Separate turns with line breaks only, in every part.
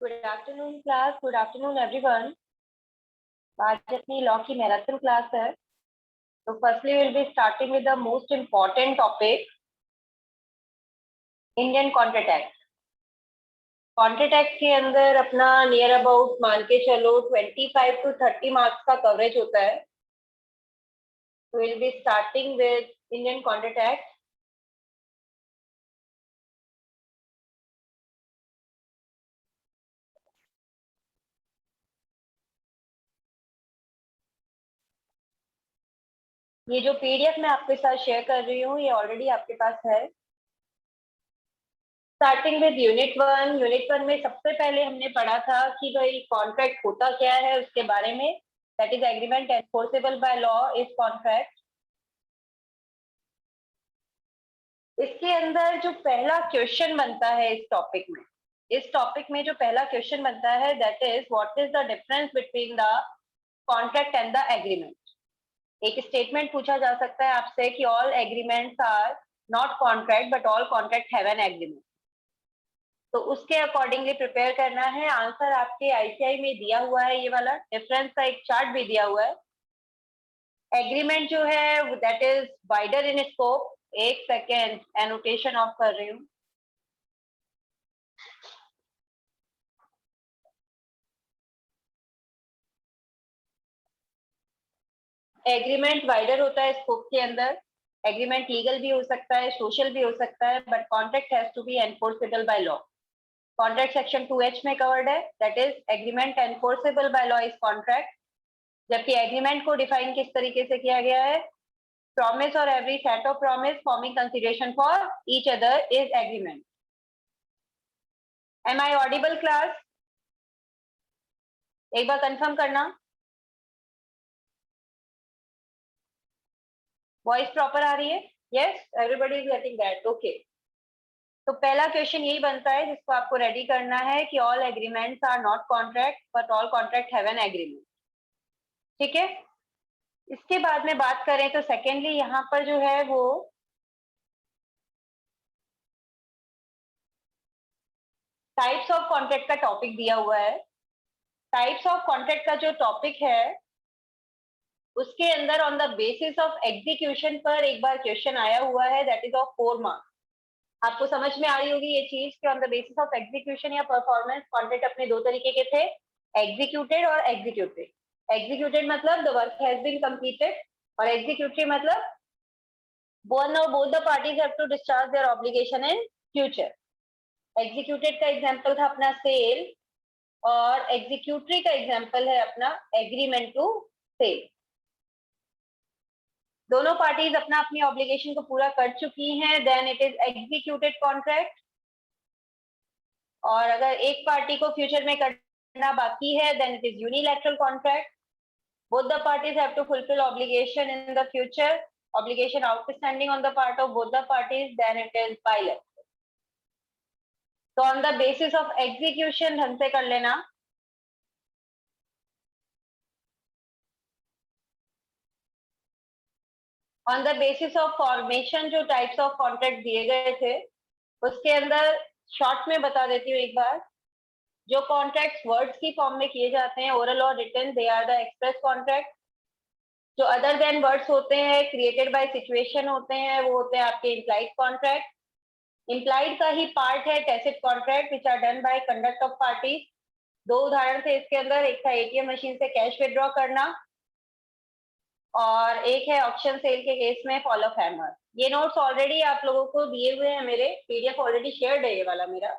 Good afternoon class. Good afternoon everyone. आज अपनी law की मैराथन क्लास है. तो firstly will be starting with the most important topic, Indian contract act. Contract act के अंदर अपना नियर अबाउट मान के चलो 25 to 30 मार्क्स का कवरेज होता है. तो will be starting with Indian contract act. ये जो पीडीएफ मैं आपके साथ शेयर कर रही हूँ ये ऑलरेडी आपके पास है. स्टार्टिंग विद यूनिट वन में सबसे पहले हमने पढ़ा था कि भाई कॉन्ट्रैक्ट होता क्या है उसके बारे में. That is agreement enforceable by law is contract. इसके अंदर जो पहला क्वेश्चन बनता है इस टॉपिक में जो पहला क्वेश्चन बनता है that is what is the difference between the contract and the agreement. एक स्टेटमेंट पूछा जा सकता है आपसे कि all agreements are not contract but all contract have an agreement. तो उसके अकॉर्डिंगली प्रिपेयर करना है. आंसर आपके आईसीआई में दिया हुआ है. ये वाला डिफरेंस का एक चार्ट भी दिया हुआ है. एग्रीमेंट जो है that is wider in scope. एक सेकेंड एनोटेशन ऑफ कर रही हूँ. एग्रीमेंट वाइडर होता है स्कोप के अंदर. एग्रीमेंट लीगल भी हो सकता है, सोशल भी हो सकता है, but contract has to be enforceable by law. Contract section 2H में कवर्ड है. That is agreement enforceable by law is contract. जबकि एग्रीमेंट को डिफाइन किस तरीके से किया गया है? प्रॉमिस और every set of promise forming consideration for each other is agreement. Am I audible class? एक बार कंफर्म करना. वॉइस प्रॉपर आ रही है? Yes, everybody is getting that. Okay. तो पहला क्वेश्चन यही बनता है जिसको आपको रेडी करना है कि all agreements are not contract but all contract have an agreement. ठीक है. इसके बाद में बात करें तो सेकेंडली यहाँ पर जो है वो टाइप्स ऑफ कॉन्ट्रैक्ट का टॉपिक दिया हुआ है. टाइप्स ऑफ कॉन्ट्रैक्ट का जो टॉपिक है उसके अंदर on the basis of execution पर एक बार क्वेश्चन आया हुआ है. That is of 4 marks. आपको समझ में आ रही होगी ये चीज कि on the basis of execution या परफॉर्मेंस कॉन्ट्रैक्ट अपने दो तरीके के थे, एग्जीक्यूटेड और एग्जीक्यूटेड. एग्जीक्यूटेड मतलब the work has been completed और एग्जीक्यूटिव मतलब one or both the parties have to discharge their obligation in future. Executed का एग्जांपल था अपना सेल और एग्जीक्यूटरी का एग्जांपल है अपना एग्रीमेंट टू सेल. दोनों पार्टीज अपना अपनी ऑब्लिगेशन को पूरा कर चुकी हैं, then it is executed contract. और अगर एक पार्टी को फ्यूचर में करना बाकी है then it is unilateral contract. Both the parties have to fulfil obligation in the future. Obligation outstanding on the part of both the parties then it is bilateral. तो on the basis of execution ढंग से कर लेना. On the basis of formation जो types of contract दिए गए थे उसके अंदर शॉर्ट में बता देती हूँ एक बार. जो कॉन्ट्रैक्ट्स वर्ड्स की फॉर्म में किए जाते हैं ओरल और written they are the express contract. जो अदर देन वर्ड्स होते हैं क्रिएटेड बाय सिचुएशन होते हैं वो होते हैं आपके इम्प्लाइड कॉन्ट्रैक्ट. इम्प्लाइड का ही पार्ट है tacit contract which are done by conduct of parties. दो उदाहरण थे इसके अंदर. एक था एटीएम मशीन से कैश विड्रॉ करना और एक है ऑक्शन सेल के केस में फॉल ऑफ हैमर. ये नोट्स ऑलरेडी आप लोगों को दिए हुए हैं. मेरे पीडीएफ ऑलरेडी शेयर्ड है ये वाला मेरा.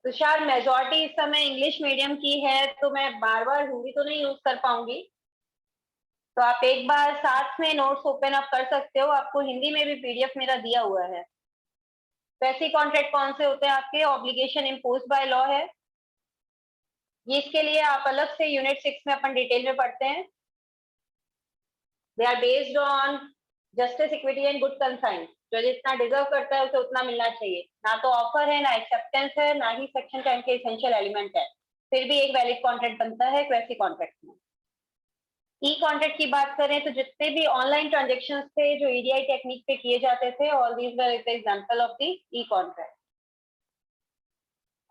तुषार मेजॉरिटी इस समय इंग्लिश मीडियम की है तो मैं बार बार हिंदी तो नहीं यूज कर पाऊंगी. तो आप एक बार साथ में नोट्स ओपन अप कर सकते हो. आपको हिंदी में भी पीडीएफ मेरा दिया हुआ है. वैसे कॉन्ट्रैक्ट कौन से होते हैं आपके? ऑब्लिगेशन इम्पोज बाय लॉ है ये. इसके लिए आप अलग से यूनिट 6 में अपन डिटेल में पढ़ते हैं. They are based on justice, equity and good conscience. जो जितना डिजर्व करता है उसे उतना मिलना चाहिए. ना तो ऑफर है, ना एक्सेप्टेंस है, ना ही सेक्शन 10 के एसेंशियल एलिमेंट है. फिर भी एक वैलिड कॉन्ट्रैक्ट बनता है वैसी कॉन्ट्रैक्ट में. ई कॉन्ट्रैक्ट की बात करें तो जितने भी ऑनलाइन ट्रांजेक्शन थे जो ईडीआई टेक्निक पे किए जाते थे all these were example of the E contract.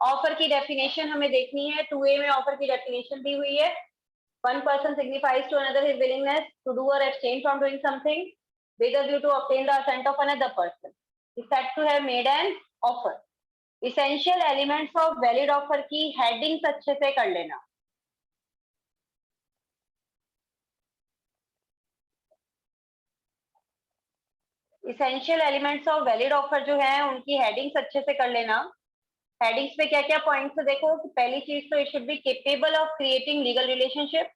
Offer की डेफिनेशन हमें देखनी है। 2A में ऑफर की डेफिनेशन दी हुई है। One person signifies to another his willingness to do or abstain from doing something with a view to obtain the assent of another person. Is said to have made an offer. Essential elements of valid offer की headings अच्छे से कर लेना। Essential elements of valid offer जो है उनकी headings अच्छे से कर लेना। हेडिंग्स पे क्या क्या पॉइंट्स देखो कि पहली चीज तो it should be capable of creating legal relationship.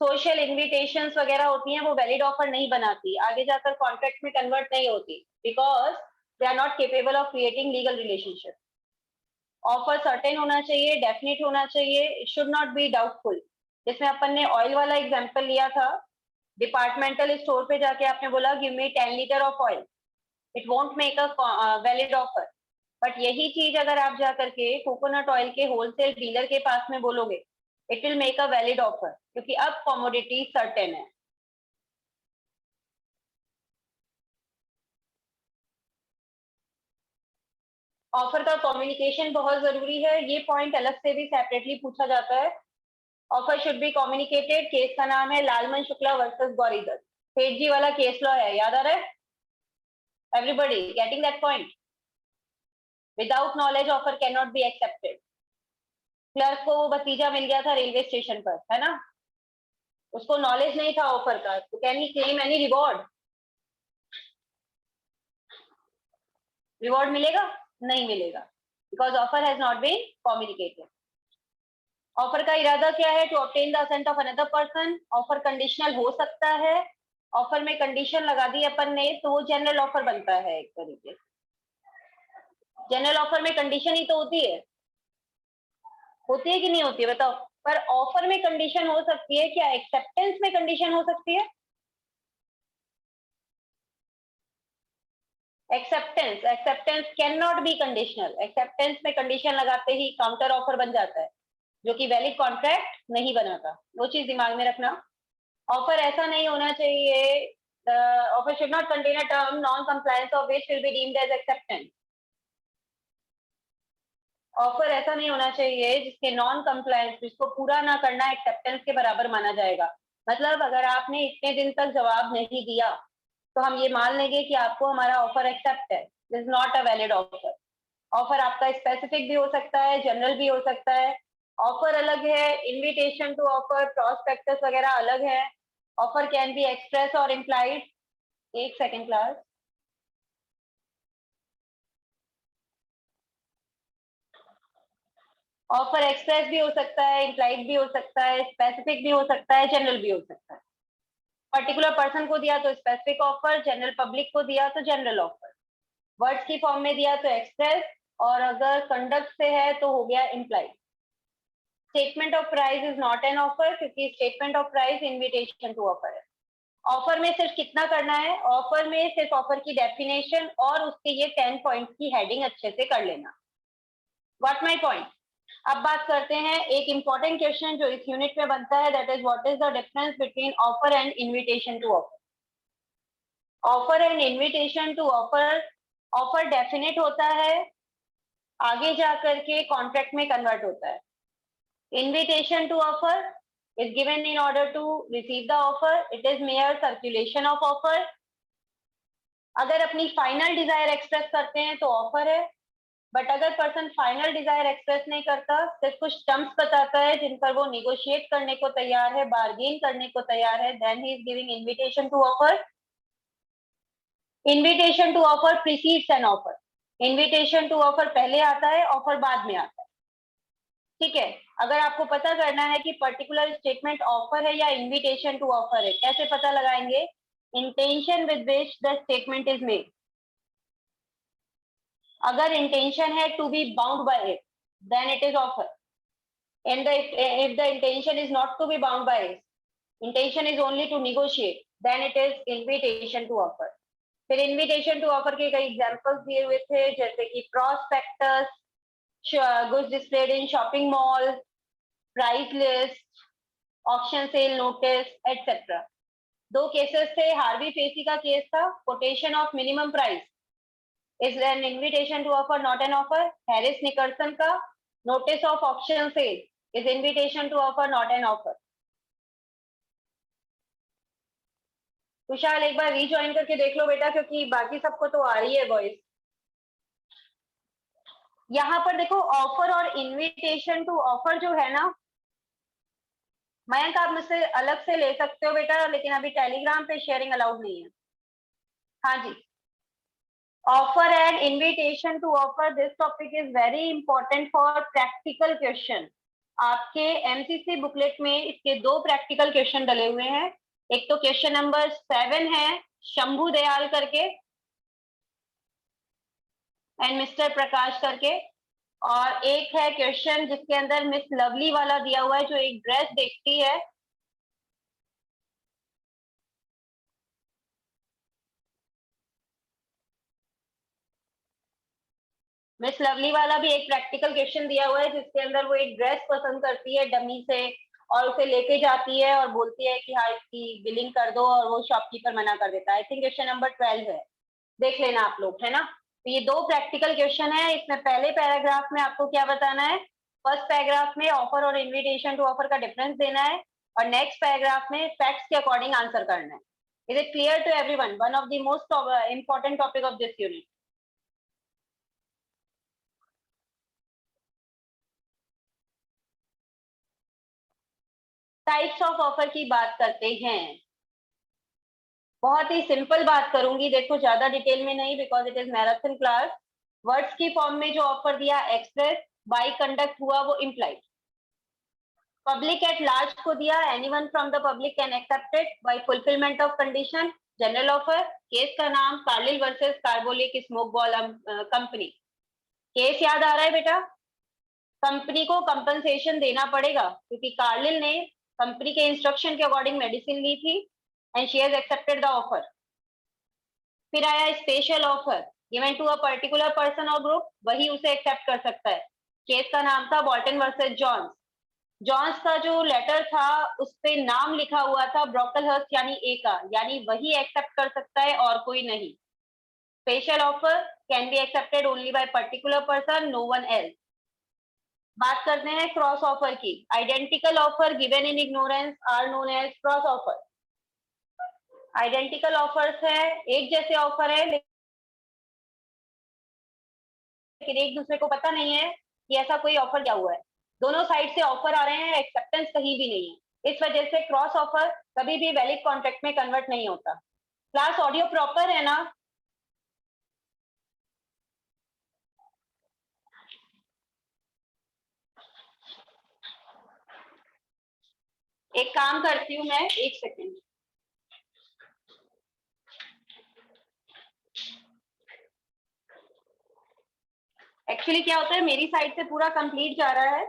Social invitations वगैरह होती हैं वो वैलिड ऑफर नहीं बनाती, आगे जाकर कॉन्ट्रैक्ट में कन्वर्ट नहीं होती, because they are not capable of creating legal relationship. Offer certain होना चाहिए, डेफिनेट होना चाहिए, it should not be doubtful. जिसमें अपन ने ऑयल वाला एग्जाम्पल लिया था, डिपार्टमेंटल स्टोर पे जाके आपने बोला give me 10 litre of oil, it won't make a valid offer. But यही चीज अगर आप जा करके कोकोनट ऑयल के होलसेल डीलर के पास में बोलोगे, it will make a valid offer, क्योंकि अब कमोडिटी सर्टेन है। ऑफर का कम्युनिकेशन बहुत जरूरी है, ये पॉइंट अलग से भी सेपरेटली पूछा जाता है। Offer should be communicated. Case का नाम है लालमन शुक्ला वर्सेस गौरीदर, सेठ जी वाला केस लॉ है, याद आ रहा है? Everybody getting that point? Without knowledge offer can not be accepted. Clerk को वो भतीजा मिल गया था रेलवे स्टेशन पर, है ना, उसको नॉलेज नहीं था ऑफर का, तो can he claim any reward? Reward मिलेगा? नहीं मिलेगा, because offer has not been communicated. Offer का इरादा क्या है? To obtain the assent of another person. Offer conditional हो सकता है, ऑफर में कंडीशन लगा दी अपन ने तो वो जनरल ऑफर बनता है एक तरीके से। जनरल ऑफर में कंडीशन ही तो होती है कि नहीं होती है बताओ? पर ऑफर में कंडीशन हो सकती है क्या? एक्सेप्टेंस में कंडीशन हो सकती है? Acceptance can not B conditional. Acceptance में कंडीशन लगाते ही काउंटर ऑफर बन जाता है, जो कि वैलिड कॉन्ट्रैक्ट नहीं बनाता, वो चीज दिमाग में रखना। ऑफर ऐसा नहीं होना चाहिए, the offer should not contain a term non compliance of which will be deemed as acceptance. Offer ऐसा नहीं होना चाहिए जिसके नॉन कंप्लायंस, जिसको पूरा ना करना एक्सेप्टेंस के बराबर माना जाएगा। मतलब अगर आपने इतने दिन तक जवाब नहीं दिया तो हम ये मान लेंगे कि आपको हमारा ऑफर एक्सेप्ट है, this is not a valid offer. Offer आपका स्पेसिफिक भी हो सकता है, जनरल भी हो सकता है। ऑफर अलग है, इनविटेशन टू ऑफर, प्रोस्पेक्टस वगैरह अलग है। ऑफर कैन बी एक्सप्रेस और इम्प्लाइड। एक सेकेंड क्लास। ऑफर एक्सप्रेस भी हो सकता है, इम्प्लाइड भी हो सकता है, स्पेसिफिक भी हो सकता है, जनरल भी हो सकता है। पर्टिकुलर पर्सन को दिया तो स्पेसिफिक ऑफर, जनरल पब्लिक को दिया तो जनरल ऑफर, वर्ड्स की फॉर्म में दिया तो एक्सप्रेस, और अगर कंडक्ट से है तो हो गया implied. Statement of price is not an offer, क्योंकि statement of price invitation to offer है। ऑफर में सिर्फ कितना करना है? ऑफर में सिर्फ ऑफर की डेफिनेशन और उसके ये 10 पॉइंट्स की हेडिंग अच्छे से कर लेना। What my point? अब बात करते हैं एक इंपॉर्टेंट क्वेश्चन जो इस यूनिट में बनता है, that is what is the difference between offer and invitation to offer. Offer and invitation to offer, offer definite होता है, आगे जाकर के कॉन्ट्रैक्ट में कन्वर्ट होता है। Invitation to offer is given in order to receive the offer, it is mere circulation of offer। अगर अपनी फाइनल डिजायर एक्सप्रेस करते हैं तो ऑफर है, बट अगर पर्सन फाइनल डिजायर एक्सप्रेस नहीं करता, सिर्फ कुछ टर्म्स बताता है जिन पर वो निगोशिएट करने को तैयार है, बार्गेन करने को तैयार है, then he is giving invitation to offer. Invitation to offer precedes an offer. Invitation to offer पहले आता है, ऑफर बाद में आता है। ठीक है, अगर आपको पता करना है कि पर्टिकुलर स्टेटमेंट ऑफर है या इन्विटेशन टू ऑफर है, कैसे पता लगाएंगे? Intention with which the statement is made. अगर इंटेंशन है to be bound by it, then it is offer. And if the intention is not to be bound by it, intention is only to negotiate, then it is invitation to offer। फिर invitation to offer के कई examples दिए हुए थे, जैसे कि prospectus, goods displayed in shopping mall, price list, option sale notice, etcetera. दो cases थे, हार्वी फेसी का केस था, quotation of minimum price, is an invitation to offer not an offer? Harris Nickerson का notice of option sale is invitation to offer not an offer? Kushal एक बार rejoin करके देख लो बेटा, क्योंकि बाकी सबको तो आ रही है वॉइस। यहाँ पर देखो ऑफर और इन्विटेशन टू ऑफर जो है ना, मयंक आप मुझसे अलग से ले सकते हो बेटा, लेकिन अभी टेलीग्राम पे शेयरिंग अलाउड नहीं है। हाँ जी, offer and invitation to offer, this topic is very important for practical question. आपके एमसीसी बुकलेट में इसके 2 प्रैक्टिकल क्वेश्चन डले हुए हैं। एक तो क्वेश्चन नंबर 7 है शंभू दयाल करके एंड मिस्टर प्रकाश करके, और एक है क्वेश्चन जिसके अंदर मिस लवली वाला दिया हुआ है, जो एक ड्रेस देखती है। मिस लवली वाला भी एक प्रैक्टिकल क्वेश्चन दिया हुआ है, जिसके अंदर वो एक ड्रेस पसंद करती है डमी से और उसे लेके जाती है और बोलती है कि हाँ इसकी बिलिंग कर दो, और वो शॉपकीपर मना कर देता है। आई थिंक क्वेश्चन नंबर 12 है, देख लेना आप लोग, है ना। तो ये 2 प्रैक्टिकल क्वेश्चन है। इसमें पहले पैराग्राफ में आपको क्या बताना है? फर्स्ट पैराग्राफ में ऑफर और इन्विटेशन टू ऑफर का डिफरेंस देना है, और नेक्स्ट पैराग्राफ में फैक्ट्स के अकॉर्डिंग आंसर करना है। Is it clear to everyone? One of the most important topic of this unit. Types of offer की बात करते हैं। बहुत ही सिंपल बात करूंगी, देखो ज्यादा डिटेल में नहीं, because it is marathon class. Words की फॉर्म में जो ऑफर दिया एक्सप्रेस, बाई कंडक्ट हुआ वो इम्प्लाइड। पब्लिक एट लार्ज को दिया anyone from the public can accept it by fulfilment of condition, general offer. Case का नाम Carlill versus Carbolic smoke ball company. Case याद आ रहा है बेटा? कंपनी को कंपनसेशन देना पड़ेगा क्योंकि कार्लिल ने कंपनी के इंस्ट्रक्शन के अकॉर्डिंग मेडिसिन ली थी and she has accepted the offer. फिर आया special offer given to a particular person और ग्रुप, वही उसे एक्सेप्ट कर सकता है। केस का नाम था बॉल्टन वर्सेस जॉन्स। जॉन्स का जो लेटर था उस पे नाम लिखा हुआ था ब्रोकलहर्स्ट यानी ए का, यानी वही एक्सेप्ट कर सकता है और कोई नहीं। Special offer can be accepted only by particular person, no one else. बात करते हैं क्रॉस ऑफर की। Identical offer given in ignorance are known as cross offer. Identical offers है, एक जैसे ऑफर है लेकिन एक दूसरे को पता नहीं है कि ऐसा कोई ऑफर क्या हुआ है। दोनों साइड से ऑफर आ रहे हैं, एक्सेप्टेंस कहीं भी नहीं है। इस वजह से क्रॉस ऑफर कभी भी वैलिड कॉन्ट्रैक्ट में कन्वर्ट नहीं होता। क्लास ऑडियो प्रॉपर है ना? एक काम करती हूँ मैं, 1 सेकेंड। एक्चुअली क्या होता है, मेरी साइड से पूरा कंप्लीट जा रहा है।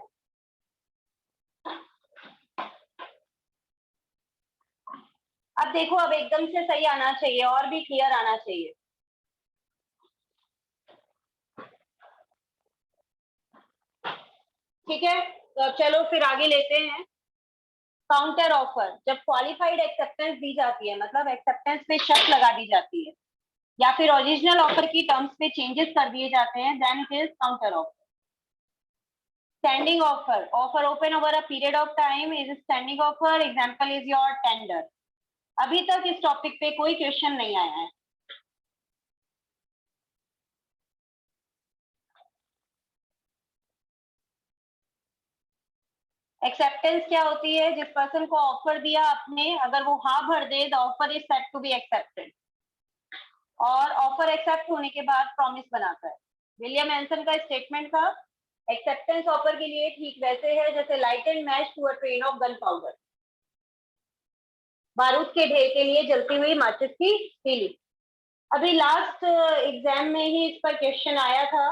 अब देखो, अब एकदम से सही आना चाहिए और भी क्लियर आना चाहिए। ठीक है, तो अब चलो फिर आगे लेते हैं। काउंटर ऑफर, जब क्वालिफाइड एक्सेप्टेंस दी जाती है, मतलब एक्सेप्टेंस पे शर्त लगा दी जाती है या फिर ओरिजिनल ऑफर की टर्म्स पे चेंजेस कर दिए जाते हैं, then it is counter offer. Standing offer, offer open over a period of time is standing offer, example is your tender. अभी तक इस टॉपिक पे कोई क्वेश्चन नहीं आया है। एक्सेप्टेंस क्या होती है? जिस पर्सन को ऑफर दिया आपने, अगर वो हाँ भर दे, the offer is set to be accepted. और ऑफर एक्सेप्ट होने के बाद प्रॉमिस बनाता है। विलियम एंसन का स्टेटमेंट था, एक्सेप्टेंस ऑफर के लिए ठीक वैसे है जैसे light and match to a train of gunpowder, बारूद के ढेर के लिए जलती हुई माचिस की तीली। अभी लास्ट एग्जाम में ही इस पर क्वेश्चन आया था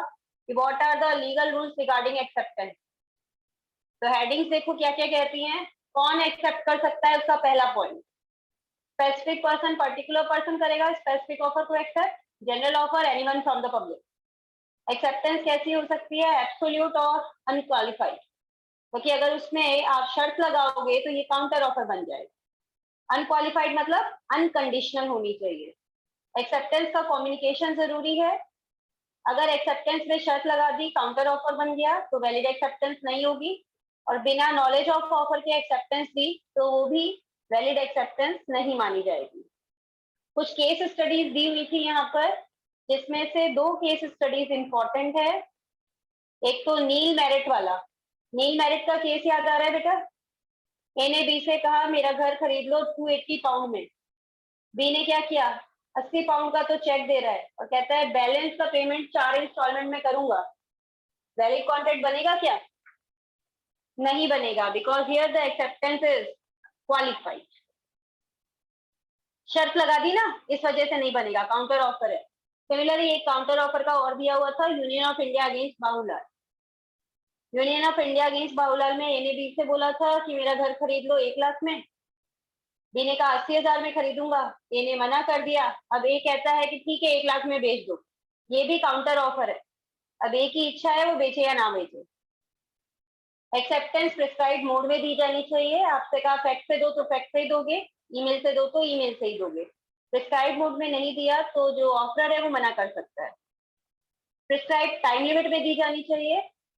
कि what are the legal rules regarding acceptance. तो हेडिंग्स देखो क्या क्या कहती हैं। कौन एक्सेप्ट कर सकता है, उसका पहला point. Specific person particular person करेगा स्पेसिफिक ऑफर को accept, general offer anyone from the public. Acceptance कैसी हो सकती है? एब्सोल्यूट और अनक्वालिफाइड, क्योंकि अगर उसमें आप शर्त लगाओगे तो ये काउंटर ऑफर बन जाएगा। अनक्वालिफाइड मतलब अनकंडीशनल होनी चाहिए। एक्सेप्टेंस का कम्युनिकेशन जरूरी है, अगर एक्सेप्टेंस में शर्त लगा दी, काउंटर ऑफर बन गया, तो वैलिड एक्सेप्टेंस नहीं होगी, और बिना नॉलेज ऑफ ऑफर के एक्सेप्टेंस दी तो वो भी वैलिड एक्सेप्टेंस नहीं मानी जाएगी। कुछ केस स्टडीज दी हुई थी यहाँ पर, जिसमें से 2 केस स्टडीज इंपॉर्टेंट है। एक तो नील मैरिट वाला, नील मैरिट का केस याद आ रहा है बेटा? ए ने बी से कहा मेरा घर खरीद लो 280 पाउंड में। बी ने क्या किया, 80 पाउंड का तो चेक दे रहा है और कहता है बैलेंस का पेमेंट 4 इंस्टॉलमेंट में करूंगा। वैलिड कॉन्ट्रैक्ट बनेगा क्या? नहीं बनेगा, because here the acceptance is qualified. शर्त लगा दी ना, इस वजह से नहीं बनेगा, काउंटर ऑफर है। सिमिलरली एक काउंटर ऑफर का और दिया हुआ था, union of India against Babulal. Union of India against Babulal में एने बी से बोला था कि मेरा घर खरीद लो 1 लाख में। बी ने कहा 80,000 में खरीदूंगा, ए ने मना कर दिया। अब ए कहता है कि ठीक है 1 लाख में बेच दो, ये भी काउंटर ऑफर है। अब ए की इच्छा है वो बेचे या ना बेचे। एक्सेप्टेंस प्रिस्क्राइब मोड में दी जानी चाहिए। आपसे कहा फैक्स से दो तो फैक्स से ही दोगे, ईमेल से दो तो ईमेल से ही दोगे। प्रिस्क्राइब मोड में नहीं दिया तो जो ऑफर है वो मना कर सकता है। प्रिस्क्राइब टाइम लिमिट में दी जानी चाहिए।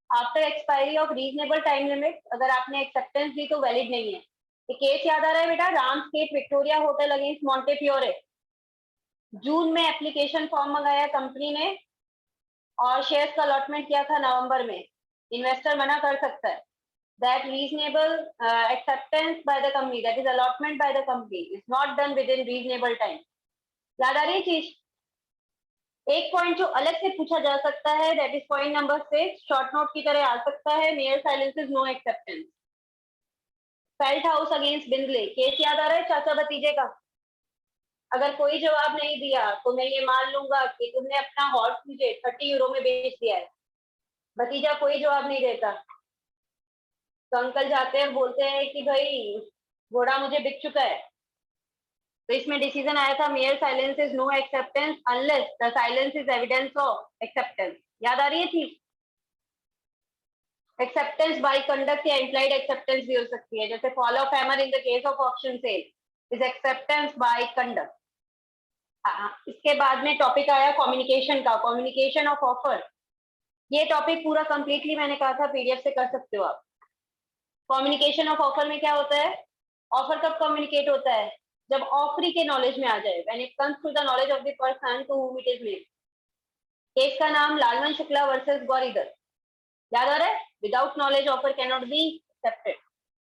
After expiry of reasonable time limit अगर आपने एक्सेप्टेंस दी तो वैलिड नहीं है। ये केस याद आ रहा है बेटा, Ramsgate Victoria hotel against Montefiore. जून में एप्लीकेशन फॉर्म मंगाया कंपनी ने और शेयर्स का अलॉटमेंट किया था नवंबर में। इन्वेस्टर मना कर सकता है। That reasonable acceptance by the company, that is allotment by the company, is not done within reasonable time. याद आ रही है चीज? एक पॉइंट जो अलग से पूछा जा सकता है, that is point number 6, short note की तरह आ सकता है, mere silence is no acceptance. Felthouse against Bindley case याद आ रहा है, चाचा भतीजे का? अगर कोई जवाब नहीं दिया तो मैं ये मान लूंगा कि तुमने अपना हॉर्स मुझे 30 यूरो में बेच दिया है। भतीजा कोई जवाब नहीं देता तो अंकल जाते हैं, बोलते हैं कि भाई घोड़ा मुझे बिक चुका है। तो इसमें डिसीजन आया था mere silence is no acceptance unless the silence is evidence of acceptance. याद आ रही है चीज? एक्सेप्टेंस बाय कंडक्ट या इम्प्लाइड एक्सेप्टेंस भी हो सकती है, जैसे fall of hammer in the case of option sale is acceptance by conduct. इसके बाद में टॉपिक आया कम्युनिकेशन का, कम्युनिकेशन ऑफ ऑफर। ये टॉपिक पूरा कंप्लीटली मैंने कहा था पीडीएफ से कर सकते हो आप। कम्युनिकेशन ऑफ ऑफर में क्या होता है? ऑफर कब कम्युनिकेट होता है? जब ऑफरी के नॉलेज में आ जाए, when it comes to the knowledge of the person to whom it is made. Case का नाम लालवन शुक्ला वर्सेस गौरीधर। याद आ रहा है? Without knowledge offer can not be accepted.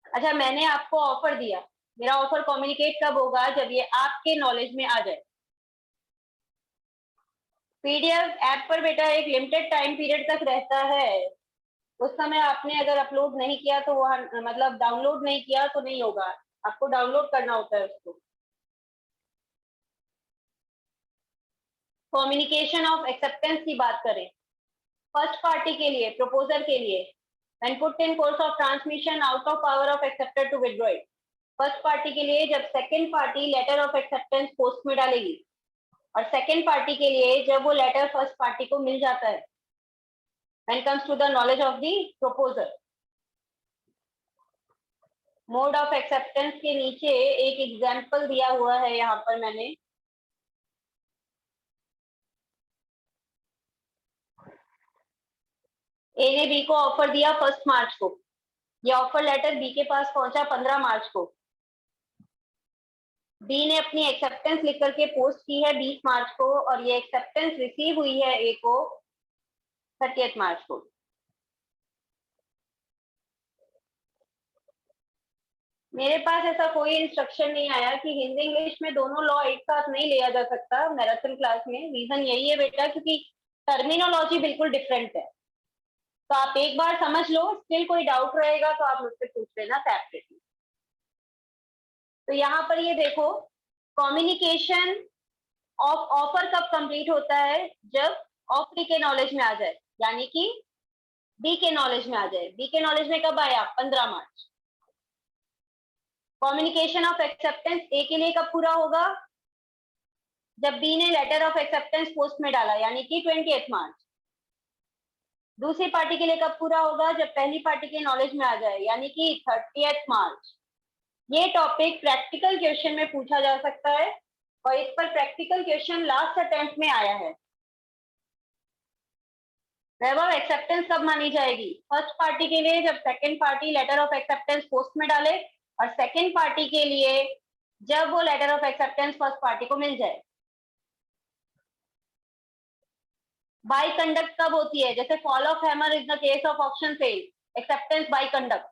अच्छा, मैंने आपको ऑफर दिया, मेरा ऑफर कम्युनिकेट कब होगा? जब ये आपके नॉलेज में आ जाए। पीडीएफ ऐप पर बेटा एक लिमिटेड टाइम पीरियड तक रहता है, उस समय आपने अगर अपलोड नहीं किया तो वहां मतलब डाउनलोड नहीं किया तो नहीं होगा, आपको डाउनलोड करना होता है उसको। कम्युनिकेशन ऑफ एक्सेप्टेंस की बात करें, फर्स्ट पार्टी के लिए, प्रपोजर के लिए, when put in course of transmission out of power of acceptor to withdraw it। First party के लिए जब second party letter of acceptance post में डालेगी, और सेकेंड पार्टी के लिए जब वो लेटर फर्स्ट पार्टी को मिल जाता है, when comes to the knowledge of the proposer। Mode of acceptance के नीचे एक एग्जाम्पल दिया हुआ है यहाँ पर मैंने। ए ने बी को ऑफर दिया 1 मार्च को, ये ऑफर लेटर बी के पास पहुंचा 15 मार्च को। बी ने अपनी एक्सेप्टेंस लिख करके पोस्ट की है 20 मार्च को, और ये एक्सेप्टेंस रिसीव हुई है ए को 30 मार्च को। मेरे पास ऐसा कोई इंस्ट्रक्शन नहीं आया कि हिंदी इंग्लिश में दोनों लॉ एक साथ नहीं लिया जा सकता मैराथन क्लास में। रीजन यही है बेटा क्योंकि टर्मिनोलॉजी बिल्कुल डिफरेंट है। तो आप एक बार समझ लो, स्टिल कोई डाउट रहेगा तो आप मुझसे पूछ लेना सेपरेटली। तो यहाँ पर ये देखो, कम्युनिकेशन ऑफ ऑफर कब कंप्लीट होता है? जब ऑफरी के नॉलेज में आ जाए, यानी कि बी के नॉलेज में आ जाए। बी के नॉलेज में कब आया? 15 मार्च। कम्युनिकेशन ऑफ एक्सेप्टेंस ए के लिए कब पूरा होगा? जब बी ने लेटर ऑफ एक्सेप्टेंस पोस्ट में डाला, यानी कि 20 मार्च। दूसरी पार्टी के लिए कब पूरा होगा? जब पहली पार्टी के नॉलेज में आ जाए, यानी कि 30 मार्च। ये टॉपिक प्रैक्टिकल क्वेश्चन में पूछा जा सकता है और इस पर प्रैक्टिकल क्वेश्चन लास्ट अटेम्प्ट में आया है। वैभव एक्सेप्टेंस कब मानी जाएगी? फर्स्ट पार्टी के लिए जब second party letter of acceptance post में डाले, और सेकंड पार्टी के लिए जब वो letter of acceptance first party को मिल जाए। बाई कंडक्ट कब होती है? जैसे fall of hammer is the case of option sale, acceptance by conduct.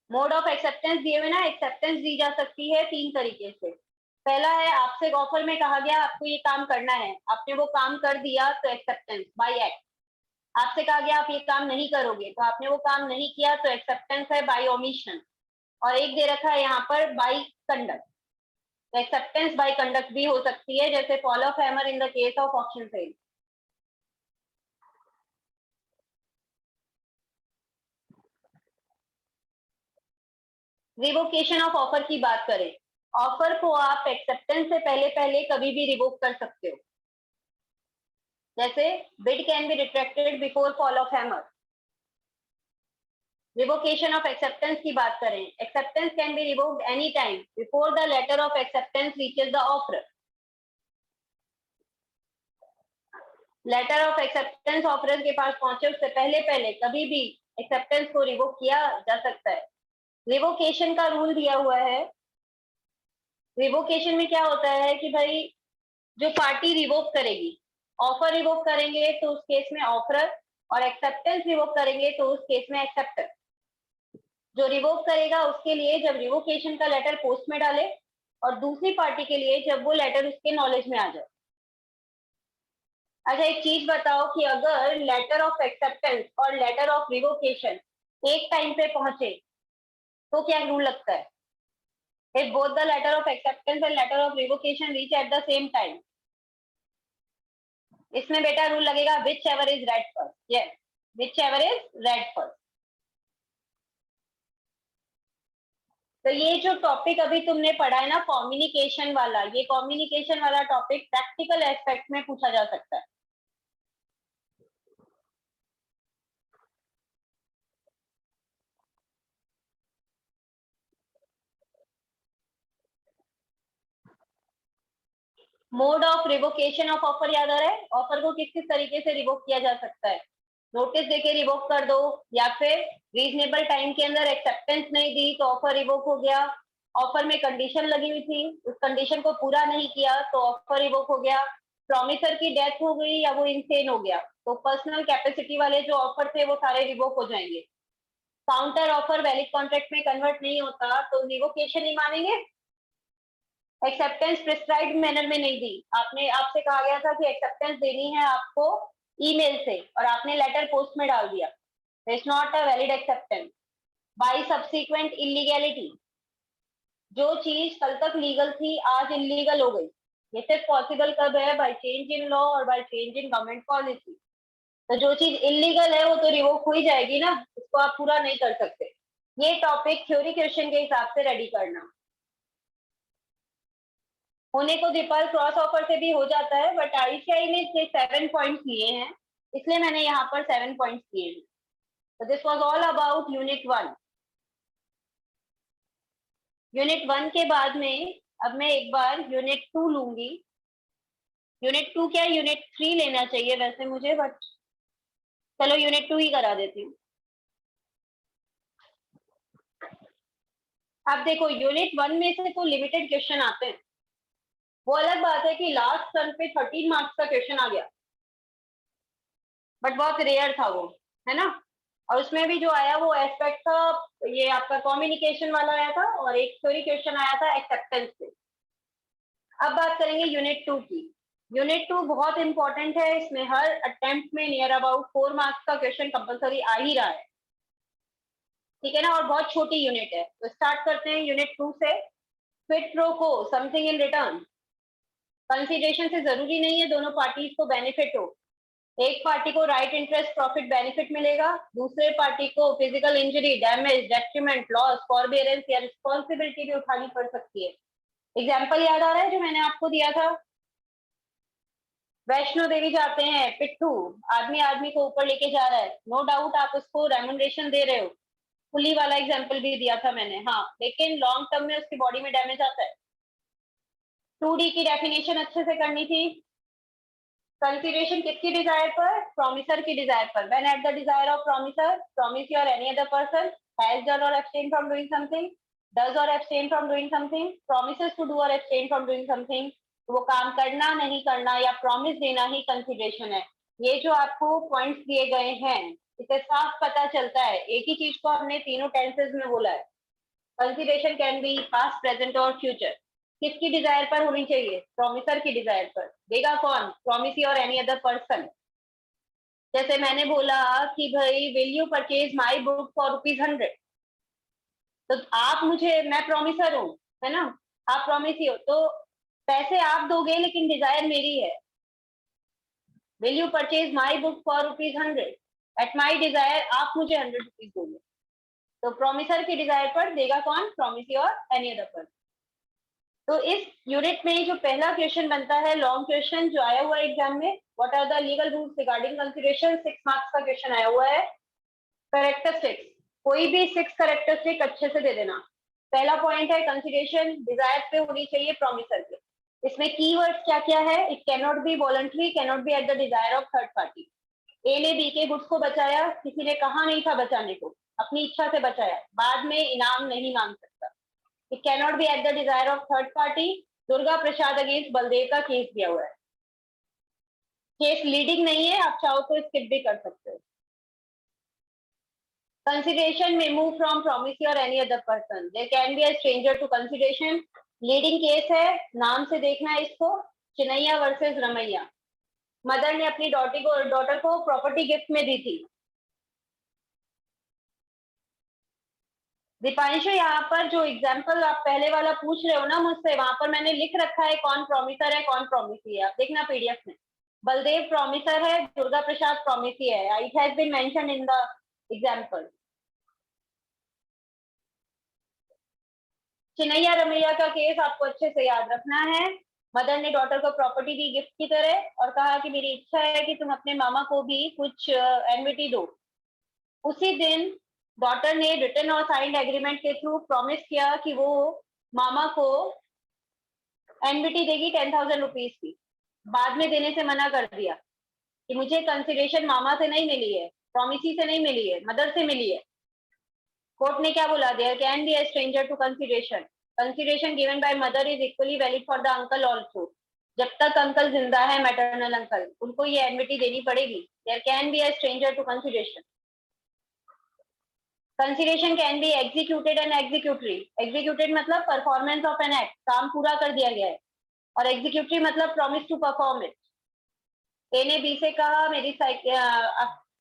Mode of acceptance दिए हुए ना, एक्सेप्टेंस दी जा सकती है 3 तरीके से। पहला है आपसे ऑफर में कहा गया आपको ये काम करना है, आपने वो काम कर दिया तो एक्सेप्टेंस बाई एक्ट। आपसे कहा गया आप ये काम नहीं करोगे तो आपने वो काम नहीं किया तो एक्सेप्टेंस है बाई ओमिशन। और एक दे रखा है यहाँ पर by conduct. Acceptance by conduct भी हो सकती है, जैसे fall of hammer in the case of option sell. Revocation of offer की बात करें, ऑफर को आप एक्सेप्टेंस से पहले पहले कभी भी रिवोक कर सकते हो। जैसे bid can be retracted before fall of hammer. Revocation of acceptance की बात करें, acceptance can be revoked any time before the letter of acceptance reaches the offer. Letter of acceptance offer के पास पहुंचे उससे पहले पहले कभी भी एक्सेप्टेंस को रिवोक किया जा सकता है। रिवोकेशन का रूल दिया हुआ है। रिवोकेशन में क्या होता है कि भाई जो पार्टी रिवोक करेगी, ऑफर रिवोक करेंगे तो उस केस में ऑफरर, और एक्सेप्टेंस रिवोक करेंगे तो उस केस में एक्सेप्टर। जो रिवोक करेगा उसके लिए जब रिवोकेशन का लेटर पोस्ट में डाले, और दूसरी पार्टी के लिए जब वो लेटर उसके नॉलेज में आ जाए। अच्छा एक चीज बताओ कि अगर लेटर ऑफ एक्सेप्टेंस और लेटर ऑफ रिवोकेशन एक टाइम पे पहुंचे तो क्या रूल लगता है? If both the letter of acceptance and letter of revocation reach at the same time, इसमें बेटा रूल लगेगा whichever is read first. Yes, whichever is read first. तो ये जो टॉपिक अभी तुमने पढ़ा है ना कम्युनिकेशन वाला, ये कम्युनिकेशन वाला टॉपिक प्रैक्टिकल एस्पेक्ट में पूछा जा सकता है। Mode of revocation of offer याद आ रहा है? ऑफर को किस किस तरीके से रिवोक किया जा सकता है? नोटिस देके रिवोक कर दो, या फिर रीजनेबल टाइम के अंदर एक्सेप्टेंस नहीं दी तो ऑफर रिवोक हो गया। ऑफर में कंडीशन लगी हुई थी, उस कंडीशन को पूरा नहीं किया तो ऑफर रिवोक हो गया। प्रॉमिसर की डेथ हो गई या वो इंसेन हो गया तो पर्सनल कैपेसिटी वाले जो ऑफर थे वो सारे रिवोक हो जाएंगे। काउंटर ऑफर वैलिड कॉन्ट्रैक्ट में कन्वर्ट नहीं होता तो रिवोकेशन नहीं मानेंगे। एक्सेप्टेंस प्रिस्क्राइब्ड मैनर में नहीं दी, आपने आपसे कहा गया था कि एक्सेप्टेंस देनी है आपको ईमेल से और आपने लेटर पोस्ट में डाल दिया, it's not a valid acceptance. By subsequent illegality, जो चीज कल तक लीगल थी आज इलीगल हो गई, ये सिर्फ पॉसिबल कब है? बाय चेंज इन लॉ और by change in government policy. तो जो चीज इलीगल है वो तो रिवोक हो ही जाएगी ना, उसको आप पूरा नहीं कर सकते। ये टॉपिक थ्योरी क्वेश्चन के हिसाब से रेडी करना। होने को दीपाल क्रॉस ऑफर से भी हो जाता है, बट आईसीआई ने 7 पॉइंट्स लिए हैं, इसलिए मैंने यहाँ पर 7 पॉइंट्स किए हैं। तो this was all about unit 1। Unit 1 के बाद में अब मैं एक बार यूनिट 2 लूंगी। यूनिट 2 क्या यूनिट 3 लेना चाहिए वैसे मुझे, बट चलो यूनिट 2 ही करा देती हूँ। अब देखो यूनिट 1 में से तो लिमिटेड क्वेश्चन आते हैं, वो अलग बात है कि लास्ट टर्म पे 13 मार्क्स का क्वेश्चन आ गया, बट बहुत रेयर था वो, है ना। और उसमें भी जो आया वो एस्पेक्ट था, ये आपका कम्युनिकेशन वाला आया था, और एक थ्योरी क्वेश्चन आया था एक्सेप्टेंस से। अब बात करेंगे यूनिट 2 की। यूनिट 2 बहुत इंपॉर्टेंट है, इसमें हर अटेम्प्ट में नियर अबाउट 4 मार्क्स का क्वेश्चन कंपलसरी आ ही रहा है, ठीक है ना, और बहुत छोटी यूनिट है। तो स्टार्ट करते हैं यूनिट 2 से। क्विड प्रो को, समथिंग इन रिटर्न। कंसिडरेशन से जरूरी नहीं है दोनों पार्टीज को बेनिफिट हो, एक पार्टी को राइट इंटरेस्ट प्रॉफिट बेनिफिट मिलेगा, दूसरे पार्टी को physical injury, damage, detriment, loss, forbearance या रिस्पॉन्सिबिलिटी भी उठानी पड़ सकती है। एग्जाम्पल याद आ रहा है जो मैंने आपको दिया था? वैष्णो देवी जाते हैं, पिट्ठू आदमी आदमी को ऊपर लेके जा रहा है, नो डाउट आप उसको रेमुनरेशन दे रहे हो। पुली वाला एग्जाम्पल भी दिया था मैंने, हाँ, लेकिन लॉन्ग टर्म में उसकी बॉडी में डैमेज आता है। 2D की डेफिनेशन अच्छे से करनी थी। कंसीडरेशन किसकी डिजायर पर? प्रोमिसर की डिजायर पर। When at the desire of promisor, promise or any other person has done or abstain from doing something, does or abstain from doing something, promises to do or abstain from doing something, वो काम करना नहीं करना या promise देना ही consideration है। ये जो आपको पॉइंट्स दिए गए हैं, इससे साफ पता चलता है, एक ही चीज को हमने तीनों टेंसेस में बोला है। Consideration can be past, present और फ्यूचर। किसकी डिजायर पर होनी चाहिए? प्रोमिसर की डिजायर पर। देगा कौन? प्रोमिसी और एनी अदर पर्सन। जैसे मैंने बोला कि भाई will you purchase my book for ₹100, तो आप मुझे, मैं प्रोमिसर हूँ, है ना, आप प्रोमिसी हो, तो पैसे आप दोगे लेकिन डिजायर मेरी है। Will you purchase my book for ₹100, at my desire आप मुझे ₹100 दोगे। तो प्रोमिसर की डिजायर पर देगा कौन? प्रोमिसी और एनी अदर पर्सन। तो इस यूनिट में जो पहला क्वेश्चन बनता है, लॉन्ग क्वेश्चन जो आया हुआ है एग्जाम में, what are the legal rules regarding consideration, 6 marks का क्वेश्चन आया हुआ है। कैरेक्टरिस्टिक्स, कोई भी 6 कैरेक्टरिस्टिक अच्छे से दे देना। पहला पॉइंट है कंसीडरेशन डिजायर पे होनी चाहिए प्रोमिसर पे। इसमें कीवर्ड्स क्या क्या है? It can not be voluntary, can not be at the desire of third party. A ने बी के गुड्स को बचाया, किसी ने कहा नहीं था बचाने को, अपनी इच्छा से बचाया, बाद में इनाम नहीं मांग सकता। It can not be at the desire of third party. Durga Prasad against Baldev का केस दिया हुआ है, केस लीडिंग नहीं है, आप चाहो तो स्किप भी कर सकते हो। कंसिडरेशन में मूव फ्रॉम प्रोमिसी और any other person, there can be a stranger to consideration. Leading case है, नाम से देखना है इसको, चिनैया वर्सेस रमैया। मदर ने अपनी डॉटर को प्रॉपर्टी गिफ्ट में दी थी। दीपांशु, यहाँ पर जो एग्जाम्पल आप पहले वाला पूछ रहे हो ना मुझसे, वहां पर मैंने लिख रखा है कौन प्रोमिसर है कौन प्रोमिसी है, आप देखना पीडीएफ में। बलदेव प्रोमिसर है, दुर्गा प्रसाद प्रोमिसी है। It has been mention in the example. Chinnaya Ramaiah का केस आपको अच्छे से याद रखना है। मदर ने डॉटर को प्रॉपर्टी दी गिफ्ट की तरह और कहा कि मेरी इच्छा है कि तुम अपने मामा को भी कुछ एनविटी दो। उसी दिन डॉटर ने रिटन और साइंड एग्रीमेंट के थ्रू प्रॉमिस किया कि वो मामा को एनविटी देगी 10,000 रुपीज की। बाद में देने से मना कर दिया कि मुझे कंसिडरेशन मामा से नहीं मिली है, प्रॉमिसी से नहीं मिली है, मदर से मिली है। कोर्ट ने क्या बोला? There can be a stranger to consideration, consideration given by mother is equally valid for the uncle also. जब तक अंकल जिंदा है, मैटरनल अंकल, उनको ये एनविटी देनी पड़ेगी। There can be a stranger to consideration. Consideration can be executed and executory. Executed मतलब performance of an act, काम पूरा कर दिया गया है, और एग्जीक्यूटरी मतलब promise to perform it. A ने बी से कहा मेरी cycle,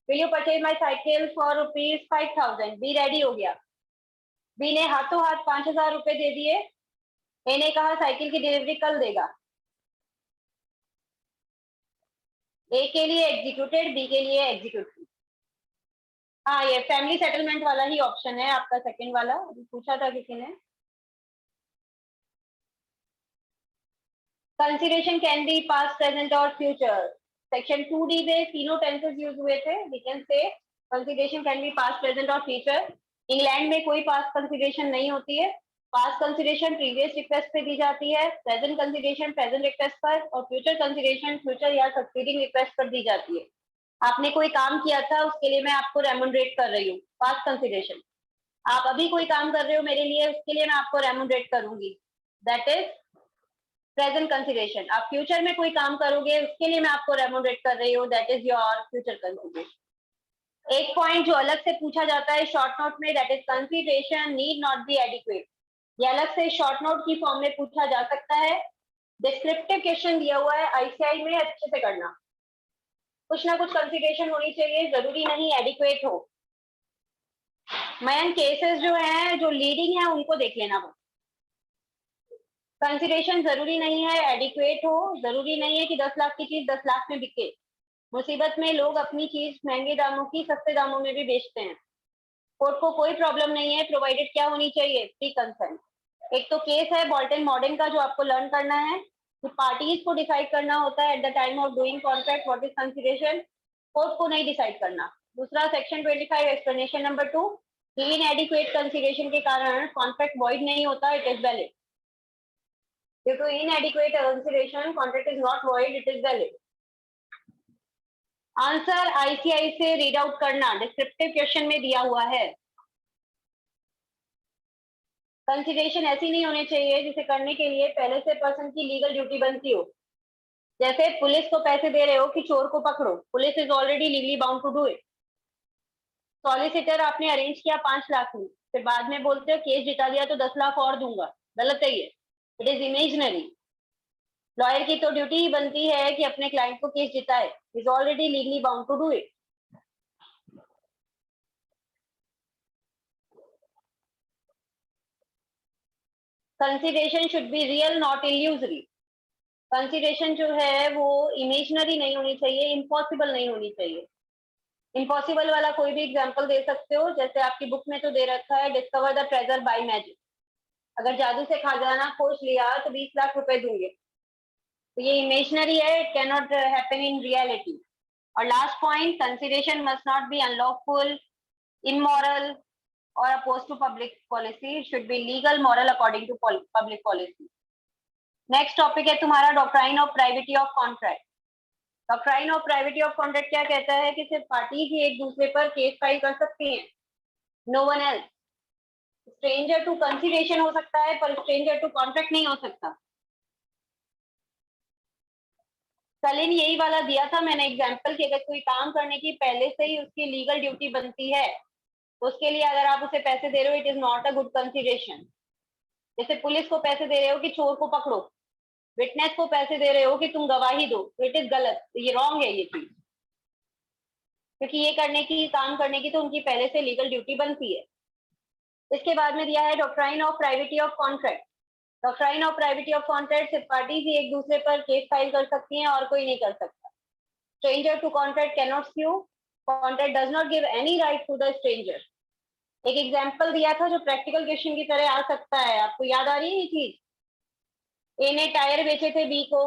will you purchase my cycle for ₹5,000। B ready हो गया, बी ने हाथों हाथ 5,000 रुपए दे दिए। ए ने कहा साइकिल की डिलीवरी कल देगा। ए के लिए एग्जीक्यूटेड, बी के लिए एग्जीक्यूटरी। हाँ, ये फैमिली सेटलमेंट वाला ही ऑप्शन है आपका, सेकंड वाला पूछा था किसी ने। Consideration can be past, present और फ्यूचर। सेक्शन 2D में तीनों टेंसेस यूज हुए थे। We can say consideration can be past, present और फ्यूचर। इंग्लैंड में कोई पास्ट कंसिडरेशन नहीं होती है। पास्ट कंसिडरेशन प्रीवियस रिक्वेस्ट पे दी जाती है, प्रेजेंट कंसिडरेशन प्रेजेंट रिक्वेस्ट पर, और फ्यूचर कंसिडरेशन फ्यूचर या सक्सीडिंग रिक्वेस्ट पर दी जाती है। आपने कोई काम किया था, उसके लिए मैं आपको रेमुनरेट कर रही हूँ, पास्ट कंसिडरेशन। आप अभी कोई काम कर रहे हो मेरे लिए, उसके लिए मैं आपको रेमुनरेट करूंगी, दैट इज प्रेजेंट कंसिडरेशन। आप फ्यूचर में कोई काम करोगे, उसके लिए मैं आपको रेमुनरेट कर रही हूँ, that is your future consideration. एक पॉइंट जो अलग से पूछा जाता है शॉर्ट नोट में, that is consideration need not B adequate. ये अलग से शॉर्ट नोट की फॉर्म में पूछा जा सकता है। डिस्क्रिप्टिव क्वेश्चन दिया हुआ है आईसीआई में, अच्छे से करना। कुछ ना कुछ कंसिडरेशन होनी चाहिए, जरूरी नहीं एडिक्वेट हो। मैन केसेस जो हैं, जो लीडिंग है, उनको देख लेना बस। कंसिडरेशन जरूरी नहीं है एडिक्वेट हो, जरूरी नहीं है कि 10 लाख की चीज 10 लाख में बिके। मुसीबत में लोग अपनी चीज महंगे दामों की सस्ते दामों में भी बेचते हैं। कोर्ट को कोई प्रॉब्लम नहीं है, प्रोवाइडेड क्या होनी चाहिए? Free consent. एक तो केस है बोल्टन मॉडर्न का, जो आपको लर्न करना है कि पार्टीज को डिसाइड करना होता है at the time of doing contract what is consideration, court को नहीं डिसाइड करना। दूसरा सेक्शन 25 एक्सप्लेनेशन नंबर 2, इनएडिक्वेट कंसिडरेशन के कारण कॉन्ट्रैक्ट वॉइड नहीं होता, it is valid. Due to inadequate consideration, contract is not void, it is valid. Answer ICI से read out करना, डिस्क्रिप्टिव क्वेश्चन में दिया हुआ है। कंसिडरेशन ऐसी नहीं होनी चाहिए जिसे करने के लिए पहले से पर्सन की लीगल ड्यूटी बनती हो। जैसे पुलिस को पैसे दे रहे हो कि चोर को पकड़ो, police is already legally bound to do it. Solicitor आपने अरेंज किया 5 लाख में, फिर बाद में बोलते हो केस जिता दिया तो 10 लाख और दूंगा, गलत है ये, इट इज इमेजिनरी। लॉयर की तो ड्यूटी ही बनती है कि अपने क्लाइंट को केस जिताए, is already legally bound to do it. Consideration should be real not illusory. Consideration जो है वो इमेजिनरी नहीं होनी चाहिए, इम्पॉसिबल नहीं होनी चाहिए। इम्पॉसिबल वाला कोई भी एग्जाम्पल दे सकते हो, जैसे आपकी बुक में तो दे रखा है discover the treasure by magic, अगर जादू से खजाना खोज लिया तो 20 लाख रुपए दूंगे, तो ये इमेजिनरी है, it can not happen in reality. और last point, consideration must not be unlawful, immoral or opposed to public policy, it should be legal, moral according to public policy. Next topic है तुम्हारा doctrine of privity of contract. Doctrine of privity of contract क्या कहता है कि सिर्फ parties ही एक दूसरे पर केस फाइल कर सकती हैं, no one else. Stranger to consideration हो सकता है पर स्ट्रेंजर टू कॉन्ट्रैक्ट नहीं हो सकता। कल इन यही वाला दिया था मैंने एग्जाम्पल कि अगर कोई काम करने की पहले से ही उसकी लीगल ड्यूटी बनती है तो उसके लिए अगर आप उसे पैसे दे रहे हो, it is not a good consideration. जैसे पुलिस को पैसे दे रहे हो कि चोर को पकड़ो, विटनेस को पैसे दे रहे हो कि तुम गवाही दो, तो इट इज गलत, तो ये रॉन्ग है ये चीज, क्योंकि ये करने की काम करने की तो उनकी पहले से लीगल ड्यूटी बनती है। इसके बाद में दिया है doctrine of privity of contract. Doctrine of privity of contract सिर्फ पार्टीज ही एक दूसरे पर केस फाइल कर सकती हैं और कोई नहीं कर सकता। Stranger to contract cannot sue, contract does not give any right to the stranger. एक एग्जाम्पल दिया था जो प्रैक्टिकल क्वेश्चन की तरह आ सकता है, आपको याद आ रही है ये चीज? ए ने टायर बेचे थे बी को,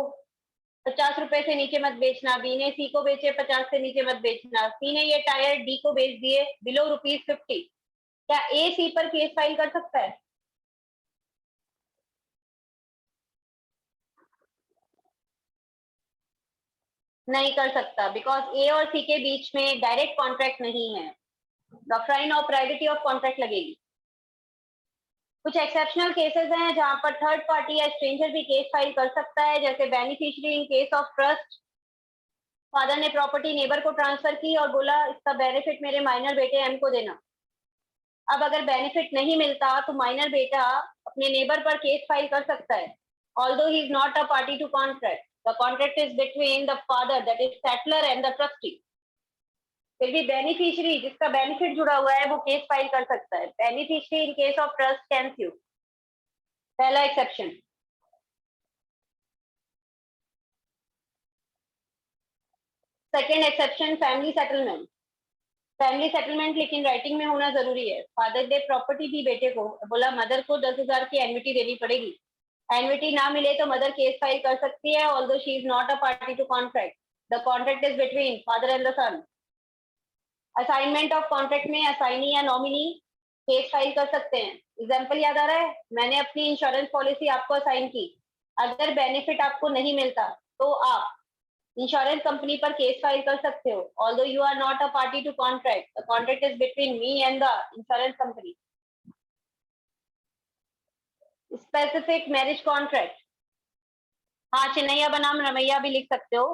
50 रुपए से नीचे मत बेचना, बी ने सी को बेचे 50 से नीचे मत बेचना, सी ने ये टायर डी को बेच दिए बिलो ₹50। क्या ए सी पर केस फाइल कर सकता है? नहीं कर सकता, बिकॉज ए और सी के बीच में डायरेक्ट कॉन्ट्रैक्ट नहीं है, doctrine of privity of contract लगेगी। कुछ एक्सेप्शनल केसेस हैं जहां पर थर्ड पार्टी या स्ट्रेंजर भी केस फाइल कर सकता है, जैसे beneficiary in case of trust. Father ने प्रॉपर्टी नेबर को ट्रांसफर की और बोला इसका बेनिफिट मेरे माइनर बेटे एम को देना। अब अगर बेनिफिट नहीं मिलता तो माइनर बेटा अपने नेबर पर केस फाइल कर सकता है, although he is not a party to contract, the contract is between the father that is settler and the trustee. फिर भी बेनिफिशियरी जिसका बेनिफिट जुड़ा हुआ है वो केस फाइल कर सकता है। Beneficiary in case of trust can sue, पहला exception. Second exception, family settlement. Family settlement लेकिन राइटिंग में होना जरूरी है। फादर दे प्रॉपर्टी दी बेटे को, बोला मदर को 10,000 की एन्युटी देनी पड़ेगी, एन्युटी ना मिले तो मदर केस फाइल कर सकती है, although she is not a party to contract, the contract is between father and the son. Assignment of contract में असाइनी या नॉमिनी केस फाइल कर सकते हैं। एग्जाम्पल याद आ रहा है? मैंने अपनी इंश्योरेंस पॉलिसी आपको असाइन की, अगर बेनिफिट आपको नहीं मिलता तो आप इंश्योरेंस कंपनी पर केस फाइल कर सकते हो, although you are not a party to contract, the contract is between me and the insurance company. Specific marriage contract, हाँ चिन्नैया बनाम रमैया भी लिख सकते हो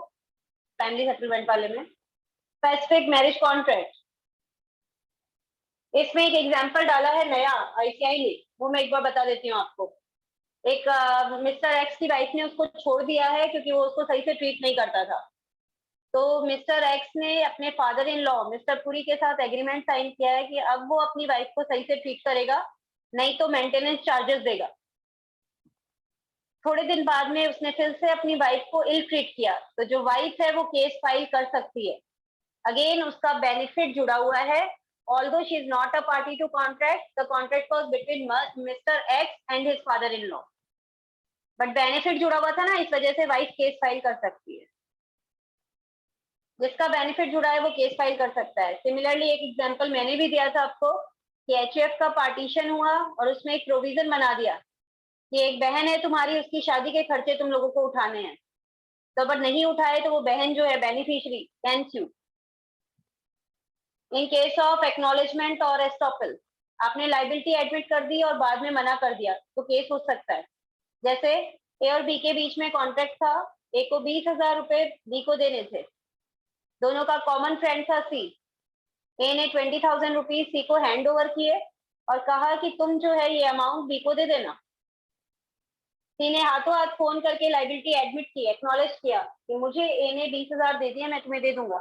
फैमिली सेटलमेंट वाले में। स्पेसिफिक मैरिज कॉन्ट्रैक्ट, इसमें एक एग्जाम्पल डाला है नया ICI ने, वो मैं एक बार बता देती हूँ आपको। एक मिस्टर एक्स की वाइफ ने उसको छोड़ दिया है क्योंकि वो उसको सही से ट्रीट नहीं करता था, तो मिस्टर एक्स ने अपने father in law mister Puri के साथ एग्रीमेंट साइन किया है कि अब वो अपनी वाइफ को सही से ट्रीट करेगा, नहीं तो मेंटेनेंस चार्जेस देगा। थोड़े दिन बाद में उसने फिर से अपनी वाइफ को इल ट्रीट किया, तो जो वाइफ है वो केस फाइल कर सकती है, अगेन उसका बेनिफिट जुड़ा हुआ है, although she is not a party to contract, the contract was between Mr. X and his father-in-law, but benefit जुड़ा हुआ था ना, इस वजह से वाइफ केस फाइल कर सकती है। जिसका बेनिफिट जुड़ा है वो केस फाइल कर सकता है। सिमिलरली एक एग्जांपल मैंने भी दिया था आपको कि HF का पार्टीशन हुआ और उसमें एक प्रोविजन बना दिया कि एक बहन है तुम्हारी, उसकी शादी के खर्चे तुम लोगों को उठाने हैं, तो अगर नहीं उठाए तो वो बहन जो है beneficiary can sue, in case of acknowledgement और एस्टॉपल, आपने लाइबिलिटी एडमिट कर दी और बाद में मना कर दिया तो केस हो सकता है। जैसे ए और बी के बीच में कॉन्ट्रैक्ट था, ए को 20,000 रुपए बी को देने थे, दोनों का कॉमन फ्रेंड था सी। ए ने 20,000 रुपीज सी को हैंड ओवर किए और कहा कि तुम जो है ये अमाउंट बी को दे देना। सी ने हाथों हाथ फोन करके लाइबिलिटी एडमिट की, एक्नॉलेज किया कि मुझे ए ने 20,000 दे दिया, मैं तुम्हें दे दूंगा,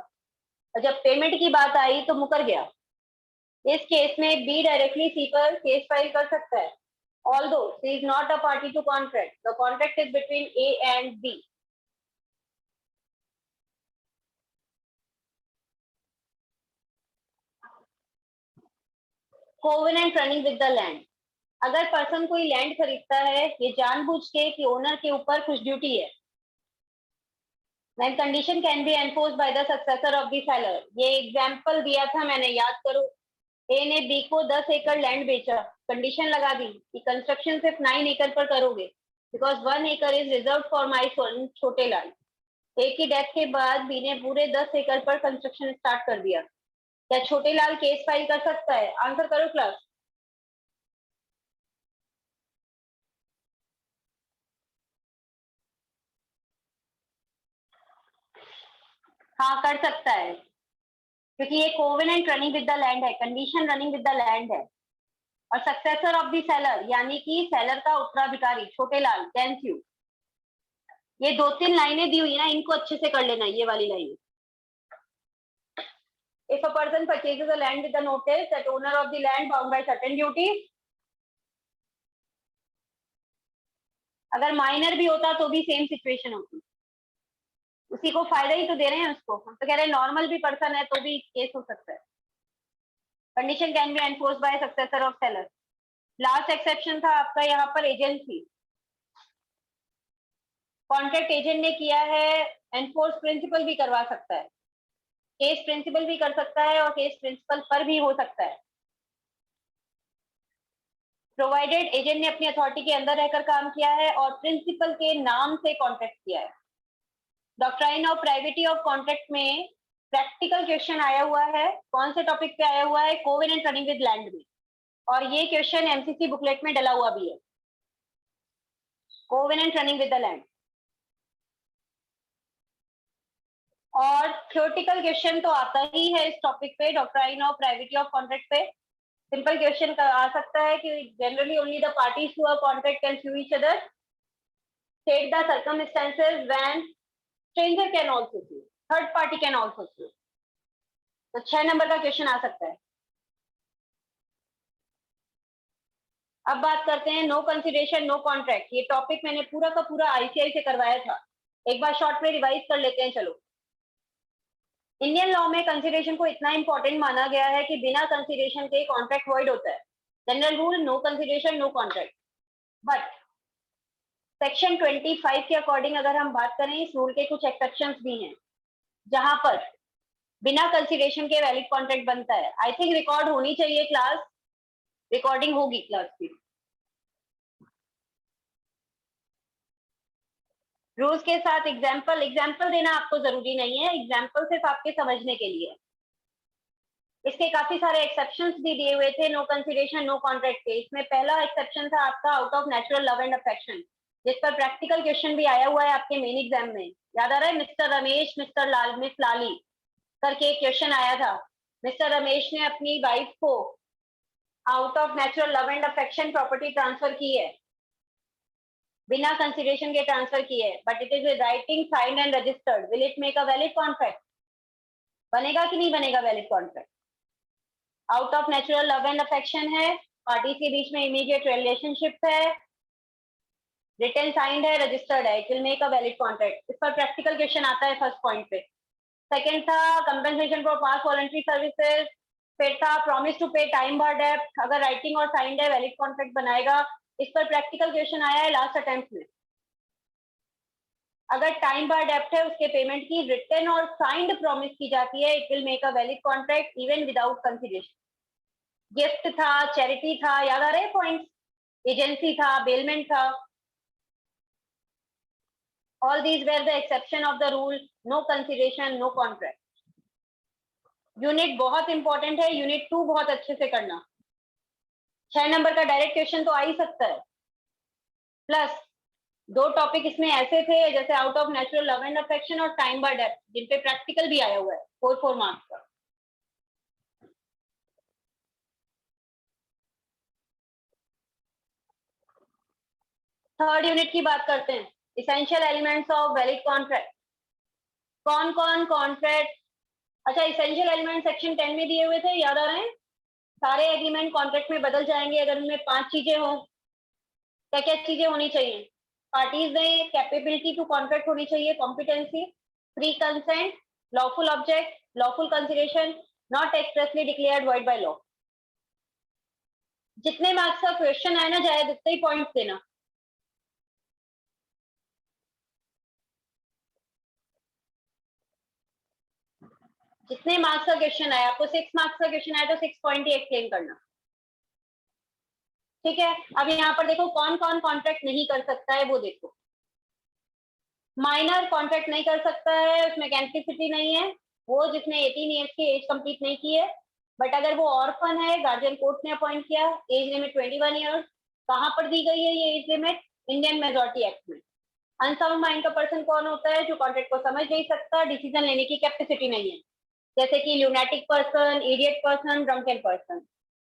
और जब पेमेंट की बात आई तो मुकर गया। इस केस में बी डायरेक्टली सी पर केस फाइल कर सकता है, although C is not a party to contract. The contract is between A and B. Covenant running with the land. अगर पर्सन कोई लैंड खरीदता है ये जानबूझ के कि ओनर के ऊपर कुछ ड्यूटी है, then condition can be enforced by the successor of the seller. ये एग्जाम्पल दिया था मैंने, याद करो। ए ने बी को 10 एकड़ लैंड बेचा, कंडीशन लगा दी कि कंस्ट्रक्शन सिर्फ 9 एकड़ पर करोगे, बिकॉज 1 एकड़ इज रिजर्व फॉर माई सन छोटे लाल। ए की डेथ के बाद बी ने पूरे 10 एकड़ पर कंस्ट्रक्शन स्टार्ट कर दिया। क्या छोटे लाल केस फाइल कर सकता है? आंसर करो क्लास। हाँ कर सकता है, क्योंकि ये covenant running with the land है, condition running with the land है। और सक्सेसर ऑफ द सेलर यानी कि सेलर का उत्तराधिकारी छोटे लाल कैन स्यू। ये 2-3 लाइनें दी हुई ना, इनको अच्छे से कर लेना, ये वाली line. If a person purchases a land with a notice that owner of the land bound by certain duties, अगर माइनर भी होता तो भी सेम सिचुएशन होती, उसी को फायदा ही तो दे रहे हैं उसको। हम तो कह रहे हैं नॉर्मल भी पर्सन है तो भी केस हो सकता है। Condition can be enforce by successor of seller. Last exception था आपका यहाँ पर एजेंसी। कॉन्ट्रैक्ट एजेंट ने किया है, एनफोर्स प्रिंसिपल भी करवा सकता है, केस प्रिंसिपल भी कर सकता है और केस प्रिंसिपल पर भी हो सकता है, प्रोवाइडेड एजेंट ने अपनी अथॉरिटी के अंदर रहकर काम किया है और प्रिंसिपल के नाम से कॉन्ट्रैक्ट किया है। Doctrine of privity of contract में प्रैक्टिकल क्वेश्चन आया हुआ है, कौन से टॉपिक पे आया हुआ है? कोवेनेंट रनिंग विद लैंड में, और ये क्वेश्चन एमसीसी बुकलेट में डला हुआ भी है, covenant running with the land. और थ्योरेटिकल क्वेश्चन तो आता ही है इस टॉपिक पे, doctrine of privity of contract पे। सिंपल क्वेश्चन आ सकता है कि generally only the parties to a contract can sue each other. State the circumstances when stranger can also sue, third party can also sue. तो 6 number का question आ सकता है। अब बात करते हैं नो कंसिडरेशन नो कॉन्ट्रैक्ट। ये टॉपिक मैंने पूरा का पूरा आईसीआई से करवाया था, एक बार शॉर्ट में रिवाइज कर लेते हैं। चलो, इंडियन लॉ में कंसिडरेशन को इतना इंपॉर्टेंट माना गया है कि बिना कंसिडरेशन के कॉन्ट्रैक्ट वॉइड होता है। General rule no consideration no contract, but section 25 के अकॉर्डिंग अगर हम बात करें, इस रूल के कुछ एक्सेप्शंस भी हैं जहां पर बिना कंसिडरेशन के वैलिड कॉन्ट्रैक्ट बनता है। आई थिंक रिकॉर्ड होनी चाहिए क्लास, रिकॉर्डिंग होगी क्लास की। रूल्स के साथ एग्जाम्पल देना आपको जरूरी नहीं है, एग्जाम्पल सिर्फ आपके समझने के लिए। इसके काफी सारे एक्सेप्शंस भी दिए हुए थे नो कंसिडरेशन नो कॉन्ट्रैक्ट के। इसमें पहला एक्सेप्शन था आपका out of natural love and affection, जिस पर प्रैक्टिकल क्वेश्चन भी आया हुआ है आपके मेन एग्जाम में। याद आ रहा है? मिस्टर रमेश मिस्टर लाल मिस लाली करके एक क्वेश्चन आया था। मिस्टर रमेश ने अपनी वाइफ को out of natural love and affection property transfer की है, बिना कंसिडरेशन के ट्रांसफर की है, but it is writing signed and registered, will it make a valid contract? बनेगा कि नहीं बनेगा valid contract? Out of natural love and affection है, पार्टीज के बीच में इमीडिएट रिलेशनशिप है, रिटन साइंड है, रजिस्टर्ड है, it will make a valid contract. इस पर प्रैक्टिकल क्वेश्चन आता है फर्स्ट पॉइंट पे। सेकंड था compensation for past voluntary services, फिर था प्रॉमिस टू पे टाइम बार डेप्ट, अगर राइटिंग और साइंड है वैलिड कॉन्ट्रैक्ट बनाएगा। इस पर प्रैक्टिकल क्वेश्चन आया है लास्ट अटेम्प्ट में। अगर टाइम बार डेप्ट है उसके पेमेंट की रिटन और साइंड प्रॉमिस की जाती है, it will make a valid contract even without consideration. Gift था, चैरिटी था, याद आ रहे पॉइंट्स? एजेंसी था, बेलमेंट था, all these were the exception of the rule no consideration no contract. Unit बहुत इंपॉर्टेंट है, यूनिट 2 बहुत अच्छे से करना। 6 नंबर का डायरेक्ट क्वेश्चन तो आ ही सकता है। प्लस 2 टॉपिक इसमें ऐसे थे जैसे out of natural love and affection और टाइम बाय डेप्थ, जिन पे प्रैक्टिकल भी आया हुआ है 4 मार्क्स का। थर्ड यूनिट की बात करते हैं, essential elements of valid contract. कौन कौन कॉन्ट्रैक्ट, अच्छा इसेंशियल एलिमेंट सेक्शन 10 में दिए हुए थे, याद आ रहे हैं? सारे एग्रीमेंट कॉन्ट्रैक्ट में बदल जाएंगे अगर उनमें 5 चीजें हो। क्या क्या चीजें होनी चाहिए? पार्टीज में कैपेबिलिटी टू कॉन्ट्रैक्ट होनी चाहिए, competency, free consent, lawful object, lawful consideration, not expressly declared wide by law. जितने मार्क्स का क्वेश्चन आए ना जाए उतने ही पॉइंट्स देना। जितने मार्क्स का क्वेश्चन आया, आपको 6 मार्क्स का क्वेश्चन आया तो 6 पॉइंट ही एक्सप्लेन करना। ठीक है, अब यहाँ पर देखो कौन कौन कॉन्ट्रैक्ट नहीं कर सकता है वो देखो। माइनर कॉन्ट्रैक्ट नहीं कर सकता है, उसमें कैंपिसिटी नहीं है, वो जिसने 18 ईयर्स की एज कंप्लीट नहीं की है। बट अगर वो ऑर्फन है, गार्जियन कोर्ट ने अपॉइंट किया, एज लिमिट 21 ईयर्स। कहाँ पर दी गई है ये age limit? Indian majority act में। अनसाउंड माइंड का पर्सन कौन होता है? जो कॉन्ट्रैक्ट को समझ नहीं सकता, डिसीजन लेने की कैपेसिटी नहीं है, जैसे कि lunatic person, idiot person, drunken person.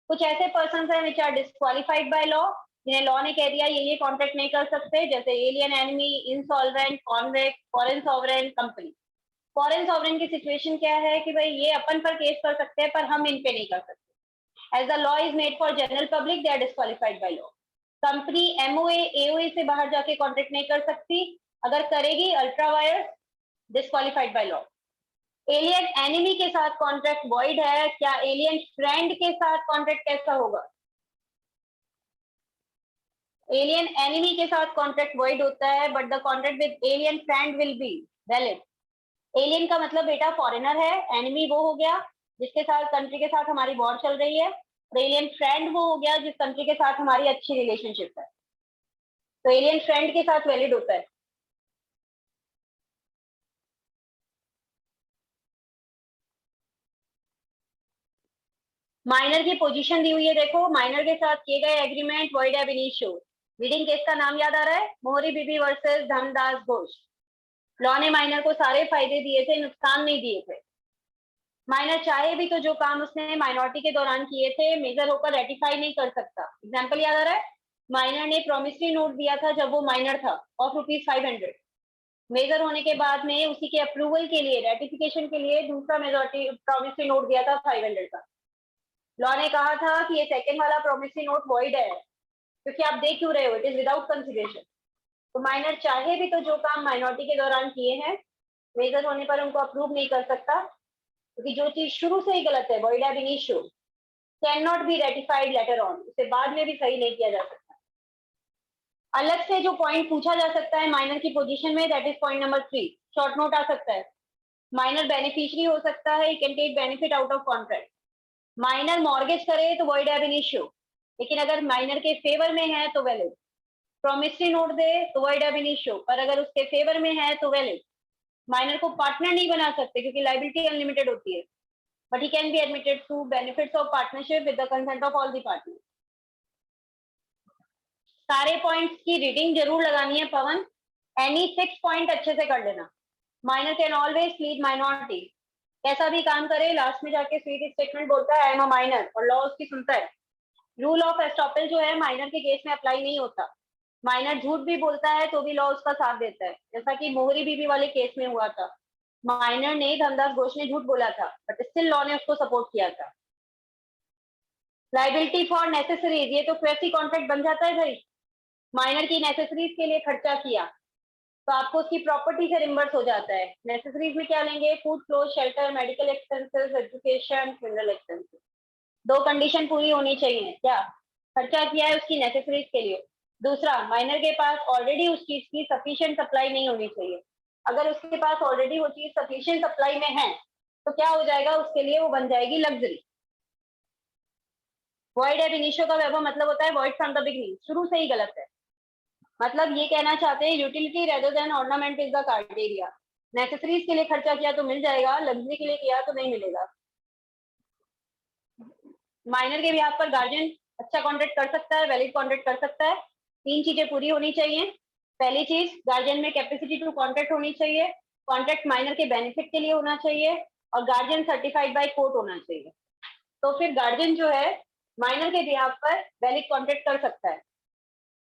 कुछ ऐसे पर्सन है which are disqualified by law, जिन्हें लॉ ने कह दिया ये कॉन्ट्रैक्ट नहीं कर सकते, जैसे alien enemy, insolvent, convict, foreign sovereign, company. Foreign sovereign की सिचुएशन क्या है कि भाई ये अपन पर केस कर सकते हैं पर हम इन पे नहीं कर सकते। As the law is made for general public, they are disqualified by law. Company MOA AOA से बाहर जाके कॉन्ट्रैक्ट नहीं कर सकती, अगर करेगी ultra vires, disqualified by law. Alien enemy के साथ कॉन्ट्रैक्ट वॉइड है, क्या एलियन फ्रेंड के साथ कॉन्ट्रैक्ट कैसा होगा? एलियन एनिमी के साथ कॉन्ट्रैक्ट वॉइड होता है, but the contract with alien friend will be valid. Alien का मतलब बेटा फॉरेनर है, एनिमी वो हो गया जिसके साथ कंट्री के साथ हमारी वॉर चल रही है, और एलियन फ्रेंड वो हो गया जिस कंट्री के साथ हमारी अच्छी रिलेशनशिप है। तो एलियन फ्रेंड के साथ वैलिड होता है। माइनर की पोजीशन दी हुई है, देखो माइनर के साथ किए गए एग्रीमेंट वॉइड एब इनिशियो। रीडिंग केस का नाम याद आ रहा है? मोहरी बीबी वर्सेस धनदास घोष। लॉ ने माइनर को सारे फायदे दिए थे, नुकसान नहीं दिए थे। माइनर चाहे भी तो जो काम उसने माइनॉरिटी के दौरान किए थे मेजर होकर रेटिफाई नहीं कर सकता। एग्जाम्पल याद आ रहा है? माइनर ने प्रोमिसरी नोट दिया था जब वो माइनर था ऑफ ₹500। मेजर होने के बाद में उसी के अप्रूवल के लिए, रेटिफिकेशन के लिए दूसरा मेजोरिटी प्रोमिसरी नोट दिया था 500 का। लॉ ने कहा था कि ये सेकेंड वाला प्रोमिसरी नोट वॉइड है, क्योंकि आप देख क्यों रहे हो, इट इज विदाउट कंसिडरेशन। तो माइनर चाहे भी तो जो काम माइनॉरिटी के दौरान किए हैं मेजर होने पर उनको अप्रूव नहीं कर सकता, क्योंकि जो चीज शुरू से ही गलत है, वॉइड एब initio, can not be ratified later on, उसे बाद में भी सही नहीं किया जा सकता। अलग से जो पॉइंट पूछा जा सकता है माइनर की पोजीशन में, that is point number 3, short note आ सकता है। माइनर बेनिफिशियरी हो सकता है, can take benefit out of contract. Minor mortgage करे तो वॉइड एब इनिशियो, लेकिन अगर माइनर के फेवर में है तो वैलिड। प्रोमिसरी नोट दे तो वॉइड एब इनिशियो, पर अगर उसके फेवर में है तो वैलिड। माइनर को पार्टनर नहीं बना सकते क्योंकि लाइबिलिटी अनलिमिटेड होती है, but he can be admitted through benefits of partnership with the consent of all the partners. सारे पॉइंट्स की रीडिंग जरूर लगानी है पवन, एनी 6 पॉइंट अच्छे से कर लेना। Minor can always plead minority, कैसा भी काम करे लास्ट में जाके स्वीट स्टेटमेंट बोलता है आई एम अ माइनर, और लॉ उसकी सुनता है। रूल ऑफ एस्टॉपेल जो है माइनर के केस में अप्लाई नहीं होता। माइनर झूठ भी बोलता है तो भी लॉ उसका साथ देता है, जैसा कि मोहरी बीबी वाले केस में हुआ था। माइनर ने, धनदास घोष ने झूठ बोला था, बट स्टिल लॉ ने उसको सपोर्ट किया था। लाइबिलिटी फॉर नेसेसरीज, ये तो क्वेसी कॉन्ट्रैक्ट बन जाता है भाई। माइनर की नेसेसरीज के लिए खर्चा किया तो आपको उसकी प्रॉपर्टी से रिम्बर्स हो जाता है। नेसेसरीज में क्या लेंगे? Food, cloth, shelter, medical expenses, education, funeral expenses. 2 condition पूरी होनी चाहिए, क्या खर्चा किया है उसकी नेसेसरीज के लिए। दूसरा, माइनर के पास ऑलरेडी उस चीज की सफिशिएंट सप्लाई नहीं होनी चाहिए। अगर उसके पास ऑलरेडी वो चीज सफिशिएंट सप्लाई में है तो क्या हो जाएगा, उसके लिए वो बन जाएगी लग्जरी। वॉइड एब इनिशियो का वैभव मतलब होता है वॉइड फ्रॉम द बिगनिंग, शुरू से ही गलत है। मतलब ये कहना चाहते हैं utility rather than ornament is the criteria. Necessaries के लिए खर्चा किया तो मिल जाएगा, लग्जरी के लिए किया तो नहीं मिलेगा। माइनर के बिहाफ पर गार्जियन अच्छा कॉन्ट्रैक्ट कर सकता है, वैलिड कॉन्ट्रैक्ट कर सकता है। 3 चीजें पूरी होनी चाहिए। पहली चीज, गार्जियन में कैपेसिटी टू कॉन्ट्रैक्ट होनी चाहिए, कॉन्ट्रैक्ट माइनर के बेनिफिट के लिए होना चाहिए, और गार्जियन सर्टिफाइड बाय कोर्ट होना चाहिए। तो फिर गार्जियन जो है माइनर के बिहाफ पर वैलिड कॉन्ट्रैक्ट कर सकता है।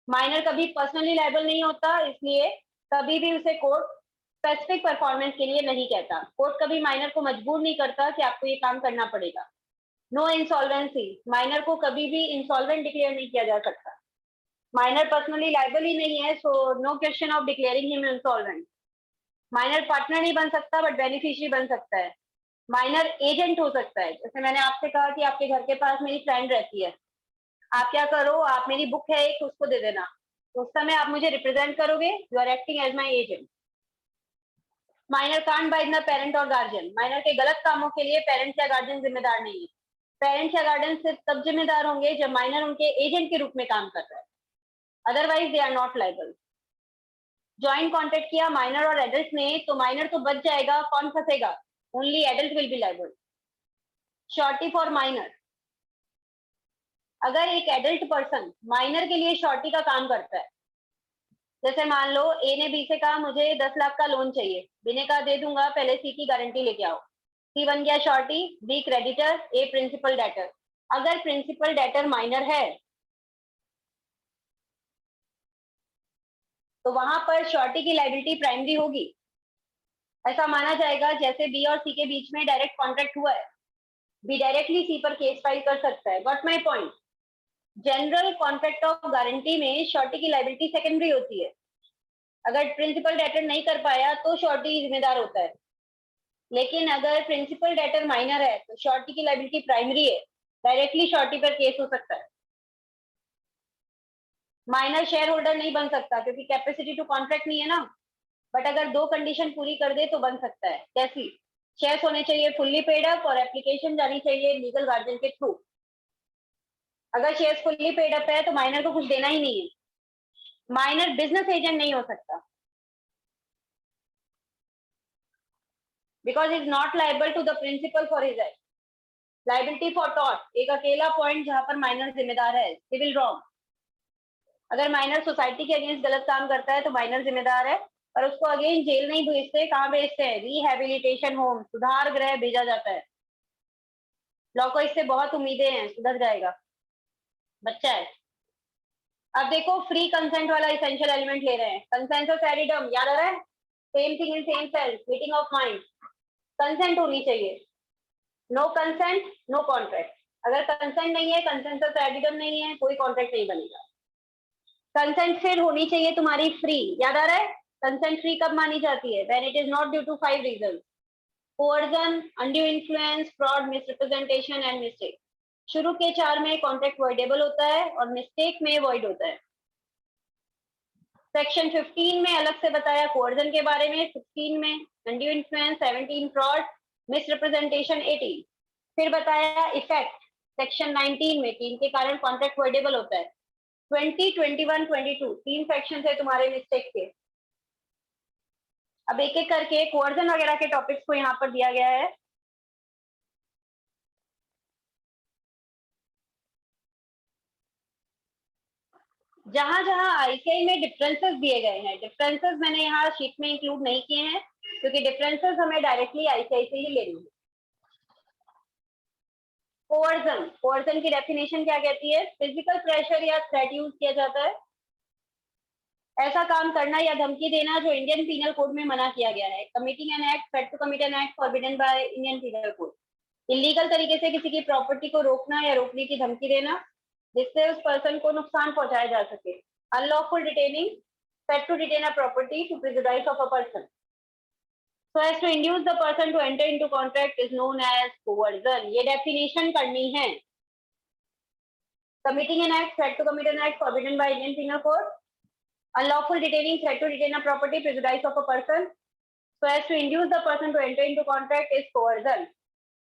माइनर कभी पर्सनली लायबल नहीं होता, इसलिए कभी भी उसे कोर्ट स्पेसिफिक परफॉर्मेंस के लिए नहीं कहता। कोर्ट कभी माइनर को मजबूर नहीं करता कि आपको ये काम करना पड़ेगा। नो इंसॉल्वेंसी, माइनर को कभी भी इंसॉल्वेंट डिक्लेयर नहीं किया जा सकता। माइनर पर्सनली लायबल ही नहीं है, so no question of declaring him insolvent. Minor partner नहीं बन सकता, बट बेनिफिशियरी बन सकता है। माइनर एजेंट हो सकता है। जैसे मैंने आपसे कहा कि आपके घर के पास मेरी फ्रेंड रहती है, आप क्या करो, आप मेरी बुक है एक, उसको दे देना, तो उस समय आप मुझे रिप्रेजेंट करोगे, you are acting as my agent. Minor can't बाइज द पेरेंट और गार्जियन, माइनर के गलत कामों के लिए पेरेंट्स या गार्जियन जिम्मेदार नहीं है। पेरेंट्स या गार्जियन सिर्फ तब जिम्मेदार होंगे जब माइनर उनके एजेंट के रूप में काम कर रहा है, otherwise they are not liable. Joint contract किया माइनर और एडल्ट ने, तो माइनर तो बच जाएगा, कौन फंसेगा? Only adult will be liable. Surety for minor, अगर एक एडल्ट पर्सन माइनर के लिए श्योरिटी का काम करता है, जैसे मान लो ए ने बी से कहा मुझे 10 लाख का लोन चाहिए, बी ने कहा दे दूंगा, पहले सी की गारंटी लेके आओ। सी बन गया श्योरिटी, बी क्रेडिटर, ए प्रिंसिपल डेटर। अगर प्रिंसिपल डेटर माइनर है तो वहां पर श्योरिटी की लायबिलिटी प्राइमरी होगी। ऐसा माना जाएगा जैसे बी और सी के बीच में डायरेक्ट कॉन्ट्रैक्ट हुआ है, बी डायरेक्टली सी पर केस फाइल कर सकता है। Got my point? General contract of guarantee में श्योरिटी की लायबिलिटी सेकेंडरी होती है। अगर प्रिंसिपल डेटर नहीं कर पाया तो श्योरिटी जिम्मेदार होता है, लेकिन अगर प्रिंसिपल डेटर माइनर है तो श्योरिटी की लायबिलिटी प्राइमरी है, डायरेक्टली श्योरिटी पर केस हो सकता है। माइनर शेयर होल्डर नहीं बन सकता क्योंकि कैपेसिटी टू कॉन्ट्रैक्ट नहीं है ना, बट अगर 2 कंडीशन पूरी कर दे तो बन सकता है। कैसी? शेयर्स होने चाहिए फुल्ली पेड अप और एप्लीकेशन जानी चाहिए लीगल गार्जियन के थ्रू। अगर शेयर्स फुल्ली पेड अप है तो माइनर को कुछ देना ही नहीं है। माइनर बिजनेस एजेंट नहीं हो सकता, because is not liable to the principal for his act. Liability for tort, एक अकेला पॉइंट जहां पर माइनर जिम्मेदार है, सिविल रॉन्ग। अगर माइनर सोसाइटी के अगेंस्ट गलत काम करता है तो माइनर जिम्मेदार है, पर उसको अगेंस्ट जेल नहीं भेजते, कहाँ भेजते हैं? रिहेबिलिटेशन होम, सुधार गृह भेजा जाता है। लॉ को इससे बहुत उम्मीदें हैं, सुधर जाएगा, बच्चा है। अब देखो, फ्री कंसेंट वाला इसेंशियल एलिमेंट ले रहे हैं। कंसेंसस एडिडम याद आ रहा है? सेम थिंग इन सेम सेल, मीटिंग ऑफ माइंड। कंसेंट होनी चाहिए, नो कंसेंट नो कॉन्ट्रैक्ट। अगर कंसेंट नहीं है, कंसेंसस एडिडम नहीं है, कोई कॉन्ट्रैक्ट नहीं बनेगा। कंसेंट फिर होनी चाहिए तुम्हारी फ्री, याद आ रहा है? कंसेंट फ्री कब मानी जाती है? When it is not due to 5 reasons: coercion, undue influence, fraud, misrepresentation and mistake. शुरू के 4 में कॉन्ट्रैक्ट वॉइडेबल होता है और मिस्टेक में वॉइड होता है। सेक्शन 15 में अलग से बताया कोअर्जन के बारे में, 16 में अनड्यू इन्फ्लुएंस, 17 फ्रॉड, मिसरिप्रेजेंटेशन 18। फिर बताया इफेक्ट सेक्शन 19 में कि इनके कारण कॉन्ट्रैक्ट वॉइडेबल होता है। 20, 21, 22 3 सेक्शन है तुम्हारे मिस्टेक के। अब एक एक करके कोअर्जन वगैरह के टॉपिक्स को यहाँ पर दिया गया है। जहां जहां आईसीआई में डिफरेंसेस दिए गए हैं, डिफरेंसेस मैंने यहाँ शीट में इंक्लूड नहीं किए हैं क्योंकि डिफरेंसेस हमें डायरेक्टली आईसीआई से ही लेनी है। कोअर्जन, कोअर्जन की डेफिनेशन क्या कहती है? फिजिकल प्रेशर या थ्रेट यूज किया जाता है, ऐसा काम करना या धमकी देना जो इंडियन पीनल कोड में मना किया गया है। Committing an act, threat to commit an act forbidden by Indian penal code. Illegal तरीके से किसी की प्रॉपर्टी को रोकना या रोकने की धमकी देना जिससे उस पर्सन को नुकसान पहुंचाया जा सके। Unlawful detaining, threat to detain a property to prejudice of a person so as to induce the person to enter into contract is known as coercion। ये डेफिनेशन करनी है। committing an act, threat to commit an act forbidden by Indian Penal Code, unlawful detaining, threat to detain a property, prejudice of a person so as to induce the person to enter into contract is coercion।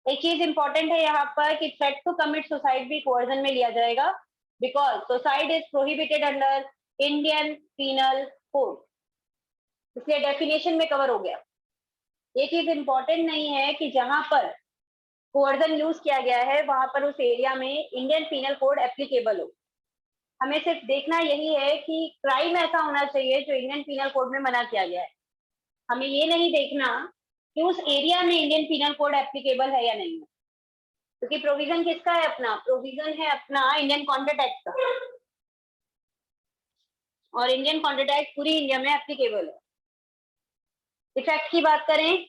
एक चीज important है यहाँ पर कि threat to commit suicide भी coercion में लिया जाएगा, because suicide is prohibited under Indian penal code, इसलिए डेफिनेशन में कवर हो गया। ये चीज इंपॉर्टेंट नहीं है कि जहां पर कोवर्जन यूज किया गया है वहां पर उस एरिया में इंडियन पीनल कोड एप्लीकेबल हो। हमें सिर्फ देखना यही है कि क्राइम ऐसा होना चाहिए जो इंडियन पीनल कोड में मना किया गया है। हमें ये नहीं देखना कि उस एरिया में इंडियन पीनल कोड एप्लीकेबल है या नहीं है, क्योंकि प्रोविजन किसका है अपना, प्रोविजन है अपना इंडियन कॉन्ट्रैक्ट एक्ट का, और इंडियन कॉन्ट्रैक्ट एक्ट पूरी इंडिया में एप्लीकेबल है। इफेक्ट की बात करें,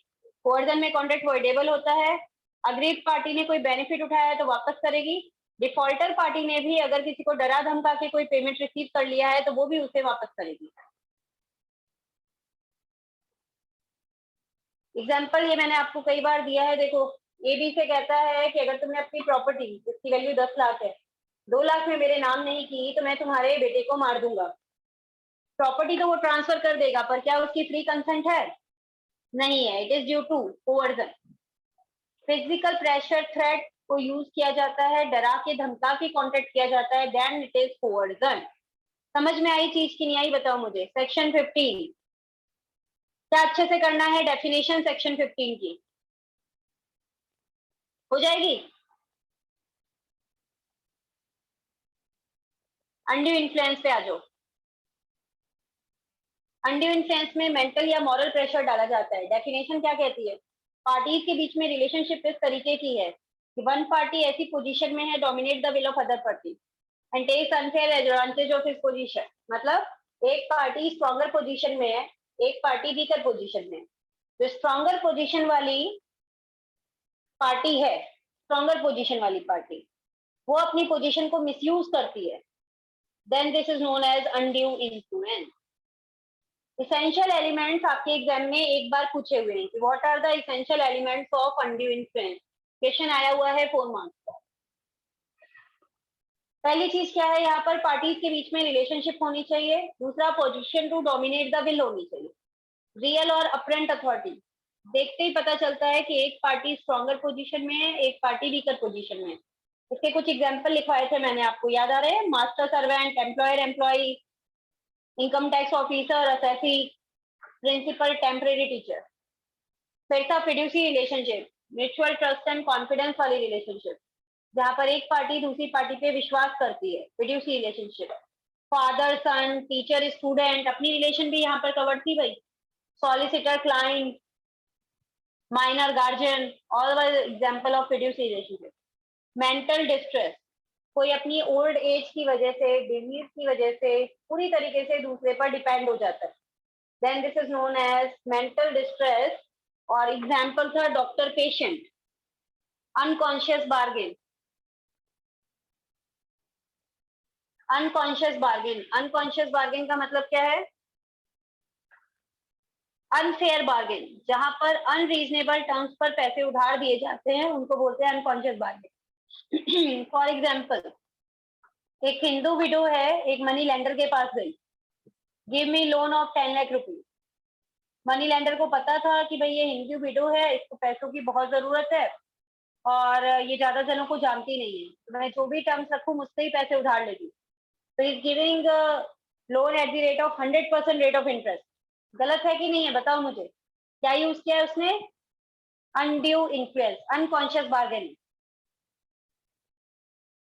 कोवर्जन में कॉन्ट्रैक्ट वॉइडेबल होता है। अग्रीड पार्टी ने कोई बेनिफिट उठाया है तो वापस करेगी। डिफॉल्टर पार्टी ने भी अगर किसी को डरा धमका के कोई पेमेंट रिसीव कर लिया है तो वो भी उसे वापस करेगी। एग्जाम्पल ये मैंने आपको कई बार दिया है, देखो ए बी से कहता है कि अगर तुमने अपनी प्रॉपर्टी जिसकी वैल्यू 10 लाख है 2 लाख में मेरे नाम नहीं की तो मैं तुम्हारे बेटे को मार दूंगा। प्रॉपर्टी तो वो ट्रांसफर कर देगा, पर क्या उसकी फ्री कंसेंट है? नहीं है। It is due to coercion. Physical pressure threat को यूज किया जाता है, डरा के धमका के कॉन्टेक्ट किया जाता है, देन इट इज कोवर्जन। समझ में आई चीज की नहीं आई बताओ मुझे। सेक्शन 15 क्या अच्छे से करना है, डेफिनेशन सेक्शन 15 की हो जाएगी। अनड्यू इन्फ्लुएंस पे आ जाओ। अनड्यू इन्फ्लुएंस में मेंटल या मॉरल प्रेशर डाला जाता है। डेफिनेशन क्या कहती है, पार्टीज के बीच में रिलेशनशिप इस तरीके की है कि वन पार्टी ऐसी पोजीशन में है dominate the will of other party and takes unfair advantage of his position. मतलब एक पार्टी स्ट्रॉन्गर पोजीशन में है, एक पार्टी वीकर पोजीशन में है। जो स्ट्रॉन्गर पोजीशन वाली पार्टी है, स्ट्रॉन्गर पोजीशन वाली पार्टी, वो अपनी पोजीशन को मिसयूज करती है, then this is known as undue influence. Essential elements आपके एग्जाम में एक बार पूछे हुए हैं कि what are the essential elements of undue influence. Question आया हुआ है 4 मार्क्स का। पहली चीज क्या है, यहाँ पर पार्टीज के बीच में रिलेशनशिप होनी चाहिए। दूसरा, position to dominate the will होनी चाहिए। रियल और अपरेंट अथॉरिटी, देखते ही पता चलता है कि एक पार्टी स्ट्रॉन्गर पोजीशन में है, एक पार्टी वीकर पोजीशन में है। इसके कुछ एग्जाम्पल लिखवाए थे मैंने, आपको याद आ रहे हैं? Master servant, employer employee, income tax officer, assessee, principal, temporary teacher. फिर था fiduciary relationship, mutual trust and confidence वाली रिलेशनशिप, जहां पर एक पार्टी दूसरी पार्टी पे विश्वास करती है, fiduciary relationship. Father son, teacher student, अपनी रिलेशन भी यहाँ पर कवर थी भाई। Solicitor client, minor guardian, all were example of fiduciary relationship. Mental distress, कोई अपनी ओल्ड एज की वजह से, डिजीज की वजह से पूरी तरीके से दूसरे पर डिपेंड हो जाता है, then this is known as mental distress. और एग्जाम्पल था doctor patient. Unconscious bargain, unconscious bargain, unconscious bargain का मतलब क्या है? अनफेयर बार्गेन, जहां पर अनरीजनेबल टर्म्स पर पैसे उधार दिए जाते हैं उनको बोलते हैं अनकॉन्शियस बार्गेन। फॉर एग्जाम्पल, एक हिंदू विडो है, एक मनी लेंडर के पास गई, give me loan of 10 lakh rupees. Money lender को पता था कि भाई ये हिंदू विडो है, इसको पैसों की बहुत जरूरत है और ये ज्यादा जनों को जानती नहीं है, तो मैं जो भी टर्म्स रखूं मुझसे ही पैसे उधार लेगी। तो is giving loan at the rate of 100% rate of interest. गलत है कि नहीं है बताओ मुझे। क्या यूज किया है उसने? Undue influence, unconscious bargaining.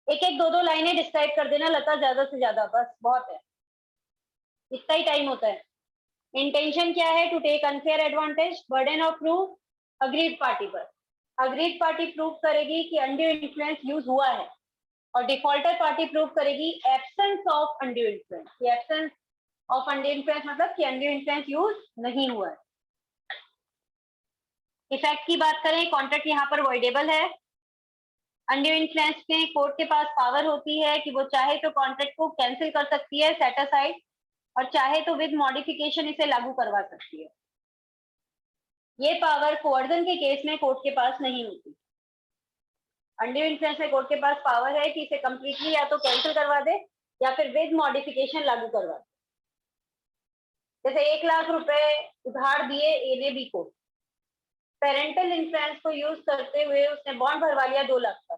एक एक दो दो लाइनें डिस्क्राइब कर देना लता, ज्यादा से ज्यादा, बस बहुत है, इतना ही टाइम होता है। इंटेंशन क्या है? To take unfair advantage. Burden of proof aggrieved party पर। अग्रीड पार्टी प्रूव करेगी कि अनड्यू इन्फ्लुएंस यूज हुआ है और डिफॉल्टर पार्टी प्रूव करेगी absence of undue influence. Absence of undue influence मतलब कि अनड्यू इन्फ्लुएंस यूज नहीं हुआ है। इफेक्ट की बात करें, कॉन्ट्रैक्ट यहाँ पर वॉइडेबल है। अनड्यू इन्फ्लुएंस में कोर्ट के पास पावर होती है कि वो चाहे तो कॉन्ट्रैक्ट को कैंसिल कर सकती है, सेट असाइड, और चाहे तो विद मॉडिफिकेशन इसे लागू करवा सकती है। ये पावर कोवर्जन के केस में कोर्ट के पास नहीं होती। अनड्यू इन्फ्लुएंस में कोर्ट के पास पावर है कि इसे कंप्लीटली या तो कैंसिल करवा दे या फिर विद मॉडिफिकेशन लागू करवा दे। जैसे 1 लाख रुपए उधार दिए ए ने बी को, पेरेंटल इन्फ्लुएंस को यूज करते हुए उसने बॉन्ड भरवा लिया 2 लाख का।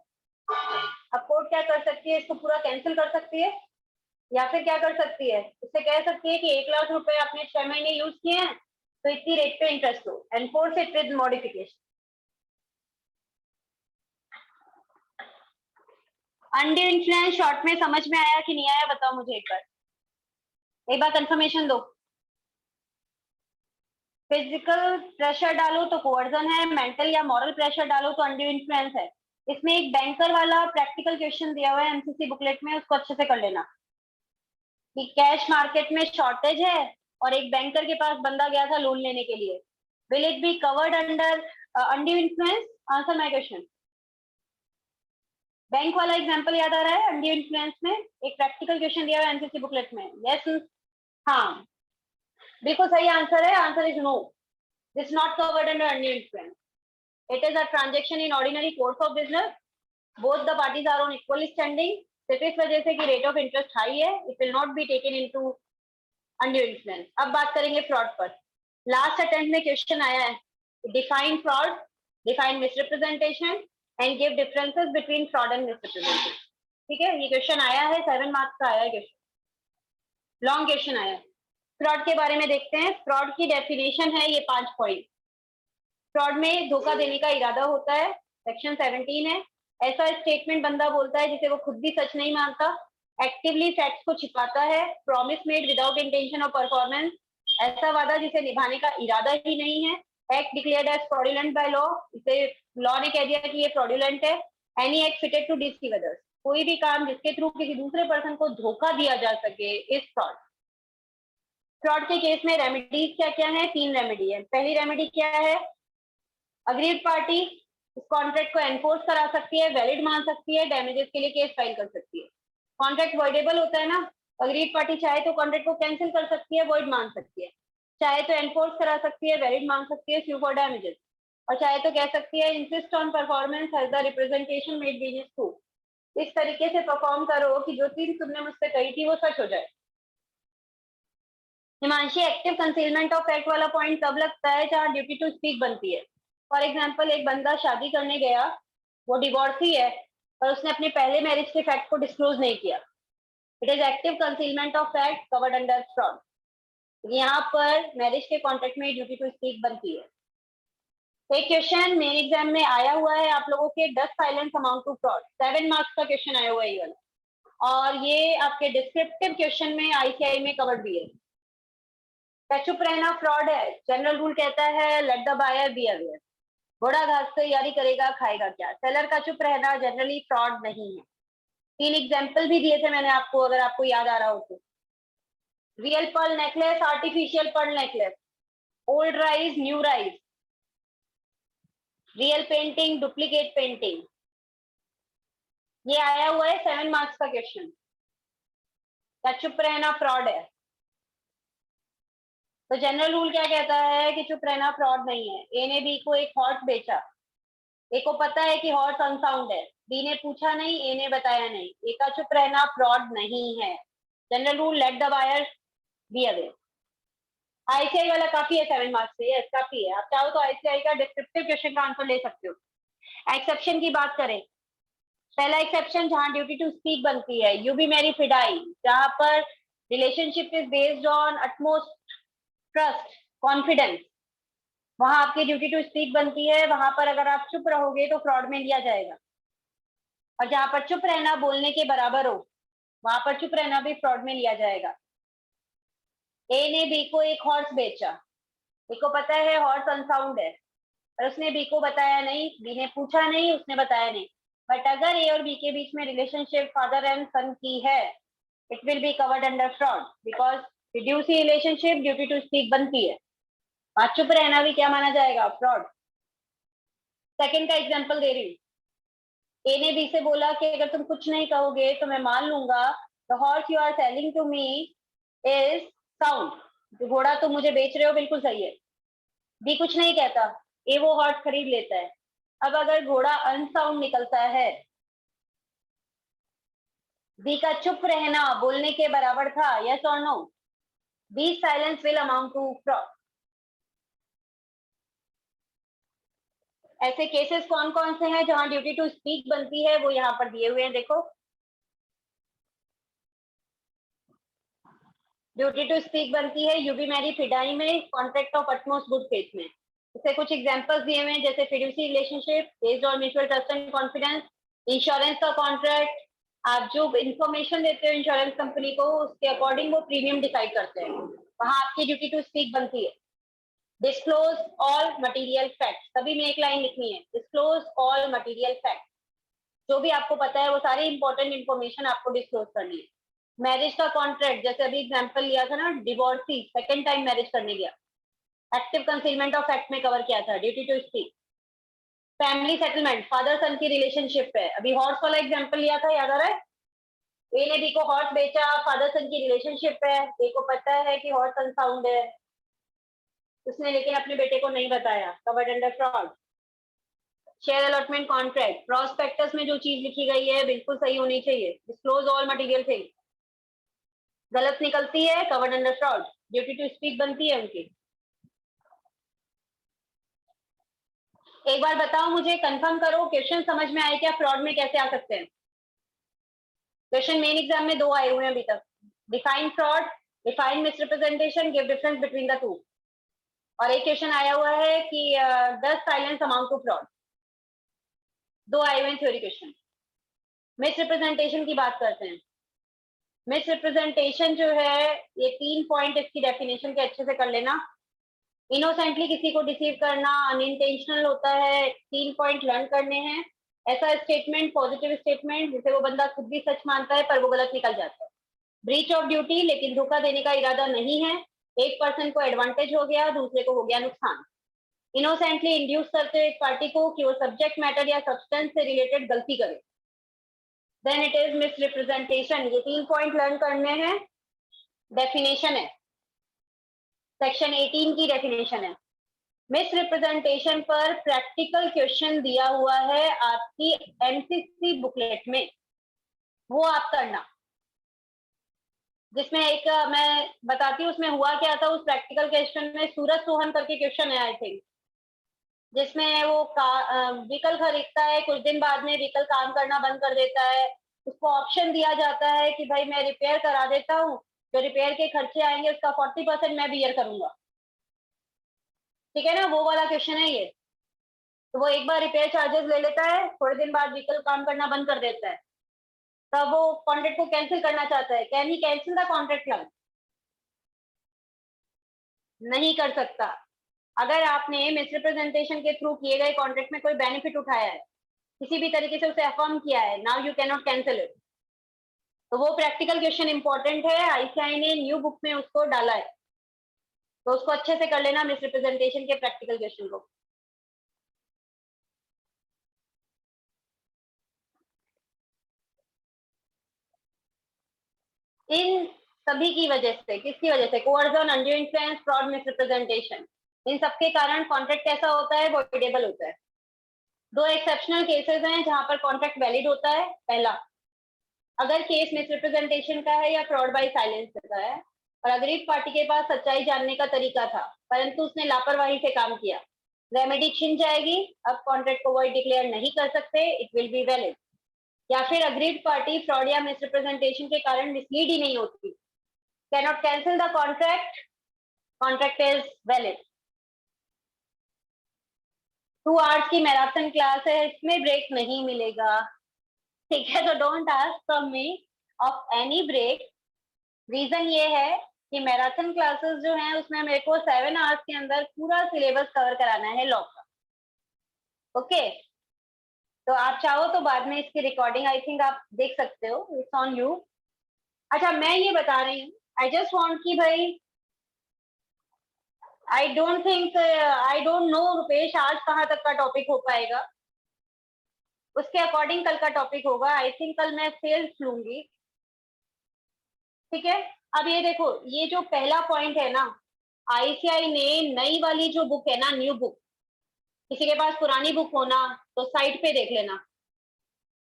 अब कोर्ट क्या कर सकती है? इसको पूरा कैंसिल कर सकती है या फिर क्या कर सकती है, उससे कह सकती है कि 1 लाख रुपए आपने 6 महीने यूज किए हैं तो इतनी रेट पे interest low, enforce it with modification. Undue influence short में समझ में आया कि नहीं आया, बताओ मुझे एक बार कंफर्मेशन दो। फिजिकल प्रेशर डालो तो कोवर्जन है, मेंटल या मॉरल प्रेशर डालो तो अनड्यू इन्फ्लुएंस है। इसमें एक बैंकर वाला प्रैक्टिकल क्वेश्चन दिया हुआ है एमसीसी बुकलेट में, उसको अच्छे से कर लेना कि कैश मार्केट में शॉर्टेज है और एक बैंकर के पास बंदा गया था लोन लेने के लिए, will it be covered under undue influence? Answer my question. Bank वाला एग्जांपल याद आ रहा है? अनड्यू इन्फ्लुएंस में एक प्रैक्टिकल क्वेश्चन दिया हुआ है एमसीसी बुकलेट में। यस, हाँ बिल्कुल सही आंसर है। Answer is no, this not covered under undue influence. It is a transaction in ordinary course of business, both the parties are on equal standing, सिर्फ इस वजह से कि रेट ऑफ इंटरेस्ट हाई है, it will not be taken into undue influence. अब बात करेंगे fraud पर। लास्ट अटेम्प्ट में क्वेश्चन आया है, define fraud, define misrepresentation and give differences between fraud and misrepresentation. ठीक है, ये क्वेश्चन आया है, 7 मार्क्स का आया है क्वेश्चन, लॉन्ग क्वेश्चन आया है। फ्रॉड के बारे में देखते हैं। फ्रॉड की डेफिनेशन है ये 5 पॉइंट। फ्रॉड में धोखा देने का इरादा होता है, सेक्शन 17 है। ऐसा स्टेटमेंट बंदा बोलता है जिसे वो खुद भी सच नहीं मानता, एक्टिवली फैक्ट्स को छिपाता है, promise made without intention of performance, ऐसा वादा जिसे निभाने का इरादा ही नहीं है, act declared as fraudulent by law, इसे लॉ ने कह दिया कि ये फ्रॉडुलेंट है, any act fitted to deceive others, कोई भी काम जिसके थ्रू किसी दूसरे पर्सन को धोखा दिया जा सके इज फ्रॉड। फ्रॉड के केस में रेमेडीज क्या क्या है? 3 रेमेडी है। पहली रेमेडी क्या है? अग्रीड पार्टी इस कॉन्ट्रैक्ट को एनफोर्स करा सकती है, वैलिड मान सकती है, डैमेजेस के लिए केस फाइल कर सकती है। कॉन्ट्रैक्ट वॉइडेबल होता है ना, अग्रीड पार्टी चाहे तो कॉन्ट्रैक्ट को कैंसिल कर सकती है, वॉइड मान सकती है, चाहे तो एनफोर्स करा सकती है, वैलिड मान सकती है, स्यू फॉर डैमेजेस, और चाहे तो कह सकती है insist on performance as the representation made business too. इस तरीके से परफॉर्म करो कि जो चीज तुमने मुझसे कही थी वो सच हो जाए। Himanshi, active concealment of fact वाला पॉइंट तब लगता है जहां ड्यूटी टू स्पीक बनती है। फॉर एग्जाम्पल, एक बंदा शादी करने गया, वो डिवोर्सी है, पर उसने अपने पहले मैरिज के फैक्ट को डिस्क्लोज नहीं किया, it is active concealment of fact covered under fraud. यहाँ पर मैरिज के कॉन्ट्रैक्ट में ड्यूटी टू स्पीक बनती है। एक क्वेश्चन मेन एग्जाम में आया हुआ है आप लोगों के, does silence amount to fraud? 7 marks का क्वेश्चन आया हुआ है ये वाला, और ये आपके डिस्क्रिप्टिव क्वेश्चन में आईसीआई में कवर्ड भी है। क्या चुप रहना फ्रॉड है? जनरल रूल कहता है let the buyer be aware, घोड़ा घास से यारी करेगा खाएगा क्या। सेलर का चुप रहना जनरली फ्रॉड नहीं है। 3 एग्जाम्पल भी दिए थे मैंने आपको, अगर आपको याद आ रहा हो तो। Real Perl necklace, artificial Perl necklace, old rice new rice, real painting duplicate painting, ये आया हुआ है 7 मार्क्स का क्वेश्चन। क्या चुप रहना फ्रॉड है? तो जनरल रूल क्या कहता है कि चुप रहना फ्रॉड नहीं है। ए ने बी को एक हॉर्स बेचा, ए को पता है कि हॉर्स अनसाउंड है, बी ने पूछा नहीं, ए ने बताया नहीं, ए का चुप रहना फ्रॉड नहीं है। General rule let the buyer be aware. ICI वाला काफी है 7 मार्क्स से, यस काफी है। आप चाहो तो आईसीआई का डिस्क्रिप्टिव क्वेश्चन का आंसर ले सकते हो। एक्सेप्शन की बात करें, पहला एक्सेप्शन जहां ड्यूटी टू स्पीक बनती है, यू बी मैरी फिडाई, जहां पर relationship is based on utmost trust confidence, वहां आपकी ड्यूटी टू स्पीक बनती है। वहां पर अगर आप चुप रहोगे तो फ्रॉड में लिया जाएगा, और जहां पर चुप रहना बोलने के बराबर हो वहां पर चुप रहना भी फ्रॉड में लिया जाएगा। ए ने बी को एक हॉर्स बेचा, बी को पता है हॉर्स अनसाउंड है, और उसने बी को बताया नहीं, बी ने पूछा नहीं, उसने बताया नहीं। बट अगर ए और बी के बीच में रिलेशनशिप फादर एंड सन की है, it will be covered under fraud, because fiduciary relationship duty to speak बनती है, वहां चुप रहना भी क्या माना जाएगा? फ्रॉड। सेकंड का एग्जांपल दे रही हूँ, ए ने बी से बोला कि अगर तुम कुछ नहीं कहोगे तो मैं मान लूंगा the horse you are selling to me is sound, जो घोड़ा तुम मुझे बेच रहे हो बिल्कुल सही है। बी कुछ नहीं कहता, ए वो हॉर्स खरीद लेता है। अब अगर घोड़ा अनसाउंड निकलता है, बी का चुप रहना बोलने के बराबर था, यस और no? Be silence will amount to fraud. ऐसे केसेस कौन कौन से हैं जहां ड्यूटी टू स्पीक बनती है, वो यहाँ पर दिए हुए हैं, देखो। ड्यूटी टू स्पीक बनती है यू बी मैरी फिडाई में, contract of utmost good faith में। इससे कुछ एग्जांपल्स दिए हुए हैं, जैसे fiduciary relationship based on mutual trust and confidence, insurance का कॉन्ट्रैक्ट, आप जो इंफॉर्मेशन देते हो इंश्योरेंस कंपनी को, उसके अकॉर्डिंग वो प्रीमियम डिसाइड करते हैं। वहां आपकी ड्यूटी टू स्पीक बनती है। डिस्क्लोज ऑल मटेरियल फैक्ट्स, तभी में एक लाइन लिखनी है, डिस्क्लोज ऑल मटेरियल फैक्ट्स। जो भी आपको पता है वो सारी इंपॉर्टेंट इन्फॉर्मेशन आपको डिस्क्लोज करनी है। मैरिज का कॉन्ट्रैक्ट, जैसे अभी एग्जांपल लिया था ना, डिवोर्सी सेकंड टाइम मैरिज करने गया, एक्टिव कंसीलमेंट ऑफ फैक्ट में कवर किया था, duty to speak. Family settlement, father son की रिलेशनशिप है, अभी हॉर्स वाला एग्जांपल लिया था, याद आ रहा है? ए ने बी को हॉर्स बेचा, फादर सन की रिलेशनशिप है, ए को पता है कि हॉर्स अनसाउंड है, उसने लेकिन अपने बेटे को नहीं बताया, covered under fraud. Share allotment contract, prospectus में जो चीज लिखी गई है बिल्कुल सही होनी चाहिए, डिस्क्लोज ऑल मटेरियल थिंग, गलत निकलती है covered under fraud, duty to speak बनती है उनकी। एक बार बताओ मुझे, कंफर्म करो, क्वेश्चन समझ में आए क्या? फ्रॉड में कैसे आ सकते हैं? क्वेश्चन मेन एग्जाम में 2 आए हुए हैं अभी तक। Define fraud, define misrepresentation, give difference between the two. और एक क्वेश्चन आया हुआ है कि does silence amount to fraud. 2 आए हुए हैं थ्योरी क्वेश्चन। मिसरिप्रेजेंटेशन की बात करते हैं। मिसरिप्रेजेंटेशन जो है, ये 3 पॉइंट इसकी डेफिनेशन के अच्छे से कर लेना। इनोसेंटली किसी को डिसीव करना, अनइंटेंशनल होता है, 3 पॉइंट लर्न करने हैं। ऐसा स्टेटमेंट, पॉजिटिव स्टेटमेंट जिसे वो बंदा खुद भी सच मानता है पर वो गलत निकल जाता है। ब्रीच ऑफ ड्यूटी, लेकिन धोखा देने का इरादा नहीं है, एक पर्सन को एडवांटेज हो गया, दूसरे को हो गया नुकसान। इनोसेंटली इंड्यूस करते हो एक पार्टी को कि वो सब्जेक्ट मैटर या सब्सटेंस से रिलेटेड गलती करे, देन इट इज मिसरिप्रेजेंटेशन। ये 3 पॉइंट लर्न करने हैं। डेफिनेशन है, सेक्शन 18 की डेफिनेशन है। मिसरिप्रेजेंटेशन पर प्रैक्टिकल क्वेश्चन दिया हुआ है आपकी एमसीसी बुकलेट में, वो आप करना। जिसमें एक मैं बताती हूँ उसमें हुआ क्या था। उस प्रैक्टिकल क्वेश्चन में सूरज सोहन करके क्वेश्चन है आई थिंक, जिसमें वो व्हीकल खरीदता है, कुछ दिन बाद में व्हीकल काम करना बंद कर देता है। उसको ऑप्शन दिया जाता है कि भाई मैं रिपेयर करा देता हूँ, जो रिपेयर के खर्चे आएंगे उसका 40% मैं बियर करूंगा। ठीक है ना, वो वाला क्वेश्चन है ये। तो वो एक बार रिपेयर चार्जेस ले लेता है, थोड़े दिन बाद व्हीकल काम करना बंद कर देता है, तब वो कॉन्ट्रैक्ट को कैंसिल करना चाहता है। Can he cancel the contract clause? नहीं कर सकता। अगर आपने मिसरिप्रेजेंटेशन के थ्रू किए गए कॉन्ट्रैक्ट में कोई बेनिफिट उठाया है, किसी भी तरीके से उसे अफर्म किया है, now you can not cancel it. तो वो प्रैक्टिकल क्वेश्चन इंपॉर्टेंट है, आईसीआई ने न्यू बुक में उसको डाला है, तो उसको अच्छे से कर लेना मिसरिप्रेजेंटेशन के प्रैक्टिकल क्वेश्चन को। इन सभी की वजह से, किसकी वजह से? Coercion, undue influence, fraud, misrepresentation, इन सबके कारण कॉन्ट्रैक्ट कैसा होता है? वॉइडेबल होता है। 2 एक्सेप्शनल केसेस हैं जहां पर कॉन्ट्रैक्ट वैलिड होता है। पहला, अगर केस मिसरिप्रेजेंटेशन का है या फ्रॉड बाय साइलेंस का है, और अग्रीड पार्टी के पास सच्चाई जानने का तरीका था परंतु उसने लापरवाही से काम किया, रेमेडी छिन जाएगी, अब कॉन्ट्रैक्ट को वॉइड डिक्लेयर नहीं कर सकते, इट विल बी वैलिड। या फिर अग्रीड पार्टी फ्रॉड या मिसरिप्रेजेंटेशन के कारण मिसलीड ही नहीं होती, cannot cancel the contract, contract is valid. 2 hours की मैराथन क्लास है, इसमें ब्रेक नहीं मिलेगा, ठीक है? तो don't ask from me of any break. Reason ये है कि मैराथन क्लासेस जो हैं उसमें मेरे को 7 आवर्स के अंदर पूरा सिलेबस कवर कराना है लॉ का। ओके, तो आप चाहो तो बाद में इसकी रिकॉर्डिंग आई थिंक आप देख सकते हो, इट्स ऑन यू। अच्छा, मैं ये बता रही हूँ, आई जस्ट वांट कि भाई, I don't think, I don't know Rupesh आज कहाँ तक का टॉपिक हो पाएगा, उसके अकॉर्डिंग कल का टॉपिक होगा। आई थिंक कल मैं सेल्स लूंगी, ठीक है? अब ये देखो, ये जो पहला पॉइंट है ना, आईसीआई ने नई वाली जो बुक है ना, न्यू बुक, किसी के पास पुरानी बुक होना तो साइट पे देख लेना,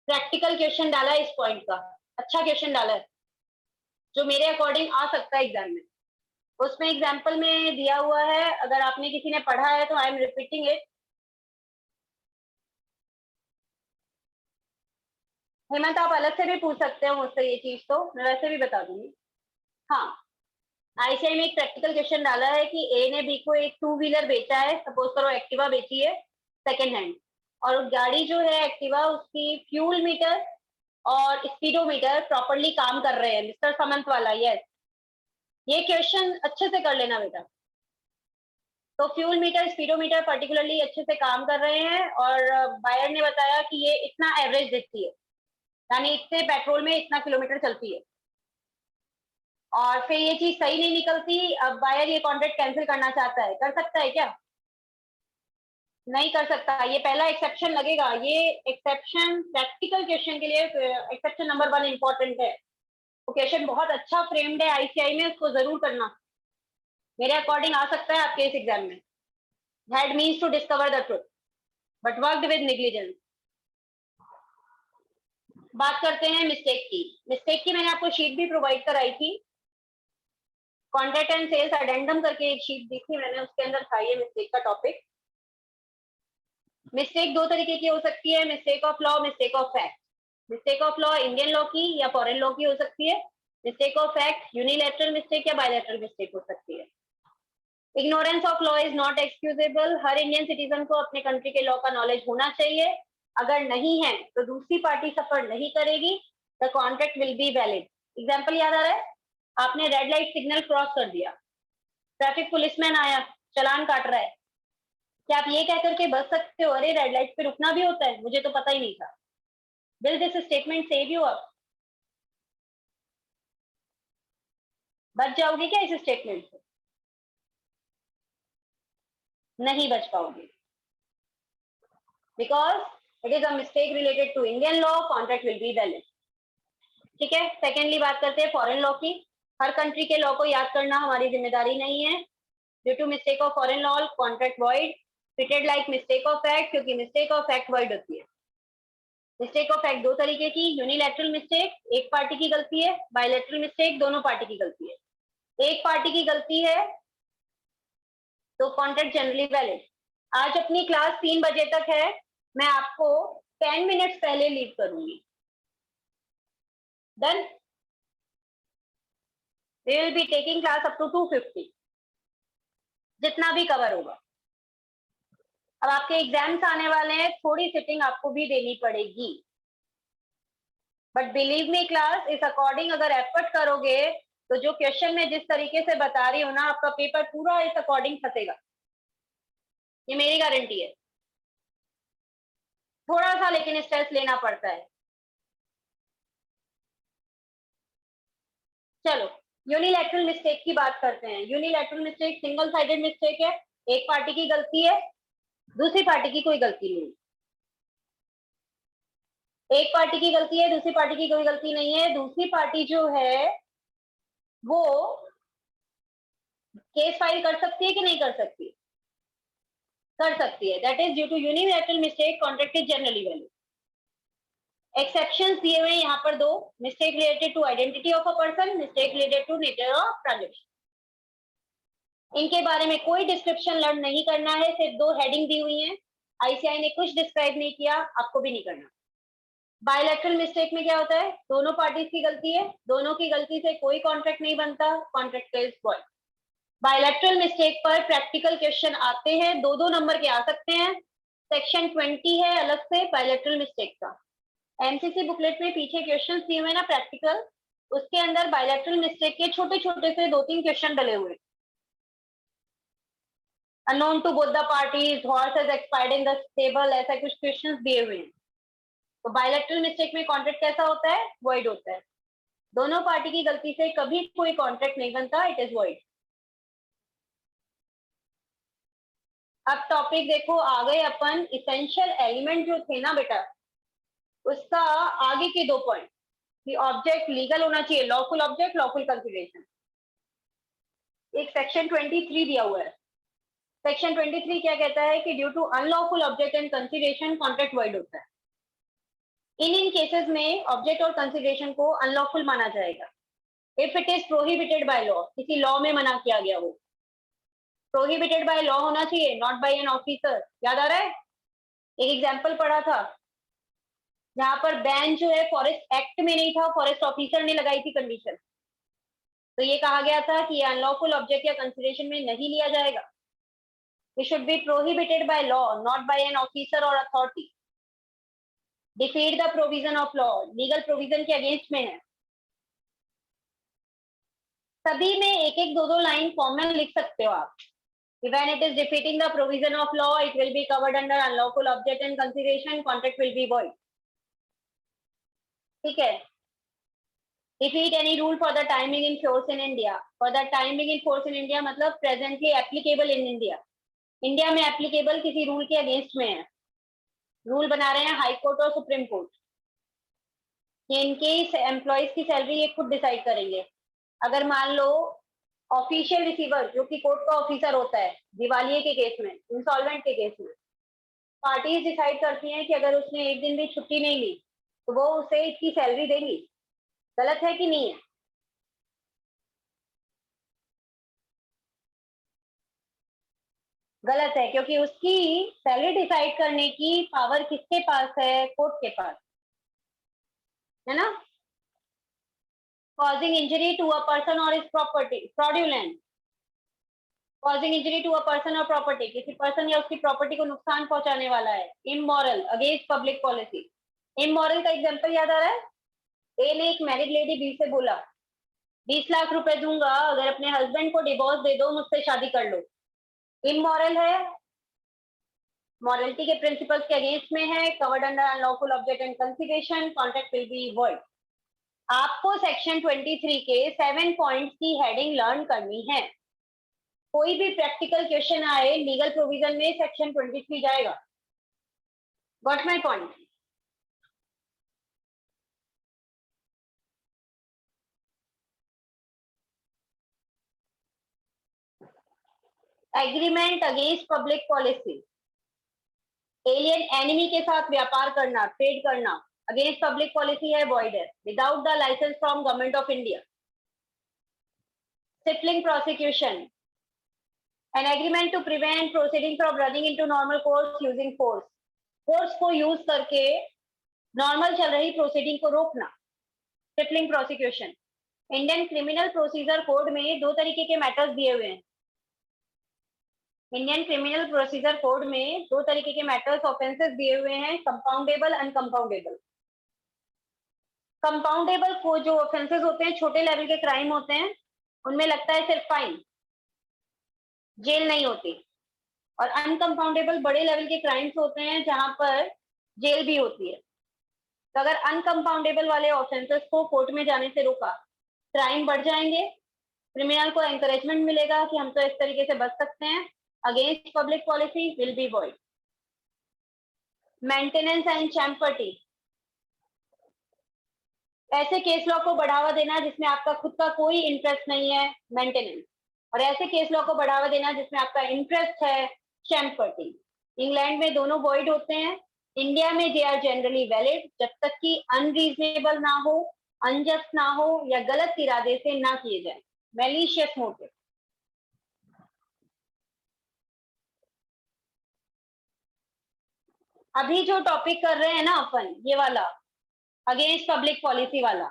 प्रैक्टिकल क्वेश्चन डाला है इस पॉइंट का, अच्छा क्वेश्चन डाला है जो मेरे अकॉर्डिंग आ सकता है एग्जाम में। उसमें एग्जाम्पल में दिया हुआ है, अगर आपने किसी ने पढ़ा है तो I am repeating it. Hemant, आप अलग से भी पूछ सकते हो मुझसे ये चीज, तो मैं वैसे भी बता दूंगी। हाँ, आईसीआई में एक प्रैक्टिकल क्वेश्चन डाला है कि ए ने बी को एक 2 व्हीलर बेचा है, सपोज करो एक्टिवा बेची है सेकेंड हैंड, और गाड़ी जो है एक्टिवा, उसकी फ्यूल मीटर और स्पीडोमीटर प्रॉपरली काम कर रहे हैं? मिस्टर समंत वाला, यस। ये क्वेश्चन अच्छे से कर लेना बेटा। तो फ्यूल मीटर, स्पीडोमीटर पर्टिकुलरली अच्छे से काम कर रहे हैं, और बायर ने बताया कि ये इतना एवरेज देती है, यानी इससे पेट्रोल में इतना किलोमीटर चलती है, और फिर ये चीज सही नहीं निकलती। अब बायर ये कॉन्ट्रैक्ट कैंसिल करना चाहता है, कर सकता है क्या? नहीं कर सकता। ये पहला एक्सेप्शन लगेगा। ये एक्सेप्शन प्रैक्टिकल क्वेश्चन के लिए एक्सेप्शन नंबर 1 इंपॉर्टेंट है। वो क्वेश्चन बहुत अच्छा फ्रेम्ड है आईसीआई में, उसको जरूर करना। मेरे अकॉर्डिंग आ सकता है आपके इस एग्जाम में। Had means to discover the truth, but worked with negligence. बात करते हैं मिस्टेक की। मिस्टेक की मैंने आपको शीट भी प्रोवाइड कराई थी, कॉन्ट्रैक्ट एंड सेल्स अडेंडम करके एक शीट दी थी मैंने, उसके अंदर था ये मिस्टेक का टॉपिक। मिस्टेक दो तरीके की हो सकती है, mistake of law, mistake of fact. Mistake of law Indian law की या फॉरेन लॉ की हो सकती है। Mistake of fact unilateral mistake या बायलैटरल मिस्टेक हो सकती है। Ignorance of law is not excusable. Her Indian citizen को अपने कंट्री के लॉ का नॉलेज होना चाहिए। अगर नहीं है तो दूसरी पार्टी सफर नहीं करेगी, the contract will be valid. Example याद आ रहा है? आपने रेड लाइट सिग्नल क्रॉस कर दिया, ट्रैफिक पुलिसमैन आया, चालान काट रहा है, क्या आप ये कह करके बच सकते हो अरे रेड लाइट पे रुकना भी होता है, मुझे तो पता ही नहीं था? Will this statement save you up? बच जाओगे क्या इस स्टेटमेंट से? नहीं बच पाओगे, because it is a mistake related to Indian law, contract will be valid. ठीक है, सेकेंडली बात करते हैं फॉरेन लॉ की। हर कंट्री के लॉ को याद करना हमारी जिम्मेदारी नहीं है। Due to mistake of foreign law, contract void, treated like mistake of fact, क्योंकि मिस्टेक ऑफ फैक्ट वॉइड होती है। मिस्टेक ऑफ फैक्ट दो तरीके की, यूनिलैटरल मिस्टेक एक पार्टी की गलती है, बायलैटरल मिस्टेक दोनों पार्टी की गलती है। एक पार्टी की गलती है तो कॉन्ट्रैक्ट जनरली वैलिड। आज अपनी क्लास 3 बजे तक है, मैं आपको 10 मिनट्स पहले लीव करूंगी। Done? We will be taking class up to 2:50, जितना भी कवर होगा। अब आपके एग्जाम्स आने वाले हैं, थोड़ी सिटिंग आपको भी देनी पड़ेगी, बट बिलीव मी क्लास, इस अकॉर्डिंग अगर एफर्ट करोगे तो जो क्वेश्चन मैं जिस तरीके से बता रही हूँ ना, आपका पेपर पूरा इस अकॉर्डिंग फंसेगा, ये मेरी गारंटी है। थोड़ा सा लेकिन स्ट्रेस लेना पड़ता है। चलो यूनिलैटरल मिस्टेक की बात करते हैं। Unilateral mistake single sided mistake है, एक पार्टी की गलती है, दूसरी पार्टी की कोई गलती नहीं। एक पार्टी की गलती है, दूसरी पार्टी की कोई गलती नहीं है। दूसरी पार्टी जो है वो केस फाइल कर सकती है कि नहीं कर सकती? कर सकती है। That is due to unilateral mistake, contract is generally valid. Exceptions दिए हुए यहाँ पर दो, mistake related to identity of a person, mistake related to nature of transaction. इनके बारे में कोई डिस्क्रिप्शन लर्न नहीं करना है, सिर्फ दो हेडिंग दी हुई है। आईसीआई ने कुछ डिस्क्राइब नहीं किया, आपको भी नहीं करना। बायलैटरल मिस्टेक में क्या होता है? दोनों पार्टीज की गलती है, दोनों की गलती से कोई कॉन्ट्रैक्ट नहीं बनता, contract is void. Bilateral mistake पर प्रैक्टिकल क्वेश्चन आते हैं, दो दो नंबर के आ सकते हैं। सेक्शन 20 है अलग से बायलैटरल मिस्टेक का। एमसीसी बुकलेट में पीछे क्वेश्चन दिए हुए ना प्रैक्टिकल, उसके अंदर बायलैटरल मिस्टेक के छोटे छोटे से 2-3 क्वेश्चन डले हुए। unknown to both the parties, horse has expired in the stable, ऐसा कुछ क्वेश्चंस दिए हुए हैं। तो बायलैटरल मिस्टेक में कॉन्ट्रैक्ट कैसा होता है? वॉइड होता है। दोनों पार्टी की गलती से कभी कोई कॉन्ट्रैक्ट नहीं बनता, इट इज वॉइड। अब टॉपिक देखो, आ गए अपन इसेंशियल एलिमेंट जो थे ना बेटा, उसका आगे के 2 पॉइंट कि ऑब्जेक्ट लीगल होना चाहिए, लॉफुल ऑब्जेक्ट, लॉफुल कंसीडरेशन। एक सेक्शन 23 दिया हुआ है। सेक्शन 23 क्या कहता है कि due to unlawful object and consideration contract void होता है। इन केसेस में ऑब्जेक्ट और कंसीडरेशन को अनलॉफुल माना जाएगा if it is prohibited by law, किसी लॉ में मना किया गया हो। प्रोहिबिटेड बाय लॉ होना चाहिए, नॉट बाय एन ऑफिसर। याद आ रहा है? एक एग्जांपल पढ़ा था जहां पर बैन जो है फॉरेस्ट एक्ट में नहीं था, फॉरेस्ट ऑफिसर ने लगाई थी कंडीशन। तो ये कहा गया था कि अनलॉफुल ऑब्जेक्ट या कंसीडरेशन में नहीं लिया जाएगा। It should be prohibited by law, not by an officer or authority. Defeat the provision of law, legal provision के अगेंस्ट में है। सभी में एक एक दो दो लाइन कॉमन लिख सकते हो आप। When it is defeating the provision of law, it will be covered under unlawful object and consideration. Contract will be void. ठीक है। Defeat any rule for the timing in force in India. For the timing in force in India मतलब presently applicable in India. India में applicable किसी rule के against में है। Rule बना रहे हैं हाई कोर्ट और सुप्रीम कोर्ट कि इनके एम्प्लॉयज की सैलरी ये खुद डिसाइड करेंगे। अगर मान लो ऑफिशियल रिसीवर जो कि कोर्ट का ऑफिसर होता है दिवालिये के केस में, इंसॉल्वेंट के केस में, पार्टीज डिसाइड करती हैं कि अगर उसने एक दिन भी छुट्टी नहीं ली तो वो उसे इसकी सैलरी देंगी। गलत है कि नहीं है? गलत है, क्योंकि उसकी सैलरी डिसाइड करने की पावर किसके पास है? कोर्ट के पास है ना। causing injury to a person or his property, fraudulent, causing injury to a person or property, किसी पर्सन या उसकी प्रॉपर्टी को नुकसान पहुंचाने वाला है। immoral, against public policy। immoral का एग्जांपल याद आ रहा है? ए ने एक मैरिड लेडी बी से बोला 20 लाख रुपए दूंगा अगर अपने हस्बैंड को डिवोर्स दे दो, मुझसे शादी कर लो। इमोरल है, मॉरलिटी के प्रिंसिपल्स के अगेंस्ट में है, covered under unlawful object and consideration, contract will be void. आपको सेक्शन 23 के 7 पॉइंट्स की हेडिंग लर्न करनी है। कोई भी प्रैक्टिकल क्वेश्चन आए लीगल प्रोविजन में सेक्शन 23 जाएगा। Got my point? Agreement against public policy, alien enemy के साथ व्यापार करना, ट्रेड करना अगेंस्ट पब्लिक पॉलिसी है, वॉइड है। Without the licence from government of India, stifling prosecution, an agreement to prevent proceeding from running into normal course using force, force को use करके normal चल रही प्रोसीडिंग को रोकना, stifling prosecution. Indian criminal procedure code में दो तरीके के मैटर्स दिए हुए हैं। इंडियन क्रिमिनल प्रोसीजर कोड में दो तरीके के मैटर्स ऑफेंसेस दिए हुए हैं, कंपाउंडेबल, अनकंपाउंडेबल। कंपाउंडेबल को जो ऑफेंसेस होते हैं, छोटे लेवल के क्राइम होते हैं, उनमें लगता है सिर्फ फाइन, जेल नहीं होती। और अनकंपाउंडेबल बड़े लेवल के क्राइम्स होते हैं जहां पर जेल भी होती है। तो अगर अनकंपाउंडेबल वाले ऑफेंसेस को कोर्ट में जाने से रोका, क्राइम बढ़ जाएंगे, क्रिमिनल को एनकरेजमेंट मिलेगा कि हम तो इस तरीके से बच सकते हैं, against public policy will be void. Maintenance and champerty, ऐसे केस लॉ को बढ़ावा देना जिसमें आपका खुद का कोई इंटरेस्ट नहीं है, मेंटेनेंस। और ऐसे केस लॉ को बढ़ावा देना जिसमें आपका इंटरेस्ट है, चैम्पर्टी। इंग्लैंड में दोनों वॉइड होते हैं, इंडिया में दे आर जनरली वैलिड जब तक कि अनरीजनेबल ना हो, अनजस्ट ना हो या गलत इरादे से ना किए जाए, मैलिशियस मोटिव। अभी जो टॉपिक कर रहे हैं ना अपन, ये वाला अगेंस्ट पब्लिक पॉलिसी वाला,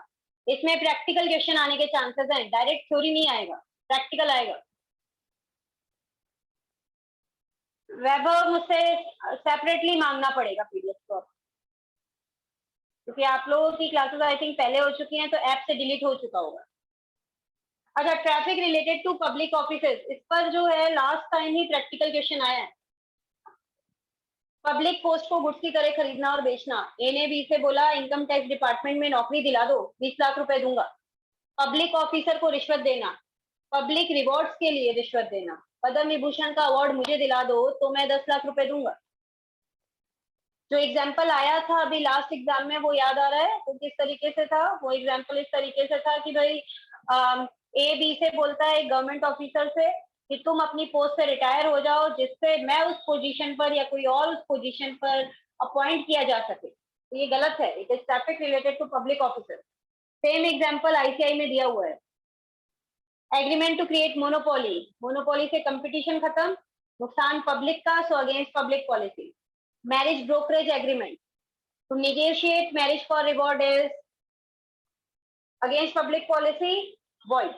इसमें प्रैक्टिकल क्वेश्चन आने के चांसेस हैं। डायरेक्ट थ्योरी नहीं आएगा, प्रैक्टिकल आएगा। वैभव मुझसे सेपरेटली मांगना पड़ेगा पीडीएफ को, क्योंकि आप लोगों की क्लासेस आई थिंक पहले हो चुकी हैं तो ऐप से डिलीट हो चुका होगा। अच्छा, traffic related to public offices, इस पर जो है लास्ट टाइम ही प्रैक्टिकल क्वेश्चन आया है। पब्लिक पोस्ट को गुड्स की तरह खरीदना और बेचना। ए ने बी से बोला इनकम टैक्स डिपार्टमेंट में नौकरी दिला दो, 20 लाख रुपए दूंगा। पब्लिक ऑफिसर को रिश्वत देना, पब्लिक रिवॉर्ड्स के लिए रिश्वत देना। पद्म विभूषण का अवार्ड मुझे दिला दो तो मैं 10 लाख रुपए दूंगा। जो एग्जाम्पल आया था अभी लास्ट एग्जाम में, वो याद आ रहा है वो किस तरीके से था? वो एग्जाम्पल इस तरीके से था कि भाई ए बी से बोलता है गवर्नमेंट ऑफिसर से कि तुम अपनी पोस्ट से रिटायर हो जाओ जिससे मैं उस पोजीशन पर या कोई और उस पोजीशन पर अपॉइंट किया जा सके। तो ये गलत है, it is traffic related to public officer. Same example ICI में दिया हुआ है। Agreement to create monopoly, monopoly से कंपटीशन खत्म, नुकसान पब्लिक का, so against public policy. Marriage brokerage agreement, to negotiate marriage for reward is against public policy, void.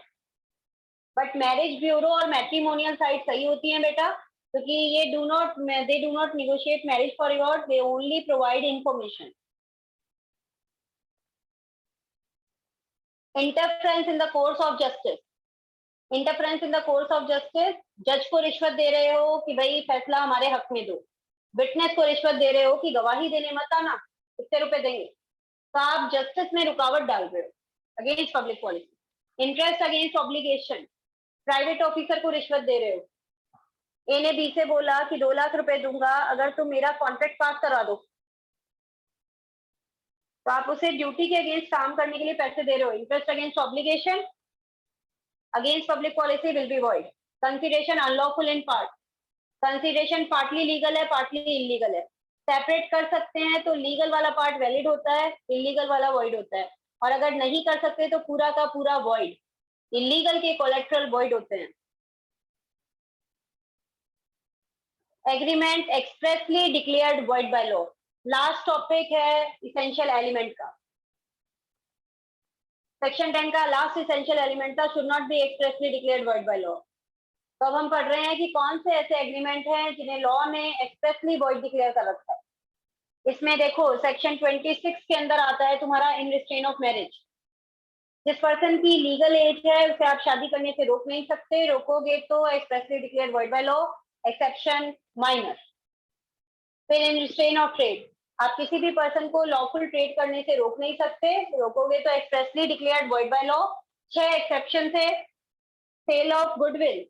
But marriage bureau और matrimonial site सही होती हैं बेटा, क्योंकि ये they do not negotiate marriage for reward, they only provide information. Interference in the course of justice, interference in the course of justice, जज को रिश्वत दे रहे हो कि भाई फैसला हमारे हक में दो, विटनेस को रिश्वत दे रहे हो कि गवाही देने मत आना, कितने रुपए देंगे, तो आप जस्टिस में रुकावट डाल रहे हो against public policy. Interest against obligation, private officer को रिश्वत दे रहे हो, ए ने बी से बोला कि 2 लाख रुपए दूंगा अगर तुम मेरा कॉन्ट्रैक्ट पास करा दो, तो आप उसे ड्यूटी के अगेंस्ट काम करने के लिए पैसे दे रहे हो। Interest against obligation against public policy will be void. Consideration unlawful in part, consideration partly legal है पार्टली इलीगल है, सेपरेट कर सकते हैं तो लीगल वाला पार्ट वैलिड होता है, इलीगल वाला वॉइड होता है, और अगर नहीं कर सकते तो पूरा का पूरा वॉइड, इलीगल के कोलेट्रल वॉइड होते हैं। Agreement expressly declared void by law, last topic है इसेंशियल एलिमेंट का। सेक्शन 10 का लास्ट इसेंशियल एलिमेंट था should not B expressly declared void by law. तो अब हम पढ़ रहे हैं कि कौन से ऐसे एग्रीमेंट हैं जिन्हें लॉ ने एक्सप्रेसली वॉइड डिक्लेयर कर रखा है। इसमें देखो सेक्शन 26 के अंदर आता है तुम्हारा इन रिस्ट्रेन ऑफ मैरिज, जिस पर्सन की लीगल एज है उसे आप शादी करने से रोक नहीं सकते, रोकोगे तो expressly declared void by law, exception minor. फिर इन रिस्ट्रेन ऑफ ट्रेड, आप किसी भी पर्सन को लॉफुल ट्रेड करने से रोक नहीं सकते, रोकोगे तो expressly declared void by law. 6 exception थे। Sale of goodwill,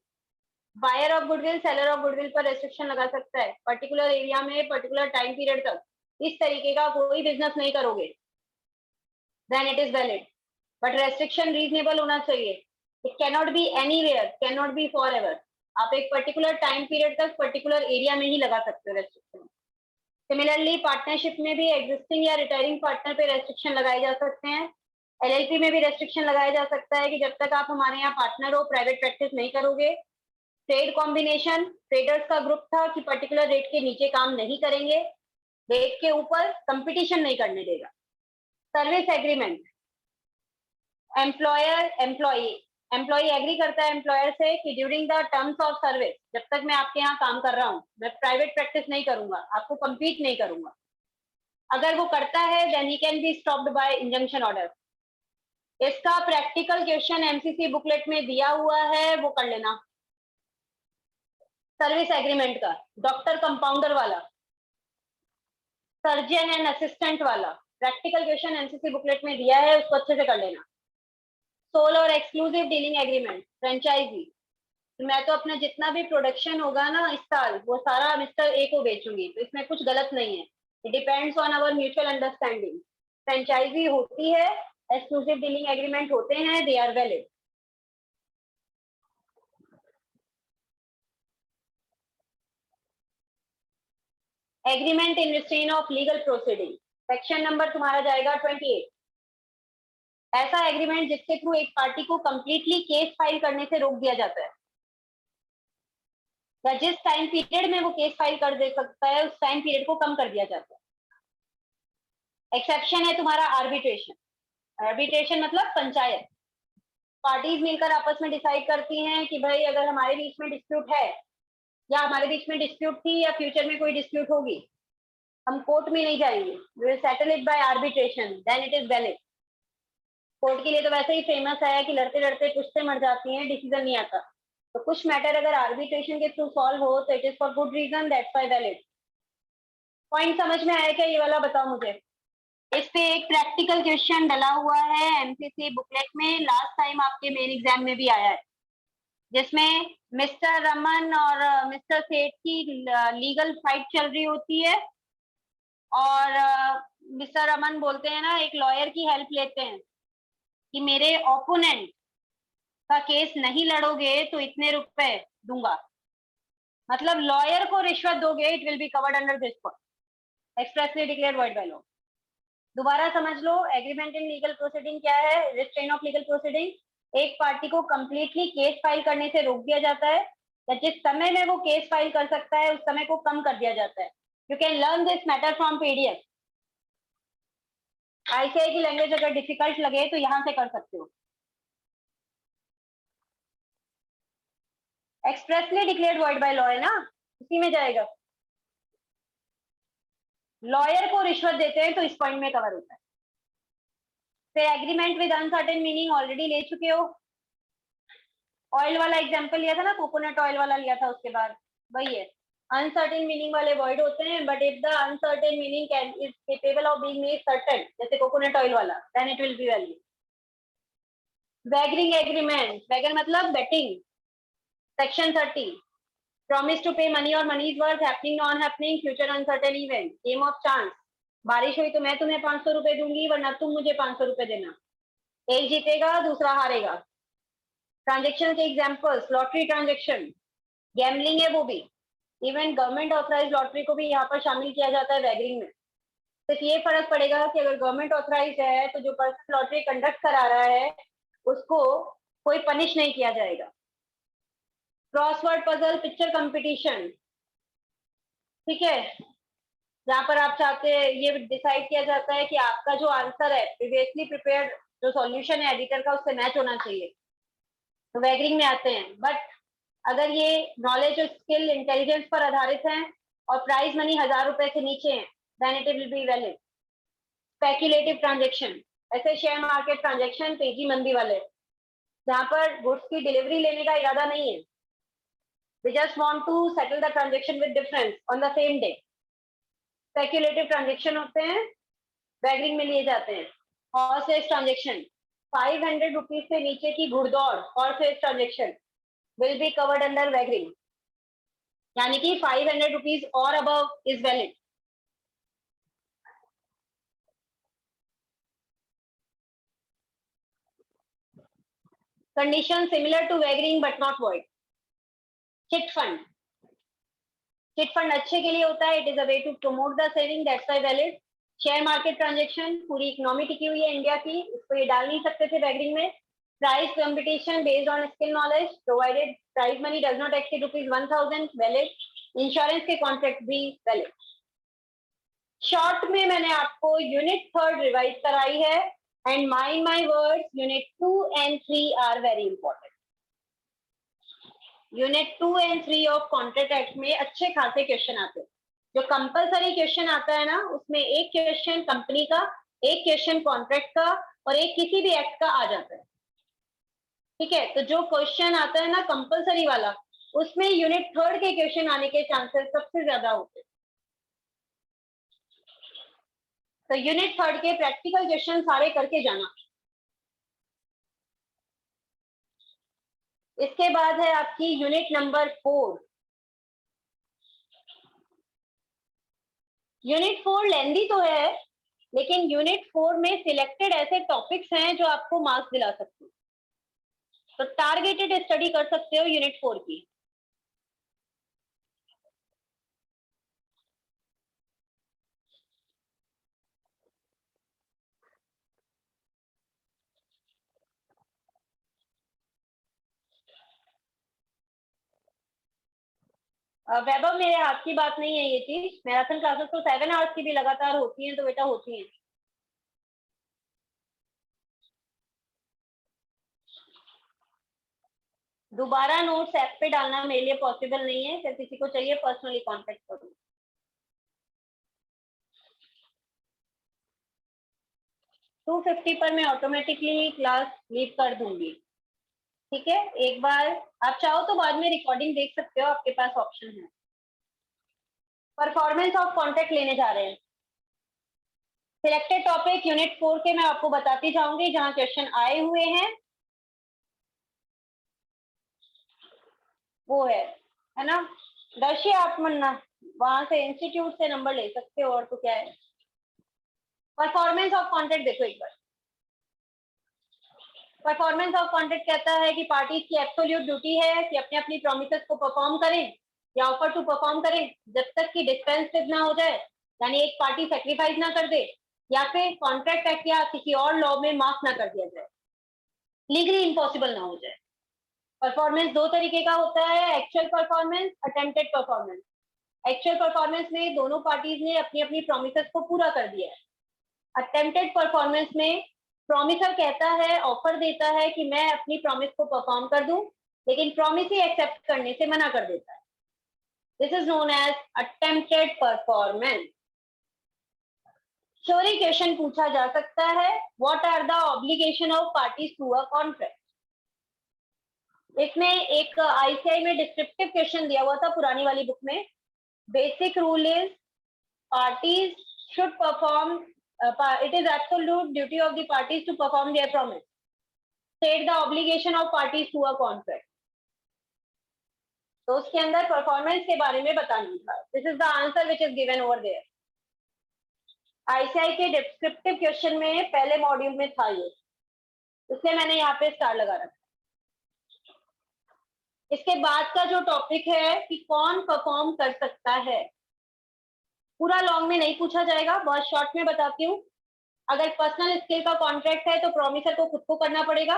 buyer of goodwill seller of goodwill पर रेस्ट्रिक्शन लगा सकता है, पर्टिकुलर एरिया में पर्टिकुलर टाइम पीरियड तक इस तरीके का कोई बिजनेस नहीं करोगे, then it is valid, but restriction reasonable होना चाहिए। It cannot be anywhere, cannot be for ever. आप एक पर्टिकुलर टाइम पीरियड तक पर्टिकुलर एरिया में ही लगा सकते हो रेस्ट्रिक्शन। सिमिलरली पार्टनरशिप में भी एग्जिस्टिंग या रिटायरिंग पार्टनर पे रेस्ट्रिक्शन लगाए जा सकते हैं। एलएलपी में भी रेस्ट्रिक्शन लगाया जा सकता है कि जब तक आप हमारे यहाँ पार्टनर हो प्राइवेट प्रैक्टिस नहीं करोगे। ट्रेड कॉम्बिनेशन, ट्रेडर्स का ग्रुप था कि पर्टिकुलर रेट के नीचे काम नहीं करेंगे, रेट के ऊपर कंपटीशन नहीं करने देगा। Service agreement, employer employee, employee agree करता है एम्प्लॉयर से कि during the terms of service, जब तक मैं आपके यहाँ काम कर रहा हूँ मैं प्राइवेट प्रैक्टिस नहीं करूंगा, आपको कम्पीट नहीं करूंगा। अगर वो करता है then he can be stopped by injunction order. इसका प्रैक्टिकल क्वेश्चन एमसीसी बुकलेट में दिया हुआ है, वो कर लेना। सर्विस एग्रीमेंट का डॉक्टर कंपाउंडर वाला, सर्जन एंड असिस्टेंट वाला प्रैक्टिकल क्वेश्चन एमसीसी बुकलेट में दिया है, उसको अच्छे से कर लेना। सोल और एक्सक्लूसिव डीलिंग एग्रीमेंट, फ्रेंचाइजी, मैं तो अपना जितना भी प्रोडक्शन होगा ना इस साल वो सारा मिस्टर ए को बेचूंगी, तो इसमें कुछ गलत नहीं है। It depends on our mutual understanding. Franchisee होती है, एक्सक्लूसिव डीलिंग एग्रीमेंट होते हैं, they are valid. Agreement in restraint of legal proceeding, section number तुम्हारा जाएगा 28। ऐसा एग्रीमेंट जिसके थ्रू एक पार्टी को कंप्लीटली केस फाइल करने से रोक दिया जाता है, या जिस टाइम पीरियड में वो केस फाइल कर दे सकता है उस टाइम पीरियड को कम कर दिया जाता है। एक्सेप्शन है तुम्हारा आर्बिट्रेशन। आर्बिट्रेशन मतलब पंचायत, पार्टीज मिलकर आपस में डिसाइड करती हैं कि भाई अगर हमारे बीच में डिस्प्यूट है या हमारे बीच में डिस्प्यूट थी या फ्यूचर में कोई डिस्प्यूट होगी, हम कोर्ट में नहीं जाएंगे, we will settle it by arbitration, then it is valid. Court के लिए तो वैसे ही फेमस है कि लड़ते लड़ते पुश्ते मर जाती हैं, डिसीजन नहीं आता। तो कुछ मैटर अगर आर्बिट्रेशन के थ्रू सॉल्व हो तो it is for good reason, that's why valid. Point समझ में आया क्या ये वाला, बताओ मुझे। इस पे एक प्रैक्टिकल क्वेश्चन डला हुआ है एमसीसी बुकलेट में, लास्ट टाइम आपके मेन एग्जाम में भी आया है, जिसमें मिस्टर रमन और मिस्टर सेठ की लीगल फाइट चल रही होती है, और मिस्टर रमन बोलते हैं ना, एक लॉयर की हेल्प लेते हैं कि मेरे ओपोनेंट का केस नहीं लड़ोगे तो इतने रुपए दूंगा, मतलब लॉयर को रिश्वत दोगे, it will be covered under this point, expressly declared void by law. दोबारा समझ लो, एग्रीमेंट इन लीगल प्रोसीडिंग क्या है, रिस्ट्रेन ऑफ लीगल प्रोसीडिंग, एक पार्टी को कंप्लीटली केस फाइल करने से रोक दिया जाता है, या जिस समय में वो केस फाइल कर सकता है उस समय को कम कर दिया जाता है। You can learn this matter from PDF. ICI की लैंग्वेज अगर डिफिकल्ट लगे तो यहाँ से कर सकते हो। Expressly declared void by law है ना, उसी में जाएगा। लॉयर को रिश्वत देते हैं तो इस पॉइंट में कवर होता है। फिर agreement with uncertain meaning already ले चुके हो, ऑयल वाला एग्जांपल लिया था ना, कोकोनट ऑयल वाला लिया था, उसके बाद वही है। अनसर्टेन मीनिंग वाले वर्ड होते हैं, but if the uncertain meaning can is capable of being made certain, जैसे कोकोनट ऑयल वाला, then it will be valid. Wagering agreement, wager मतलब betting, section 30, promise to pay money or money is worth, happening non happening, future uncertain event, game of chance, बारिश हुई तो मैं तुम्हें 500 रुपए दूंगी वरना तुम मुझे 500 रुपए देना, एक जीतेगा दूसरा हारेगा। ट्रांजेक्शन के एग्जांपल्स, लॉटरी ट्रांजेक्शन, गैमलिंग है वो भी, इवन गवर्नमेंट ऑथराइज लॉटरी को भी यहाँ पर शामिल किया जाता है वैगरिंग में। सिर्फ ये फर्क पड़ेगा कि अगर गवर्नमेंट ऑथराइज है तो जो पर्सन लॉटरी कंडक्ट करा रहा है उसको कोई पनिश नहीं किया जाएगा। क्रॉसवर्ड पजल पिक्चर कंपटीशन, ठीक है, जहाँ पर आप चाहते हैं ये डिसाइड किया जाता है कि आपका जो आंसर है प्रीवियसली प्रिपेयर्ड जो सॉल्यूशन है एडिटर का उससे मैच होना चाहिए, तो वैगरिंग में आते हैं। बट अगर ये नॉलेज और स्किल इंटेलिजेंस पर आधारित है और प्राइज मनी 1000 रुपए से नीचे है, then it will be valid. Speculative transaction, ऐसे शेयर मार्केट ट्रांजेक्शन तेजी मंदी वाले, जहाँ पर गुड्स की डिलीवरी लेने का इरादा नहीं है, they just want to settle the transaction with difference on the same day। Speculative transaction होते हैं, वैगरिंग में लिए जाते हैं। हॉर्स रेस ट्रांजेक्शन, 500 रुपीज से नीचे की घुड़दौड़ horse race transaction will be covered under wagering, यानी कि 500 रुपीज और above is valid. Condition similar to wagering but not void. Chit fund, chit fund अच्छे के लिए होता है, it is a way to promote the saving, that's why valid. Share market transaction, पूरी economy टिकी हुई है इंडिया की, इसको ये डाल नहीं सकते थे वैगरिंग में। Price competition based on skill knowledge provided price money does not exceed ₹1000, valid. Insurance के कॉन्ट्रैक्ट भी वैलिड। शॉर्ट में मैंने आपको यूनिट 3 रिवाइज कराई है, and mind my words, unit 2 and 3 are very important. Unit 2 and 3 of contract act में अच्छे खासे क्वेश्चन आते हैं। जो कंपलसरी क्वेश्चन आता है ना, उसमें एक क्वेश्चन कंपनी का, एक क्वेश्चन कॉन्ट्रैक्ट का और एक किसी भी एक्ट का आ जाता है, ठीक है। तो जो क्वेश्चन आता है ना कंपलसरी वाला, उसमें यूनिट 3 के क्वेश्चन आने के चांसेस सबसे ज्यादा होते हैं। तो यूनिट 3 के प्रैक्टिकल क्वेश्चन सारे करके जाना। इसके बाद है आपकी यूनिट नंबर 4। यूनिट 4 लेंदी तो है, लेकिन यूनिट 4 में सिलेक्टेड ऐसे टॉपिक्स हैं जो आपको मार्क्स दिला सकते हैं, तो टारगेटेड स्टडी कर सकते हो यूनिट 4 की। वैभव, मेरे हाथ की बात नहीं है ये चीज, मैराथन क्लासेस तो 7 आवर्स की भी लगातार होती हैं, तो बेटा होती हैं। दोबारा नोट्स ऐप पे डालना मेरे लिए पॉसिबल नहीं है, फिर किसी को चाहिए पर्सनली कांटेक्ट करूँ। 250 पर मैं ऑटोमेटिकली क्लास लीव कर दूंगी, ठीक है। एक बार आप चाहो तो बाद में रिकॉर्डिंग देख सकते हो, आपके पास ऑप्शन है। परफॉर्मेंस ऑफ कॉन्टेक्ट लेने जा रहे हैं। सिलेक्टेड टॉपिक यूनिट 4 के मैं आपको बताती जाऊंगी जहां क्वेश्चन आए हुए हैं, वो है ना। दर्शी आप मन्ना वहां से इंस्टीट्यूट से नंबर ले सकते हो, और तो क्या है। परफॉर्मेंस ऑफ कॉन्टेक्ट देखो एक बार। परफॉर्मेंस ऑफ कॉन्ट्रैक्ट कहता है कि पार्टीज की एब्सोल्यूट ड्यूटी है कि अपने अपनी प्रोमिसेस को परफॉर्म करें या ऑफर टू परफॉर्म करें, जब तक कि डिस्पेंसिव ना हो जाए, यानी एक पार्टी सेक्रीफाइस ना कर दे, या फिर कॉन्ट्रैक्ट एक्ट या किसी और लॉ में माफ ना कर दिया जाए, लीगली इम्पॉसिबल ना हो जाए। परफॉर्मेंस दो तरीके का होता है, actual performance, attempted performance. Actual performance में दोनों पार्टीज ने अपनी अपनी प्रोमिसेस को पूरा कर दिया है। अटेम्प्टेड परफॉर्मेंस में प्रॉमिसर कहता है, ऑफर देता है कि मैं अपनी प्रॉमिस को परफॉर्म कर दूं, लेकिन प्रॉमिस ही एक्सेप्ट करने से मना कर देता है। This is known as attempted performance. Theory question पूछा जा सकता है, what are the obligation of parties to a contract. इसमें एक आईसीआई में डिस्क्रिप्टिव क्वेश्चन दिया हुआ था पुरानी वाली बुक में। Basic rule is parties should perform it is absolute duty of the parties to perform their promise. State the obligation of parties to a contract. तो उसके अंदर परफॉर्मेंस के बारे में बताना था। This is the answer which is given over there. ICI के descriptive question में पहले मॉड्यूल में था ये, इसलिए मैंने यहाँ पे स्टार लगा रखा। इसके बाद का जो टॉपिक है कि कौन परफॉर्म कर सकता है, पूरा लॉन्ग में नहीं पूछा जाएगा, बहुत शॉर्ट में बताती हूँ। अगर पर्सनल स्किल का कॉन्ट्रैक्ट है तो प्रोमिसर को खुद को करना पड़ेगा,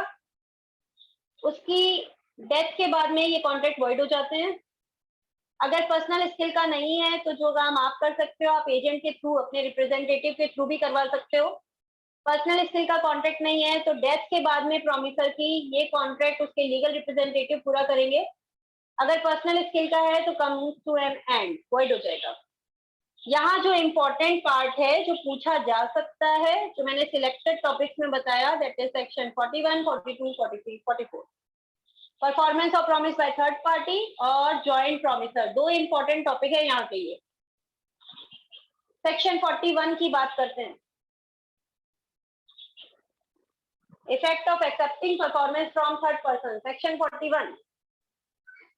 उसकी डेथ के बाद में ये कॉन्ट्रैक्ट वॉइड हो जाते हैं। अगर पर्सनल स्किल का नहीं है तो जो काम आप कर सकते हो आप एजेंट के थ्रू, अपने रिप्रेजेंटेटिव के थ्रू भी करवा सकते हो। पर्सनल स्किल का कॉन्ट्रैक्ट नहीं है तो डेथ के बाद में प्रोमिसर की ये कॉन्ट्रैक्ट उसके लीगल रिप्रेजेंटेटिव पूरा करेंगे। अगर पर्सनल स्किल का है तो come to an end, void हो जाएगा। यहाँ जो इम्पोर्टेंट पार्ट है जो पूछा जा सकता है, जो मैंने सिलेक्टेड टॉपिक्स में बताया, that is section 41, 42, 43, 44। Performance of promise by third party और जॉइंट प्रॉमिसर, दो इंपॉर्टेंट टॉपिक है यहाँ पे। ये सेक्शन 41 की बात करते हैं। Effect of accepting performance from third person, section 41।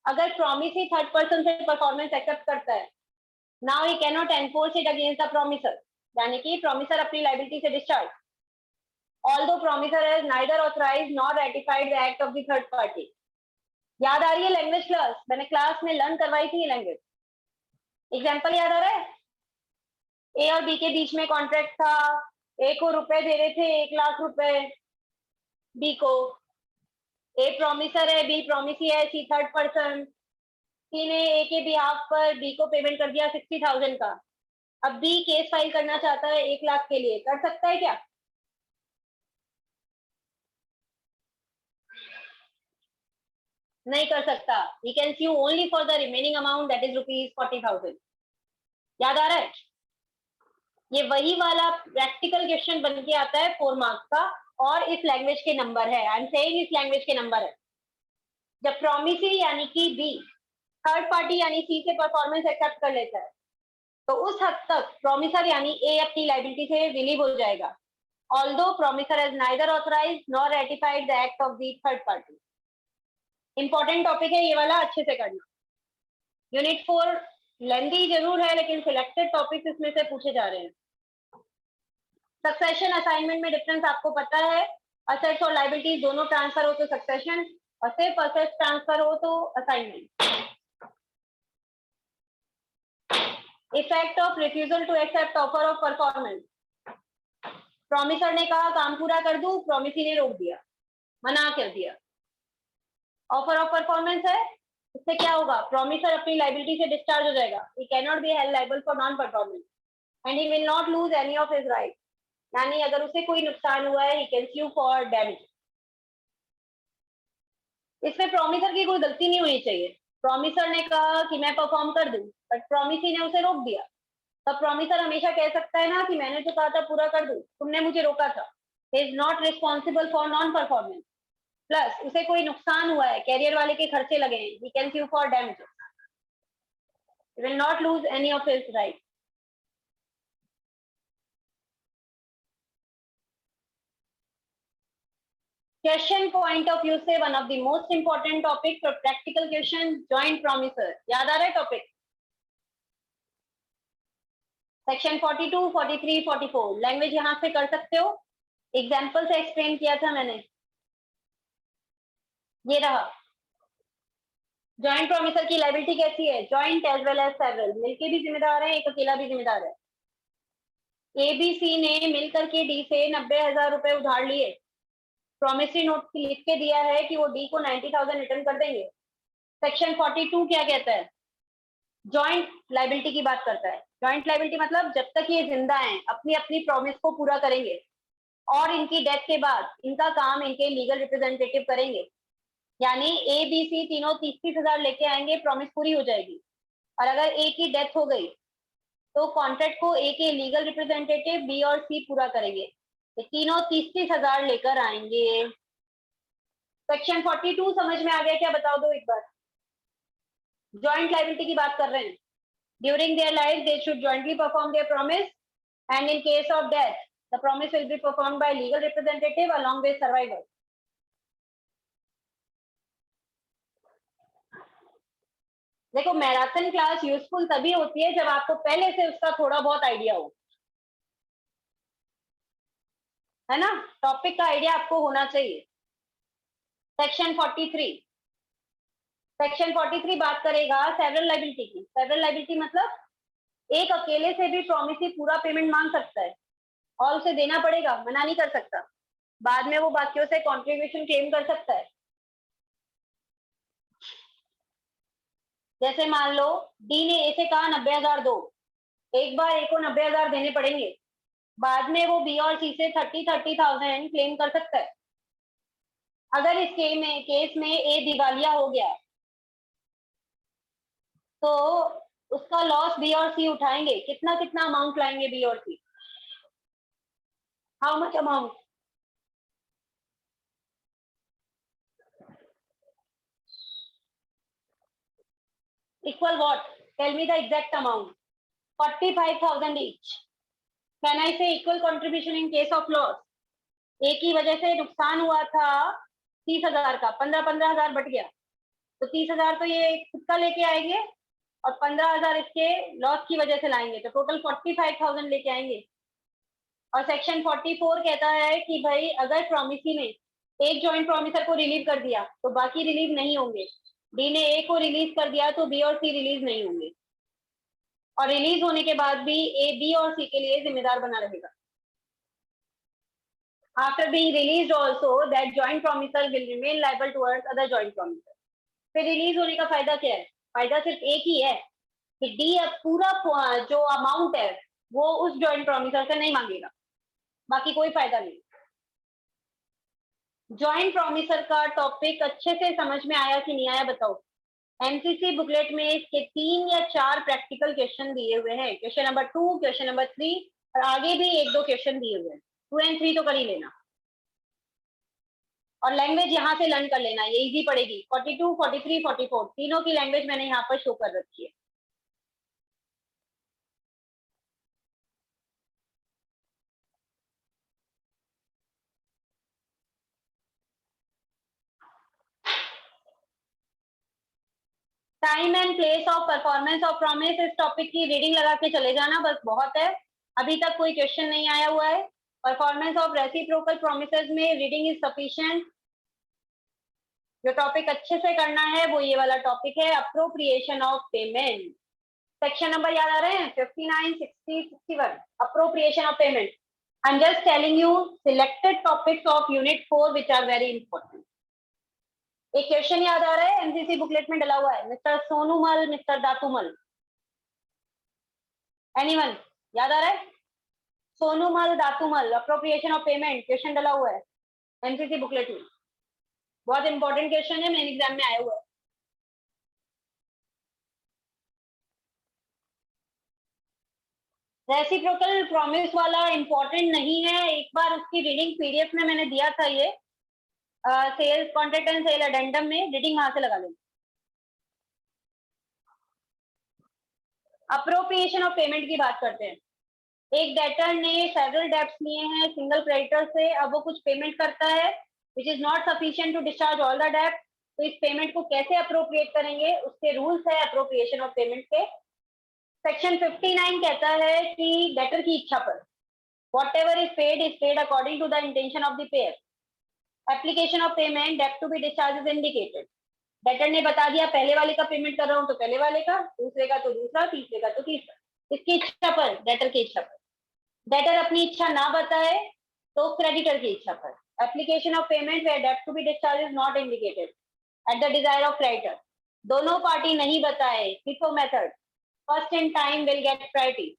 अगर प्रॉमिस ही थर्ड पर्सन से परफॉर्मेंस एक्सेप्ट करता है, now he cannot enforce it against the promisor, यानी कि promisor अपनी liability से discharge, although promisor has neither authorized nor ratified the act of the third party। याद आ रही है लैंग्वेज क्लास, मैंने क्लास में लर्न करवाई थी ये लैंग्वेज। एग्जाम्पल याद आ रहा है? ए और बी के बीच में कॉन्ट्रैक्ट था, ए को रुपए दे रहे थे 1 लाख रुपए बी को। ए प्रोमिसर है, बी प्रोमिसी है, सी थर्ड पर्सन। सी ने ए के बिहाफ पर बी को पेमेंट कर दिया 60,000 का। अब बी केस फाइल करना चाहता है 1 लाख के लिए, कर सकता है क्या? नहीं कर सकता। he can sue only for the remaining amount, that is ₹40,000। याद आ रहा है? ये वही वाला प्रैक्टिकल क्वेश्चन बन के आता है 4 मार्क्स का, और इस लैंग्वेज के नंबर है। आई एम सेइंग इस लैंग्वेज के नंबर है। जब प्रोमिसी यानी कि बी थर्ड पार्टी यानी सी से परफॉर्मेंस एक्सेप्ट कर लेता है तो उस हद तक प्रोमिसर यानी ए अपनी लाइबिलिटी से रिलीव हो जाएगा, although promisor has neither authorized nor ratified the act of the third party। Important topic है ये वाला, अच्छे से करना। यूनिट 4 लेंथी जरूर है लेकिन सिलेक्टेड टॉपिक्स इसमें से पूछे जा रहे हैं। सक्सेशन असाइनमेंट में डिफरेंस आपको पता है, असेट्स और लाइबिलिटीज दोनों ट्रांसफर हो तो सक्सेशन, और सिर्फ असेट्स ट्रांसफर हो तो assignment. Effect of refusal to accept offer of performance, promisor ने कहा काम पूरा कर दूं, प्रोमिसी ने रोक दिया, मना कर दिया। ऑफर ऑफ परफॉर्मेंस है, इससे क्या होगा? प्रोमिसर अपनी लाइबिलिटी से डिस्चार्ज हो जाएगा। He can not be held liable for non performance and he will not lose any of his right, यानी अगर उसे कोई नुकसान हुआ है he can sue for damage. इसमें प्रोमिसर की कोई गलती नहीं होनी चाहिए। प्रोमिसर ने कहा कि मैं परफॉर्म कर दूं, बट प्रोमिसी ने उसे रोक दिया, तब प्रोमिसर हमेशा कह सकता है ना कि मैंने जो कहा था पूरा कर दूं, तुमने मुझे रोका था। ही is not responsible for non performance. Plus उसे कोई नुकसान हुआ है, कैरियर वाले के खर्चे लगे हैं, he can sue for damages, he will not lose any of his right. Question point of view से one of the most important topic for practical question, joint promisor. याद आ रहा है टॉपिक? सेक्शन 42, 43, 44 लैंग्वेज यहां से कर सकते हो, एग्जाम्पल से एक्सप्लेन किया था मैंने। ये रहा जॉइंट प्रोमिसर की लायबिलिटी कैसी है, joint as well as several, मिलके भी जिम्मेदार है, एक अकेला भी जिम्मेदार है। एबीसी ने मिलकर के डी से 90,000 रुपए उधार लिए, प्रोमिसरी नोट लिख के दिया है कि वो डी को 90,000 रिटर्न कर देंगे। सेक्शन 42 क्या कहता है? जॉइंट लायबिलिटी की बात करता है। जॉइंट लायबिलिटी मतलब जब तक ये जिंदा हैं अपनी अपनी प्रॉमिस को पूरा करेंगे, और इनकी डेथ के बाद इनका काम इनके लीगल रिप्रेजेंटेटिव करेंगे। यानी ए बी सी तीनों 30-30 हजार लेके आएंगे, प्रॉमिस पूरी हो जाएगी। और अगर ए की डेथ हो गई तो कॉन्ट्रैक्ट को ए के लीगल रिप्रेजेंटेटिव बी और सी पूरा करेंगे। ये तीनों 30-30 हजार लेकर आएंगे। सेक्शन 42 समझ में आ गया क्या, बताओ दो एक बार। जॉइंट लाइबिलिटी की बात कर रहे हैं। During their life they should jointly perform their promise and in case of death the promise will be performed by legal representative along with survivor. देखो मैराथन क्लास यूजफुल तभी होती है जब आपको पहले से उसका थोड़ा बहुत आइडिया हो, है ना। टॉपिक का आइडिया आपको होना चाहिए। सेक्शन 43, सेक्शन 43 बात करेगा सेवरल लाइबिलिटी की। सेवरल लाइबिलिटी मतलब एक अकेले से भी प्रॉमिसी पूरा पेमेंट मांग सकता है और उसे देना पड़ेगा, मना नहीं कर सकता। बाद में वो बाकियों से कॉन्ट्रीब्यूशन क्लेम कर सकता है। जैसे मान लो डी ने ए से कहा 90,000 दो, एक बार ए को 90,000 देने पड़ेंगे, बाद में वो बी और सी से 30,000 क्लेम कर सकता है। अगर इस केस में ए दिवालिया हो गया तो उसका लॉस बी और सी उठाएंगे। कितना कितना अमाउंट लाएंगे बी और C, how much amount? Equal what? Tell me the exact amount. 45,000 each. Can I say equal contribution in case of loss? एक ही वजह से नुकसान हुआ था 30,000 का, 15,000 बट गया, तो 30,000 तो ये खुद का लेके आएंगे और 15,000 इसके लॉस की वजह से लाएंगे, तो टोटल 45,000 लेके आएंगे। और सेक्शन 44 कहता है कि भाई अगर प्रॉमिसी में एक जॉइंट प्रॉमिसर को रिलीव कर दिया तो बाकी रिलीव नहीं होंगे। डी ने ए को रिलीज कर दिया तो बी और सी रिलीज नहीं होंगे, और रिलीज होने के बाद भी ए बी और सी के लिए जिम्मेदार बना रहेगा। After being released also that joint promiser will remain liable towards other joint promiser. फिर रिलीज होने का फायदा क्या है? फायदा सिर्फ एक ही है कि डी अब पूरा जो अमाउंट है वो उस जॉइंट प्रॉमिसर से नहीं मांगेगा, बाकी कोई फायदा नहीं। जॉइंट प्रॉमिसर का टॉपिक अच्छे से समझ में आया कि नहीं आया बताओ। एमसीसी बुकलेट में इसके 3 या 4 प्रैक्टिकल क्वेश्चन दिए हुए हैं। क्वेश्चन नंबर 2, क्वेश्चन नंबर 3 और आगे भी 1-2 क्वेश्चन दिए हुए हैं। 2 और 3 तो कर ही लेना और लैंग्वेज यहाँ से लर्न कर लेना, ये इजी पड़ेगी। 42, 43, 44 तीनों की लैंग्वेज मैंने यहाँ पर शो कर रखी है। Time and place of performance of promise, इस टॉपिक की रीडिंग लगा के चले जाना, बस बहुत है। अभी तक कोई क्वेश्चन नहीं आया हुआ है। परफॉर्मेंस ऑफ रेसिप्रोकल प्रॉमिसेस में रीडिंग इज सफिशिएंट। जो टॉपिक अच्छे से करना है वो ये वाला टॉपिक है, appropriation of payment. Section number याद आ रहे हैं? 59, 60, 61, appropriation of payment. I am just telling you selected topics of unit 4 which are very important. एक क्वेश्चन याद आ रहा है, एमसीसी बुकलेट में डला हुआ है, मिस्टर सोनूमल, मिस्टर दातुमल, एनीवन याद आ रहा है? सोनूमल, दातुमल, अप्रोप्रिएशन ऑफ पेमेंट क्वेश्चन डला हुआ है एमसीसी बुकलेट में। बहुत इंपॉर्टेंट क्वेश्चन है, मेन एग्जाम में आया हुआ है। रेसिप्रोकल प्रॉमिस वाला इंपॉर्टेंट नहीं है, एक बार उसकी रीडिंग पीडीएफ में मैंने दिया था, ये sales contract and sale addendum में, रीडिंग वहां से लगा लेंगे। अप्रोप्रिएशन ऑफ पेमेंट की बात करते हैं। एक डेटर ने सेवरल डेब्ट्स लिए हैं सिंगल क्रेडिटर से, अब वो कुछ पेमेंट करता है which is not sufficient to discharge all the डेब्ट, तो इस पेमेंट को कैसे अप्रोप्रिएट करेंगे, उसके रूल्स है अप्रोप्रिएशन ऑफ पेमेंट के। सेक्शन 59 कहता है कि डेटर की इच्छा पर whatever is paid according to the intention of the payer. Application of payment debt to be discharged is indicated. Debtor ने बता दिया पहले वाले का पेमेंट कर रहा हूं तो पहले वाले का, दूसरे का तो दूसरा, तीसरे का तो तीसरा, इसकी इच्छा पर, डेटर की इच्छा पर। डेटर अपनी इच्छा ना बताए तो क्रेडिटर की इच्छा पर। Application of payment where debt to be discharge is not indicated at the desire of creditor. दोनों पार्टी नहीं बताए, FIFO method, first in time will get priority.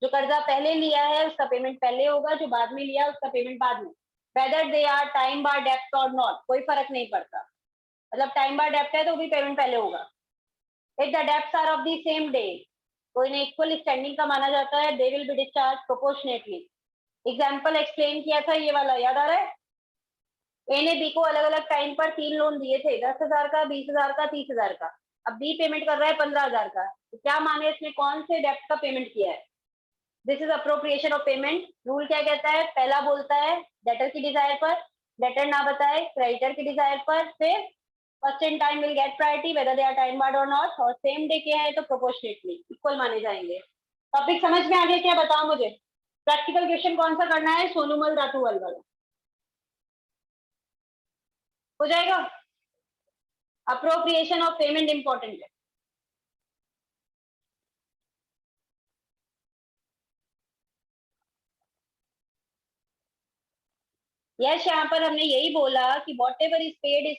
जो कर्जा पहले लिया है उसका पेमेंट पहले होगा, जो बाद में लिया उसका पेमेंट बाद में। वेदर दे आर टाइम बार डेप्ट और नॉट, कोई फर्क नहीं पड़ता, मतलब टाइम बार डेप्ट है तो भी पेमेंट पहले होगा। If the debts are of the same day तो इन्हें इक्वल स्टैंडिंग का माना जाता है। They will be discharge proportionately. Example explain किया था ये वाला, याद आ रहा है? ए ने बी को अलग अलग टाइम पर 3 लोन दिए थे, 10,000 का, 20,000 का, 30,000 का। अब बी पेमेंट कर रहा है 15,000 का, तो क्या माने इसने कौन से डेप्ट का पेमेंट किया है? This is appropriation of payment. Rule क्या कहता है? पहला बोलता है डेटर की डिजायर पर, डेटर ना बताए क्रेडिटर की डिजायर पर, फिर first in time will get priority whether they are time barred और नॉट, और सेम डे किया है तो प्रोपोर्शनेटली इक्वल माने जाएंगे। टॉपिक समझ में आ गया क्या? बताओ मुझे। प्रैक्टिकल क्वेश्चन कौन सा करना है? सोनूमल धातुवल वाला हो जाएगा। अप्रोप्रिएशन ऑफ पेमेंट इंपॉर्टेंट है। यस, यहाँ पर हमने यही बोला कि whatever is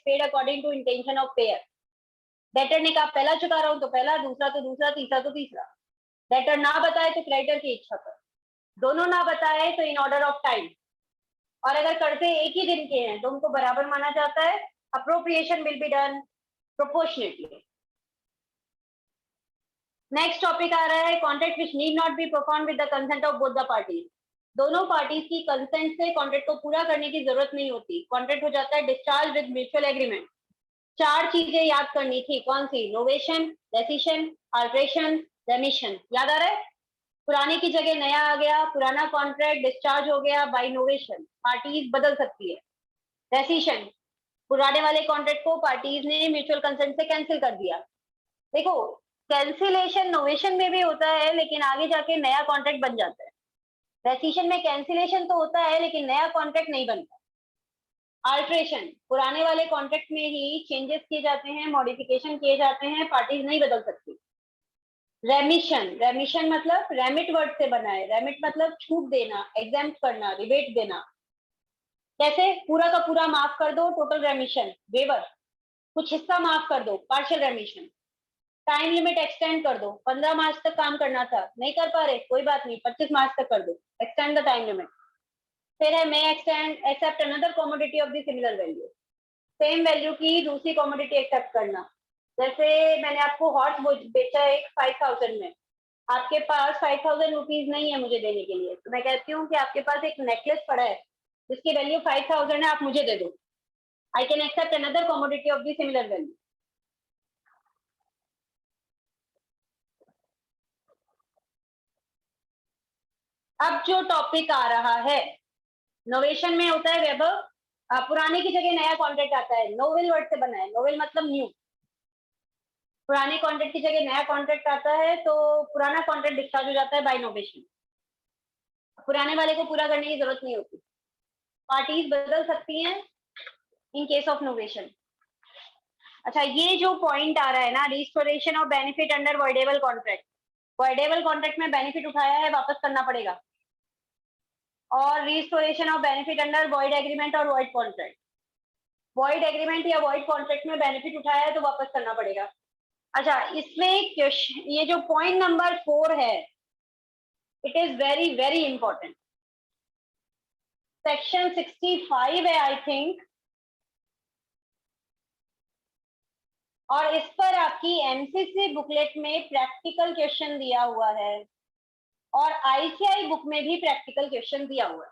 paid according to intention of payer. Debtor ने कहा पहला चुका रहा हूं तो पहला, दूसरा तो दूसरा, तीसरा तो तीसरा। डेटर ना बताए तो क्रेडिटर की इच्छा पर, दोनों ना बताए तो इन ऑर्डर ऑफ टाइम, और अगर कर्जे एक ही दिन के हैं तो उनको बराबर माना जाता है। Appropriation will be done proportionately. Next topic आ रहा है contract which need not be perform with the consent of both the parties. दोनों पार्टीज की कंसेंट से कॉन्ट्रैक्ट को पूरा करने की जरूरत नहीं होती, कॉन्ट्रैक्ट हो जाता है डिस्चार्ज विद म्यूचुअल एग्रीमेंट। 4 चीजें याद करनी थी, कौन सी? Novation, rescission, alteration, remission. याद आ रहा है? पुराने की जगह नया आ गया, पुराना कॉन्ट्रैक्ट डिस्चार्ज हो गया बाय नोवेशन, पार्टीज बदल सकती है। रेसिशन, पुराने वाले कॉन्ट्रैक्ट को पार्टीज ने म्यूचुअल कंसेंट से कैंसिल कर दिया। देखो, कैंसिलेशन नोवेशन में भी होता है लेकिन आगे जाके नया कॉन्ट्रैक्ट बन जाता है। रेसिशन में कैंसिलेशन तो होता है लेकिन नया कॉन्ट्रैक्ट नहीं बनता। अल्ट्रेशन, पुराने वाले कॉन्ट्रैक्ट में ही चेंजेस किए जाते हैं, मॉडिफिकेशन किए जाते हैं, पार्टीज नहीं बदल सकती। रेमिशन, रेमिशन मतलब रेमिट वर्ड से बना है। रेमिट मतलब छूट देना, एग्जाम्प्ट करना, रिबेट देना। कैसे? पूरा का पूरा माफ कर दो, टोटल रेमिशन। वेवर, कुछ हिस्सा माफ कर दो, पार्शियल रेमिशन। टाइम लिमिट एक्सटेंड कर दो, 15 मार्च तक काम करना था, नहीं कर पा रहे, कोई बात नहीं, 25 मार्च तक कर दो, एक्सटेंड द टाइम लिमिट। फिर है may extend accept another commodity of the similar value, same value की दूसरी कमोडिटी एक्सेप्ट करना। जैसे मैंने आपको हॉर्स बेचा एक 5,000 में, आपके पास 5,000 रुपीज नहीं है मुझे देने के लिए, तो मैं कहती हूँ कि आपके पास एक नेकलेस पड़ा है जिसकी वैल्यू 5,000 है, आप मुझे दे दो। I can accept another commodity of the similar value. अब जो टॉपिक आ रहा है, नोवेशन में होता है वैभव, पुराने की जगह नया कॉन्ट्रैक्ट आता है। नोवेल वर्ड से बना है, नोवेल मतलब न्यू। पुराने कॉन्ट्रैक्ट की जगह नया कॉन्ट्रैक्ट आता है तो पुराना कॉन्ट्रैक्ट डिस्चार्ज हो जाता है बाय नोवेशन। पुराने वाले को पूरा करने की जरूरत नहीं होती, पार्टीज बदल सकती हैं इन केस ऑफ नोवेशन। अच्छा, ये जो पॉइंट आ रहा है ना, restoration of benefit under voidable contract, voidable contract में बेनिफिट उठाया है, वापस करना पड़ेगा। और restoration of benefit under void agreement और वॉइड कॉन्ट्रैक्ट, वॉइड एग्रीमेंट या वॉइड कॉन्ट्रैक्ट में बेनिफिट उठाया है तो वापस करना पड़ेगा। अच्छा, इसमें ये जो पॉइंट नंबर 4 है, it is very very important. Section 65 है आई थिंक, और इस पर आपकी एमसीसी बुकलेट में प्रैक्टिकल क्वेश्चन दिया हुआ है, और आईसीआई बुक में भी प्रैक्टिकल क्वेश्चन दिया हुआ है।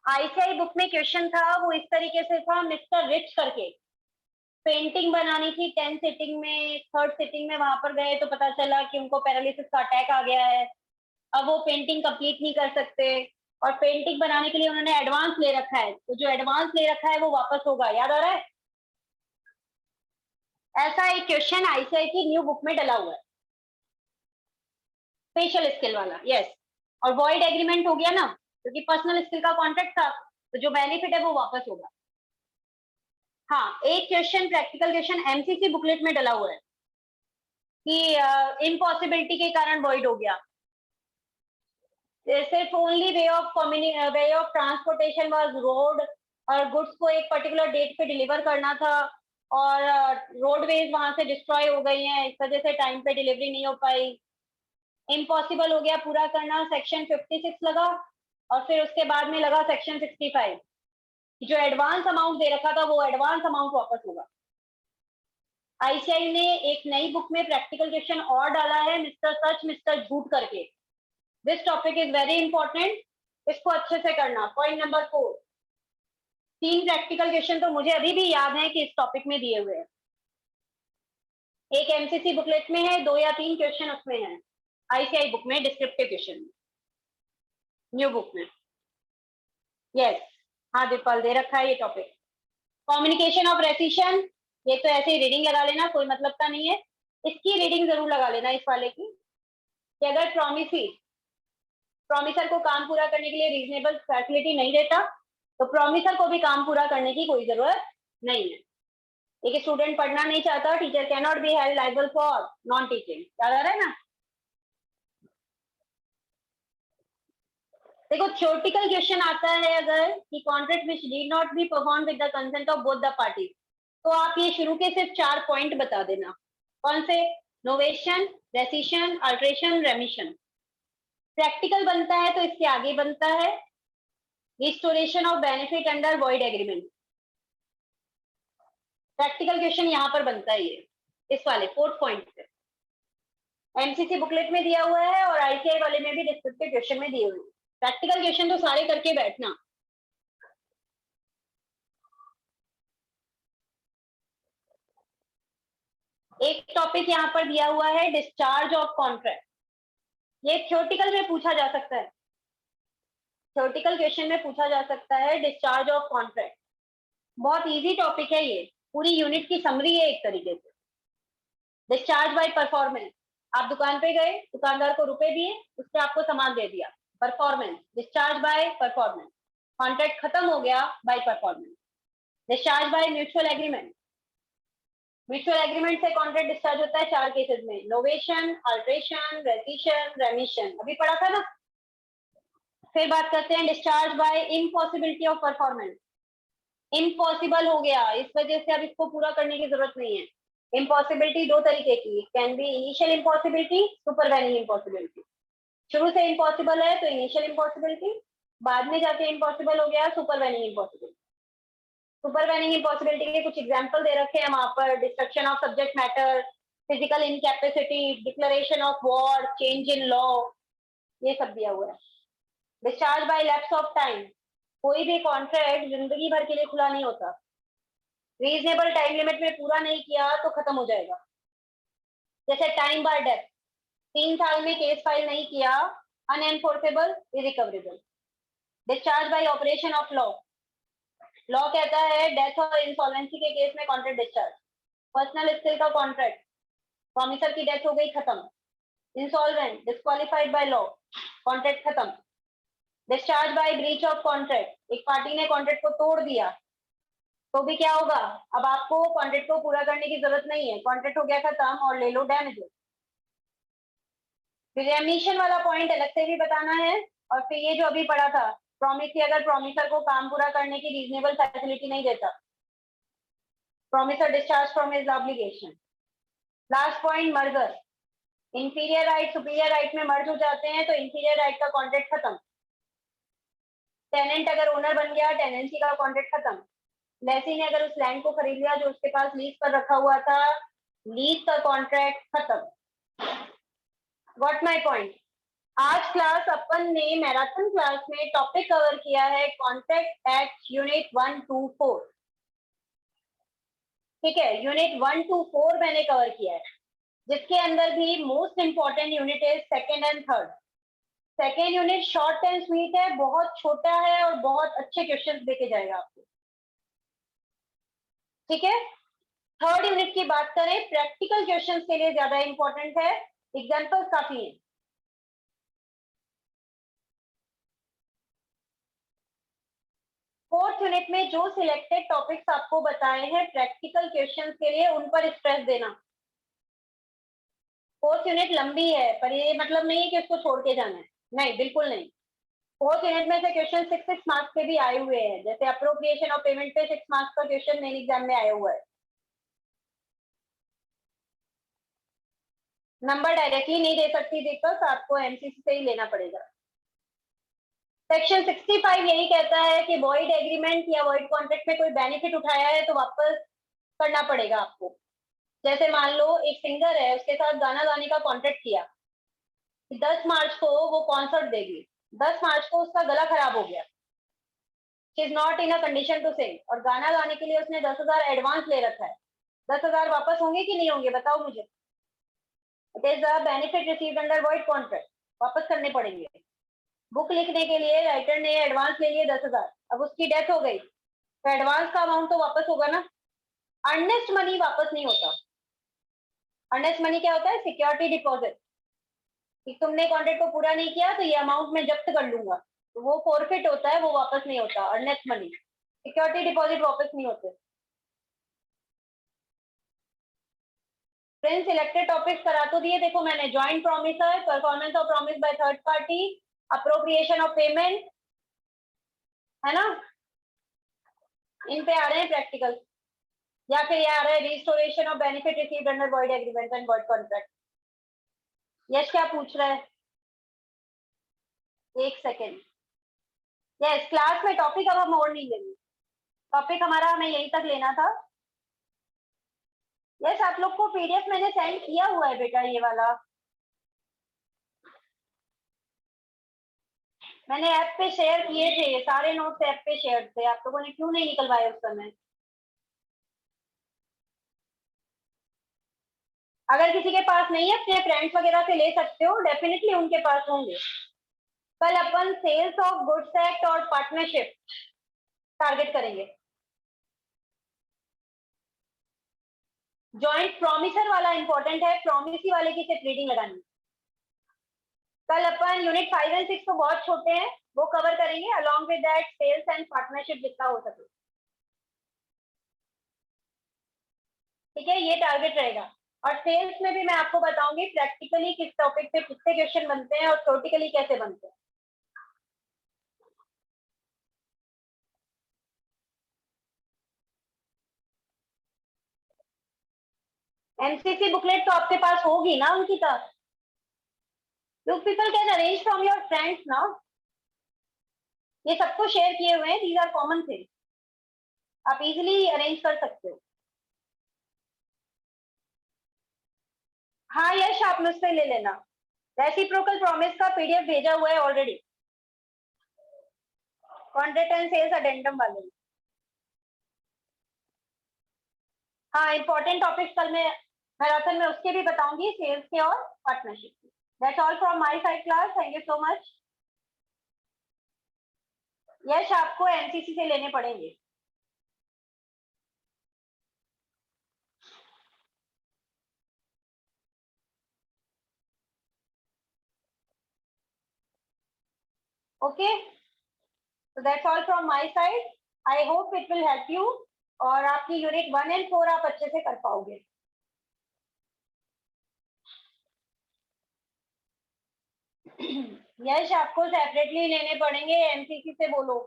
आईसीआई बुक में क्वेश्चन था वो इस तरीके से था, मिस्टर रिच करके पेंटिंग बनानी थी 10 सिटिंग में, 3rd सिटिंग में वहां पर गए तो पता चला कि उनको पैरालिसिस का अटैक आ गया है। अब वो पेंटिंग कंप्लीट नहीं कर सकते, और पेंटिंग बनाने के लिए उन्होंने एडवांस ले रखा है, तो जो एडवांस ले रखा है वो वापस होगा। याद आ रहा है? ऐसा एक क्वेश्चन आईसीआई की न्यू बुक में डला हुआ है, स्पेशल स्किल वाला। यस, और वॉइड एग्रीमेंट हो गया ना, क्योंकि पर्सनल स्किल का कॉन्ट्रैक्ट था, तो जो बेनिफिट है वो वापस होगा। हाँ, एक question practical question MCC booklet में डला हुआ है कि इम्पॉसिबिलिटी के कारण वॉइड हो गया। सिर्फ only way of transportation was road, और गुड्स को एक पर्टिकुलर डेट पे डिलीवर करना था, और रोडवेज वहां से डिस्ट्रॉय हो गई हैं, इस वजह से टाइम पे डिलीवरी नहीं हो पाई, इम्पॉसिबल हो गया पूरा करना। सेक्शन 56 लगा, और फिर उसके बाद में लगा सेक्शन 65, जो एडवांस अमाउंट दे रखा था वो एडवांस अमाउंट वापस होगा। आईसीआई ने एक नई बुक में प्रैक्टिकल क्वेश्चन और डाला है, मिस्टर सच मिस्टर झूठ करके। This topic is very important, इसको अच्छे से करना। पॉइंट नंबर 4, 3 प्रैक्टिकल क्वेश्चन तो मुझे अभी भी याद है कि इस टॉपिक में दिए हुए हैं। एक एमसीसी बुकलेट में है, 2 या 3 क्वेश्चन उसमें है, आईसीआई बुक में डिस्क्रिप्टिव क्वेश्चन, न्यू बुक में। यस, हाँ दीपाल दे रखा है ये टॉपिक। कम्युनिकेशन ऑफ रेसिशन, ये तो ऐसे ही रीडिंग लगा लेना, कोई मतलब का नहीं है। इसकी रीडिंग जरूर लगा लेना इस वाले की, कि अगर प्रॉमिसर को काम पूरा करने के लिए रीजनेबल फैसिलिटी नहीं देता तो प्रॉमिसर को भी काम पूरा करने की कोई जरूरत नहीं है। एक स्टूडेंट पढ़ना नहीं चाहता, teacher can not be held liable for non teaching, याद आ रहा है ना। देखो थ्योरेटिकल क्वेश्चन आता है अगर कि contract which did not be perform with the consent of both the party, तो आप ये शुरू के सिर्फ 4 पॉइंट बता देना। कौन से? Novation, rescission, alteration, रेमिशन। प्रैक्टिकल बनता है तो इसके आगे बनता है restoration of benefit under void agreement. Practical question यहाँ पर बनता है ये, इस वाले 4th पॉइंट पे। एमसीसी बुकलेट में दिया हुआ है और आईसीआई वाले में भी डिस्क्रिप्टिव क्वेश्चन में दिए हुए हैं। प्रैक्टिकल क्वेश्चन तो सारे करके बैठना। एक टॉपिक यहाँ पर दिया हुआ है डिस्चार्ज ऑफ कॉन्ट्रैक्ट, ये थ्योरेटिकल में पूछा जा सकता है, थ्योरेटिकल क्वेश्चन में पूछा जा सकता है डिस्चार्ज ऑफ कॉन्ट्रैक्ट। बहुत इजी टॉपिक है ये, पूरी यूनिट की समरी है एक तरीके से। डिस्चार्ज बाय परफॉर्मेंस, आप दुकान पे गए, दुकानदार को रुपए दिए, उसने आपको सामान दे दिया, performance, discharge by performance. Contract खत्म हो गया by performance. Discharge by mutual agreement, mutual agreement से कॉन्ट्रैक्ट डिस्चार्ज होता है 4 केसेस में, नोवेशन, अल्ट्रेशन, रेसिशन, रेमिशन, अभी पढ़ा था ना। फिर बात करते हैं discharge by impossibility of performance, impossible हो गया, इस वजह से अब इसको पूरा करने की जरूरत नहीं है। इम्पॉसिबिलिटी 2 तरीके की, can be initial impossibility, supervening impossibility. शुरू से इम्पॉसिबल है तो इनिशियल इम्पॉसिबिलिटी, बाद में जाके इम्पॉसिबल हो गया सुपरवेनिंग इम्पॉसिबिलिटी। सुपरवेनिंग इम्पॉसिबिलिटी के कुछ एग्जांपल दे रखे हैं वहां पर, destruction of subject matter, physical incapacity, declaration of war, change in law, ये सब दिया हुआ है। Discharge by lapse of time, कोई भी कॉन्ट्रैक्ट जिंदगी भर के लिए खुला नहीं होता, रीजनेबल टाइम लिमिट में पूरा नहीं किया तो खत्म हो जाएगा। जैसे टाइम बाय डेथ, 3 साल में केस फाइल नहीं किया, unenforceable, irrecoverable. Discharge by operation of law, law कहता है डेथ और इंसॉल्वेंसी के केस में कॉन्ट्रैक्ट डिस्चार्ज। पर्सनल स्किल का कॉन्ट्रैक्ट, प्रॉमिसर की डेथ हो गई, खत्म। Insolvent, disqualified by law, contract खत्म। Discharge by breach of contract, एक पार्टी ने कॉन्ट्रैक्ट को तोड़ दिया तो भी क्या होगा, अब आपको कॉन्ट्रैक्ट को पूरा करने की जरूरत नहीं है, कॉन्ट्रैक्ट हो गया खत्म और ले लो डैमेजेस। फिर रेमिशन वाला पॉइंट अलग से भी बताना है, और फिर ये जो अभी पढ़ा था, प्रॉमिस की अगर प्रॉमिसर को काम पूरा करने की रीजनेबल फैसिलिटी नहीं देता, promiser discharge from his obligation. Last point merger, inferior right superior right में मर्ज हो जाते हैं तो इंफीरियर राइट का कॉन्ट्रैक्ट खत्म। टेनेंट अगर ओनर बन गया, टेनेंसी का कॉन्ट्रैक्ट खत्म। लेसी ने अगर उस लैंड को खरीद लिया जो उसके पास लीज पर रखा हुआ था, लीज का कॉन्ट्रैक्ट खत्म। Got my point. आज क्लास अपन ने मैराथन क्लास में टॉपिक कवर किया है कॉन्ट्रैक्ट एक्ट यूनिट 1 to 4, ठीक है। यूनिट 1 to 4 मैंने कवर किया है, जिसके अंदर भी मोस्ट इंपॉर्टेंट यूनिट है second and third. Second unit short and sweet है, बहुत छोटा है और बहुत अच्छे क्वेश्चन देके जाएगा आपको, ठीक है। थर्ड यूनिट की बात करें, प्रैक्टिकल क्वेश्चंस के लिए ज्यादा इंपॉर्टेंट है, एग्जांपल्स काफी हैं। फोर्थ यूनिट में जो सिलेक्टेड टॉपिक्स आपको बताए हैं प्रैक्टिकल क्वेश्चंस के लिए, उन पर स्ट्रेस देना। फोर्थ यूनिट लंबी है पर ये मतलब नहीं है कि उसको छोड़ के जाना है, नहीं बिल्कुल नहीं। फोर्थ यूनिट में से क्वेश्चन 6 मार्क्स के भी आए हुए हैं, जैसे अप्रोप्रिएशन ऑफ पेमेंट पे 6 मार्क्स का क्वेश्चन मेन एग्जाम में आया हुआ है। नंबर डायरेक्टली नहीं दे सकती दिक्कत, आपको एमसीसी से ही लेना पड़ेगा। सेक्शन 65 यही कहता है कि वॉइड एग्रीमेंट या वॉइड कॉन्ट्रैक्ट में कोई बेनिफिट उठाया है तो वापस करना पड़ेगा आपको। जैसे मान लो एक सिंगर है, उसके साथ गाना गाने का कॉन्ट्रैक्ट किया कि 10 मार्च को वो कॉन्सर्ट देगी, 10 मार्च को उसका गला खराब हो गया, she is not in a condition to sing, और गाना गाने के लिए उसने 10,000 एडवांस ले रखा है, 10,000 वापस होंगे कि नहीं होंगे, बताओ मुझे। It is a benefit received under void contract, वापस करने पड़ेंगे। बुक लिखने के लिए राइटर ने एडवांस ले लिए 10,000, अब उसकी डेथ हो गई तो एडवांस का अमाउंट तो वापस होगा ना। अर्नेस्ट मनी वापस नहीं होता। अर्नेस्ट मनी क्या होता है? सिक्योरिटी डिपॉजिट, कि तुमने कॉन्ट्रैक्ट को पूरा नहीं किया तो ये अमाउंट मैं जब्त कर लूंगा, तो वो फॉरफिट होता है, वो वापस नहीं होता। अर्नेस्ट मनी, सिक्योरिटी डिपॉजिट वापस नहीं होते। फ्रेंड्स, सिलेक्टेड टॉपिक्स करा तो दिए, देखो मैंने ज्वाइंट प्रॉमिस है, performance of promise by third party, appropriation of payment, है ना, इन पे आ रहे हैं प्रैक्टिकल। या फिर ये आ रहा है restoration of benefit received under void agreement and void contract. Yes, क्या पूछ रहा है? एक सेकेंड। यस, क्लास में टॉपिक अब हम और नहीं लेंगे, टॉपिक हमारा हमें यहीं तक लेना था। यस, आप लोग को पीडीएफ मैंने सेंड किया हुआ है बेटा, ये वाला मैंने ऐप पे शेयर किए थे, ये सारे नोट्स ऐप पे शेयर थे, आप लोगों ने क्यों नहीं निकलवाए उस समय? अगर किसी के पास नहीं है, अपने फ्रेंड्स वगैरह से ले सकते हो, डेफिनेटली उनके पास होंगे। कल अपन सेल्स ऑफ गुड्स एक्ट और पार्टनरशिप टारगेट करेंगे। जॉइंट प्रोमिसर वाला इंपॉर्टेंट है, प्रोमिसी वाले की सिर्फ रीडिंग लगानी। कल अपन यूनिट 5 एंड 6 तो बहुत छोटे हैं, वो कवर करेंगे, along with that sales and partnership जितना हो सके। ठीक है, ये टारगेट रहेगा। और सेल्स में भी मैं आपको बताऊंगी प्रैक्टिकली किस टॉपिक पे कितने क्वेश्चन बनते हैं और थ्योरेटिकली कैसे बनते हैं। एमसीसी बुकलेट तो आपके पास होगी ना उनकी तरफ? You people can arrange from your friends ना, ये सबको शेयर किए हुए हैं, दीज आर कॉमन थिंग, आप इजिली अरेंज कर सकते हो। हाँ यश, आप मुझसे ले लेना, रेसिप्रोकल प्रॉमिस का पीडीएफ भेजा हुआ है already, contract and sales addendum वाले। हाँ, इंपॉर्टेंट टॉपिक्स कल मैं मैराथन में उसके भी बताऊंगी, सेल्स के और पार्टनरशिप के। That's all from my side class, thank you so much. Yash, आपको एमसीसी से लेने पड़ेंगे। Okay, so that's all from my side. I hope it will help you, और आपकी यूनिट 1 एंड 4 आप अच्छे से कर पाओगे। यश, आपको सेपरेटली लेने पड़ेंगे, एमसीसी से बोलो।